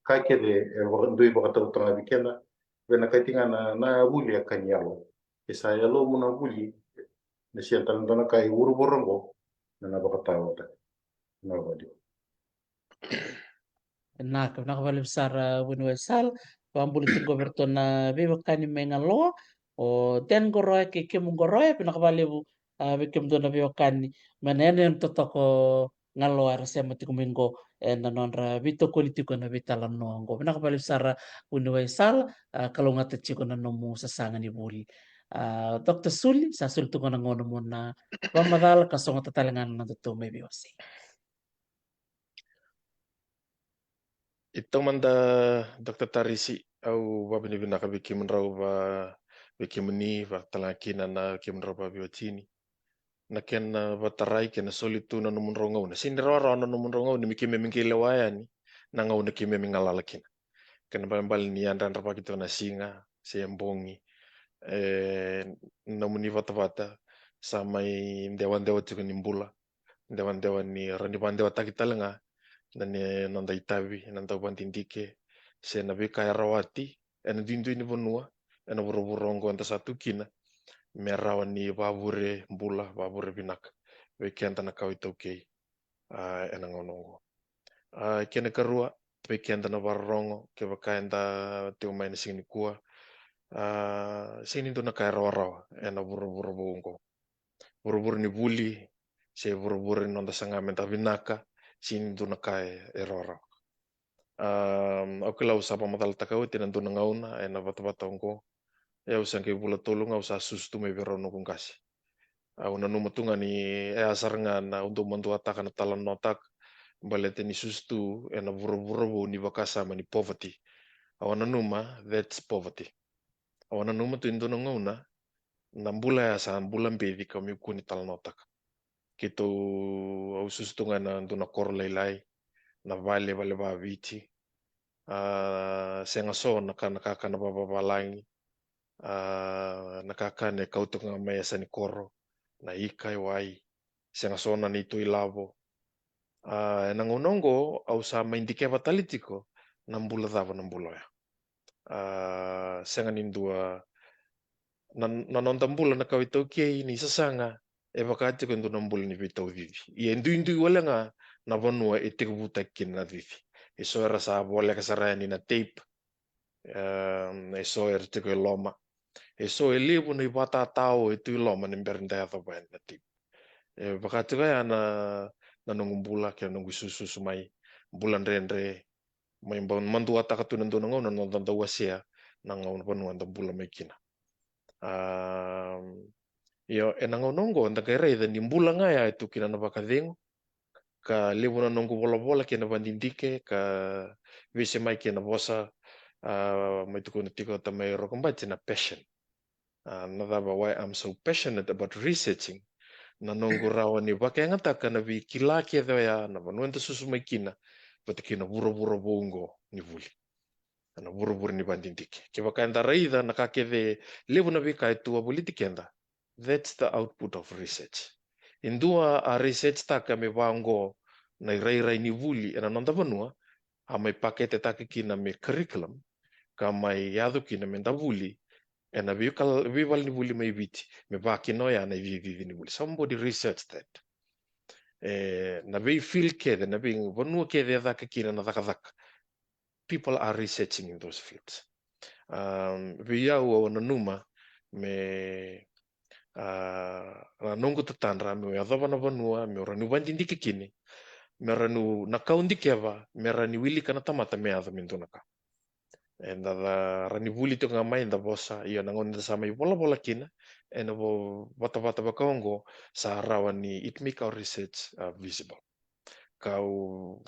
kake de ndui baka tanga bikena bena katinga na buli akanyalo ke sa yalo muna buli na sia tanda kai uru borongo na baka tawata na badi Nak nakabali besar universal pambuli tu goberto na beba kani mengalo o ten goroy ke kem goroy pinakabali bu bekem do na beba kani manene totoko ngalo ara sema tiku minggo na nonra bito politiko na bitala nongo pinakabali besar universal kalau ngata chiko na nomu sasanga ni buli Dr. Suli sa sul tu kona ngono mo na pamadal kasong tatalangan na to maybe wasi. Ito man da Dr. Tarisi au ba bini bina ka bikim raw ba bikim ni ba talakina na kim raw ba biotini na ken ba tarai ken solitu na numun rongo na sin raw na numun rongo ni mikim mingile waya ni na ngau na kim mingalalakin ken ba bal ni andan ra kito na singa sembongi na muni vata sa mai dewan-dewan juga nimbula dewan-dewan ni rani bandewa takitalanga nane nanda itavi nanda bantindike se na be kaya rawati ena dindu ini bonua ena buru-burongo anta satu kina merawan ni babure mbula babure binak be kenta na kau itu kei ena ngonongo kena karua be kenta na barongo ke bakaenda te umaina sini kua sini tu na kaya rawa-rawa ena buru-buru bongo buru-buru ni buli se buru-buru nanda sanga menta binaka sini tu na kaya rawa-rawa aku lau sapa matal takau tinan tu ngauna ena bata-bata ongko ya usang ke bula tolong au sa sustu me berono kung kasi au nanu matunga ni asar na untuk mantu atakan talan notak balete ni sustu ena buru-buru ni bakasa mani poverty au nanu ma that's poverty au nanu ma tu intu ngauna nambula ya sa bulan bedi kami kuni talan notak kitu au sustu ngana na korlelai na vale ba viti senga so nakaka na babalangi nakaka ne kautuk nga mesa ni koro na ikai wai senga so na ni tu ilavo nangonongo au sa indike batalitiko nambula dava nambula ya senga nindua nanonta mbula na kawito kei ni sasanga e bakati ko nambula ni vitau vivi i indu wala nga na vanua e te kubuta kin na vivi eso era sa bola kasara ni na tape eso era te ko loma eso e levo ni bata tau e tu loma ni bernda ya ba na tape e bakati ga na nanungumbula ke nungu susu sumai bulan rendre mai mandu ata ka tunan tunang na nonton wasia nang ngau panu anda bula mekina yo enangonongo anda kere da nimbula ngaya itu kina na bakadengo ka levo na nongo bola kina bandindike ka vise mai kina bosa mai tu kuna tiko ta mai rokombachi na passion another why I'm so passionate about researching na nongo rawa ni baka ngata kana vi kilaki ya na banuenta susu mai kina patikina buro-buro bongo ni vuli na buro-buro ni bandindike ke baka enda raida na kakede levo na vika itu politikenda that's the output of research indua a research ta kame bango na rai ni vuli ena nonda vanua a mai pakete ta kina me curriculum ka mai yadu kina me vuli ena vival ni vuli mai viti me baki no ya na vivi ni vuli somebody research that na vei feel kede na vei vanua kede da kina na daka people are researching in those fields via o na numa me Na nongo tatandra me adova na vanua me ora nu bandindi kini me ranu nakaundi keva me rani wili kana tamata me adha mindunaka enda da rani wuli to ngamai enda bosa ia nangon sama i bola kina ena bo bata bakaongo sa rawani it make our research visible kau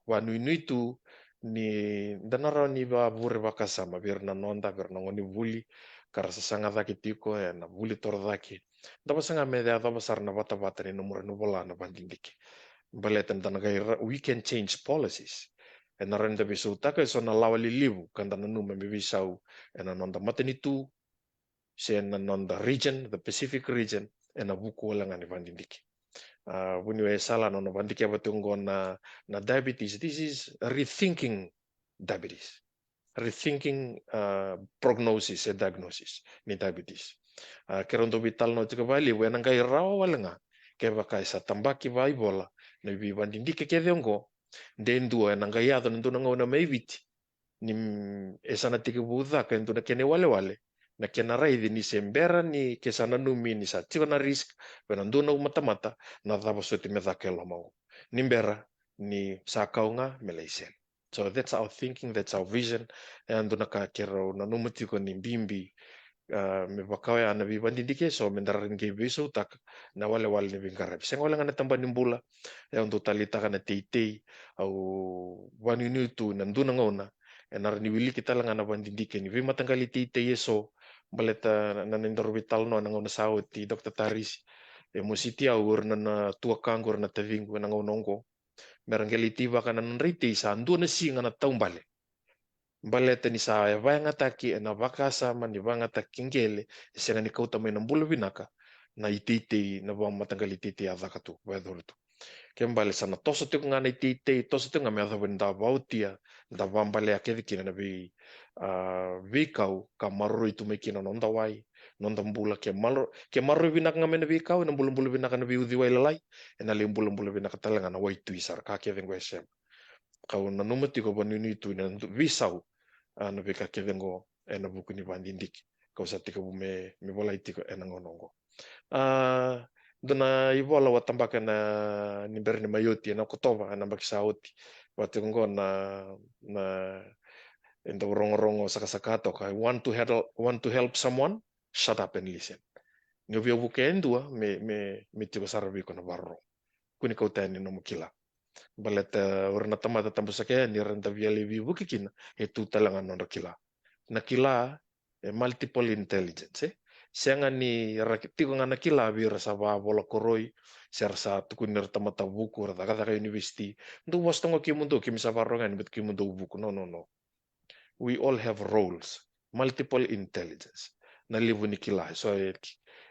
wanu itu ni danara ni ba bure bakasama bir na nonda bir na ngoni wuli karasa sanga daki tiko na wuli tor daki daba sanga me da daba sarna bata ni nomor no bola na bandindiki baletan tanaga we can change policies na renda bisu taka so na lawali libu kanda na nume me bisau na nonda matenitu se na nonda region the Pacific region na buku wala ngani bandindiki when you sala no bandiki abatungo na diabetes, this is rethinking diabetes, rethinking prognosis and diagnosis ni diabetes. Kerondo vital no tika bali we nang kai rawa wala nga ke baka sa tambaki vai bola na bi bandindiki ke diongo den dua nang kai ado ndu nang ona meviti ni esana tika buda ka ndu na kene wale na kena raidi ni sembera ni kesana numi ni sa tiko na risk penandu na mata na dava suti me dakelo mau nimbera ni sakaunga Malaysia. So that's our thinking, that's our vision and na ka kero na numutiko ni bimbi me bakawaya na bibandindike so mendarin ke biso tak na wale ni bingkarab seng wala nga natamba nimbula ya untuk talita kana tei au waninu tu nandu na ngona enar ni wili kita lang na bandindike ni bima tanggali tei so baleta nanindor vital no nangona sauti Dr. Taris musiti aur na tua kangor na tavingu na ngonongo merangeli tiba kana nriti sa andu na singa na taumbale baleta ni sa ya vanga taki na vakasa man vanga takingele senga ni kauta me nambulu binaka na ititi na bang matanggali titi adakatu wedortu kembali sana toso tu ngana ititi toso tu ngame adha benda bautia da bambale akedi kina na bi vikau kamaru itu mekina nonda wai nonda mbula ke maru binak ngame na vikau na bulu binak na bi udhi wai lalai na le bulu binak talanga na wai tuisar ka ke vengo esem kau na numati ko banuni itu na visau na bika ke vengo na buku ni bandindik kau satika bu me bola itiko na ngonongo dona ibola watambaka na nimberni mayoti na kutova na bakisauti watungo na endo rongo sakasakato ka want to help someone shut up and listen ni obvio bukendua me tigo sarabi ko na barro kuni ko tani no mukila baleta orna tamata tambusake ni renta via levi bukikina itu talangan non kila na kila multiple intelligence sianga ni rakitigo ngana kila bir sa ba bola koroi ser sa tukunir tamata buku rata kata university ndu wastongo kimundo kimisa varongan bet kimundo buku no we all have roles multiple intelligence na livu ni kila so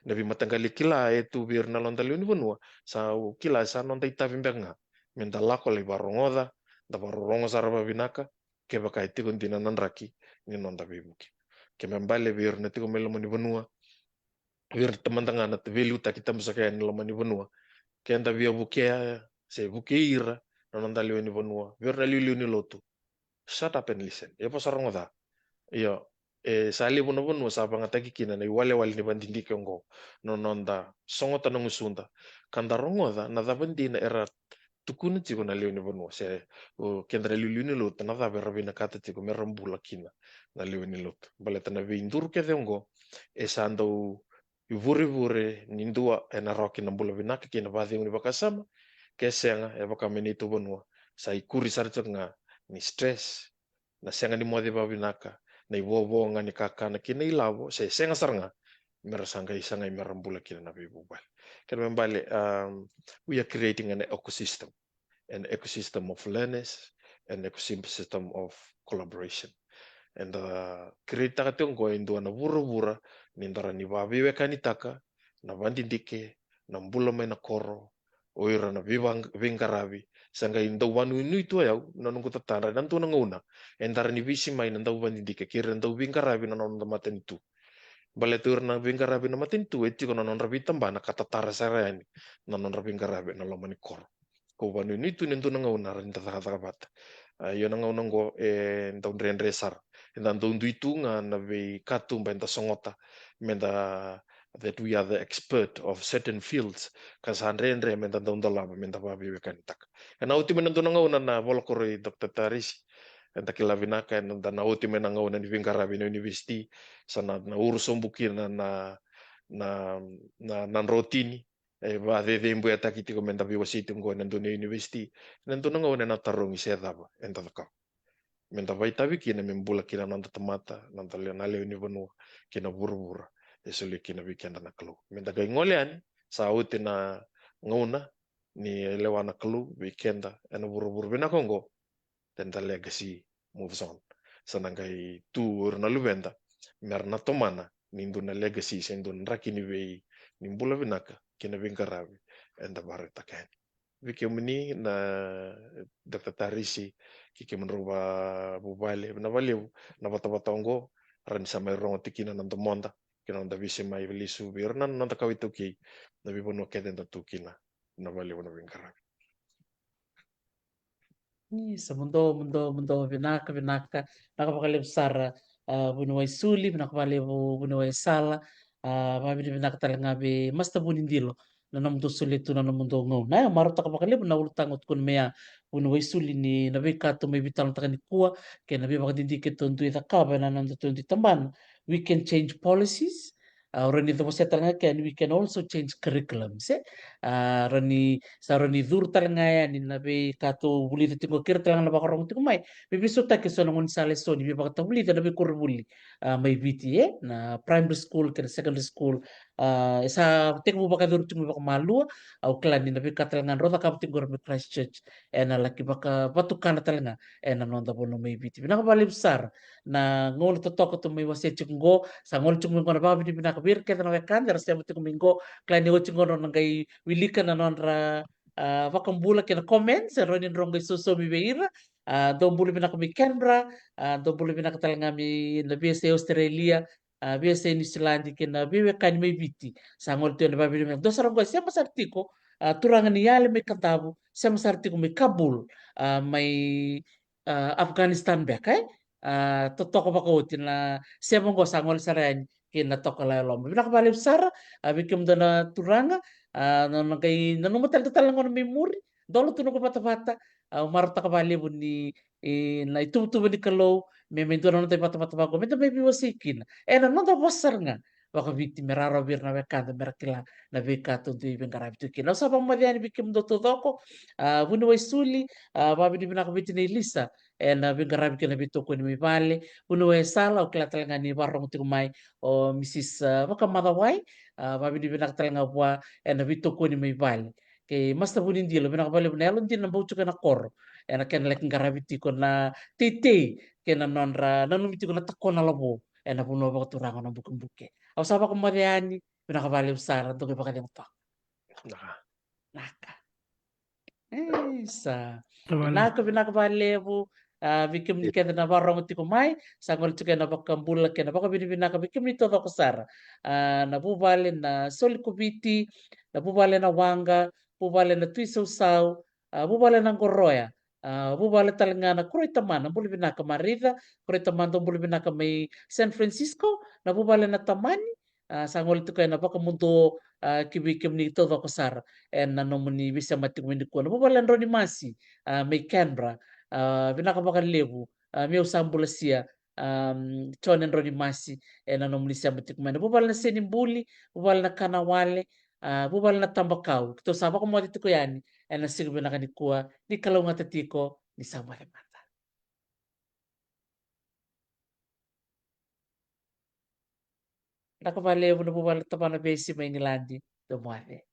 na bi matanggali kila itu bir na londa liu ni bunua sa kila sa nonda itavimbenga menda lako le barongoda da barongo saraba binaka ke baka itigo ndina nanraki ni nonda bibuki ke membale bir na tigo melo ni bunua wir teman-teman na velu ta kita musaka ni loma ni bunua ke anda via bukia se bukeira nonda liu ni bunua wir na liu ni lotu shut up and listen ya pasarongoda iyo sali buno sa pangataki kina na wale ni bandindi kongo no nonda songo tanong usunda kanda rongoda na dabendi na era tukuna tiko na liu ni buno se kendra liu ni lot na da berabina kata tiko merambula kina na liu ni lot baleta na vindur ke dengo esando vure nindua na roki na bula binaka kina bathi ni bakasama kesenga e bakamenitu buno sa ikuri sarto nga ni stress na senga ni mode babinaka na iwowo nga ni kakana kina ilawo se senga saranga merasanga isanga merambula kina na bibubal kan membali we are creating an ecosystem of learners, an ecosystem of collaboration and create takatong ko indo na bura ni ndara ni babiwe kanitaka na bandindike na mbula me na koro oira na vingarabi sanga indo wanu itu ya na nungu tatara dan tu nanguna endar ni visi mai na ndau bandindike kira ndau vingarabi na non maten itu baletur na vingarabi na maten itu eti ko na non rabi tamba na katatara sarani na non rabi vingarabi na lomani koro ko wanu itu nendo nanguna rinda takata yo nanguna ngo ndau ndresar ndan dondu itu nga na ve katumba nda songota menda that we are the expert of certain fields kasandre menta undala menta babi tak na uti menentu ngau na volkori Dr. Tarisi enta kila vinaka enta na uti menangau na vingkarabi na university sana na urusom bukin na rotini va de mbu atakiti ko menta biwasiti ngo na university nentu ngau na tarungi sedaba enta ka menta vai tavi kina membula kina nanta tamata nanta leo ni vanua kina buru-buru esuli kina weekend na kelu menta gai ngolean sauti na nguna ni lewana kelu weekend ena buru-buru bina kongo tenta legacy moves on sanangai tu na lubenda merna tomana nindu na legacy sendu na rakini wei nimbula binaka kina bingkarabi enda bareta kan Vike mini na Dr. Tarisi kiki menroba bubale na valeu na bata-bata ongo ran sa may rongo tikina ng monda kina nanda visi may vilisu bir na nanda kawitu ki na bibuno keden ta tukina na valeu na bingkarabi. Isa mundo vinaka nakapakaliw sara bunuway suli nakapaliw bunuway sala mabini vinaka talaga be mas tabunin dilo na namundo sulit na namundo ngaw na marot nakapakaliw na ulutangot kun maya bunuway suli ni nabi kato may bitalong taka ni kuwa kaya nabi makadindikit tundu itakaba na nandu tundu tamban we can change policies rani ito masya talaga kaya we can also change curriculums rani sa rani dur talaga yan ni nabi kato bulita tingo kira talaga nabakarong tingo may bibiso ta kiso nangon sa leso ni bibakata bulita nabi kurbuli may biti na primary school kaya secondary school isa tingo baka dur tingo baka malua au klan ni nabi katalangan rota kap tingo rami Christchurch na laki baka patukana talaga na nonda bono may biti pinakabali besar na ngol totoko to may wasya chungo sa ngol chungo na babi di pinakabir kaya na wekan dara siya mutingo mingo klan ni chungo no nangay wilika na nonra vakambula kina comment sa ronin rongo suso mi beira dong bulu bina kami Canberra dong bulu bina katalanga mi na biasa Australia biasa New Zealand kina biwe kan may biti sa ngol tiyo na babi di dos rongo siya masartiko turangan ni yale may katabu siya masartiko may Kabul may Afghanistan ba kay totoko ba ko na siya monggo sa ngol saran kina tokala lomba bina kabali sara bikim na turanga no kay nanumatal lang ko ng memory dolo tuno ko bata-bata umarta ka bali ni na itutubo ni kalo may mento na tayo bata-bata bago may may biwasikin no da wasar nga baka victim meraro bir na wekanda merakila na vekato tu ibeng karabi tu kina sa pamadiani bikim do todoko bunu way suli babi di binaka biti ni Lisa na beng karabi kina bito ko ni mi vale bunu way sala o kila talaga ni barong tigumay o Mrs. Baka madaway babi di binaka talaga buwa na bito ko ni may vale ke mas tabunin dilo binakabali na elon din na baucho ka na kor na ken laking karabiti ko na tete ken na nonra nanumiti ko na tako na labo na puno ba turango na bukang buke aw saba ko mariani binakabali usara doge baka dem to naka sa Tabale. naka binakabali bu bikim ni keda na barong ti ko mai sangol tu na bakambula ken na baka binaka bikim ni todo ko sara na bubale na sol kubiti na bubale na wanga bubale na tuisaw-saw, bubale ng koroya, bubale talaga na kuroy taman, ang buli binaka Marida, kuroy taman ang buli binaka may San Francisco, na bubale na taman, sa ngol ito kayo na baka mundo kibikim ni ito ako sar, and nanong ni bisa matigmin ko, na bubale ro ni Masi, may Canberra, binaka baka lebu, may usambula siya, chonen ro ni Masi, and nanong ni siya matigmin, na bubale na sinimbuli, bubale na kanawale, bubal na tambakaw kito saba ko mo dito ko yan na siguro na kanikuha ni kalaw nga tatiko ni sama mata nakabale mo na bubal tapana besi may ngilandi dumare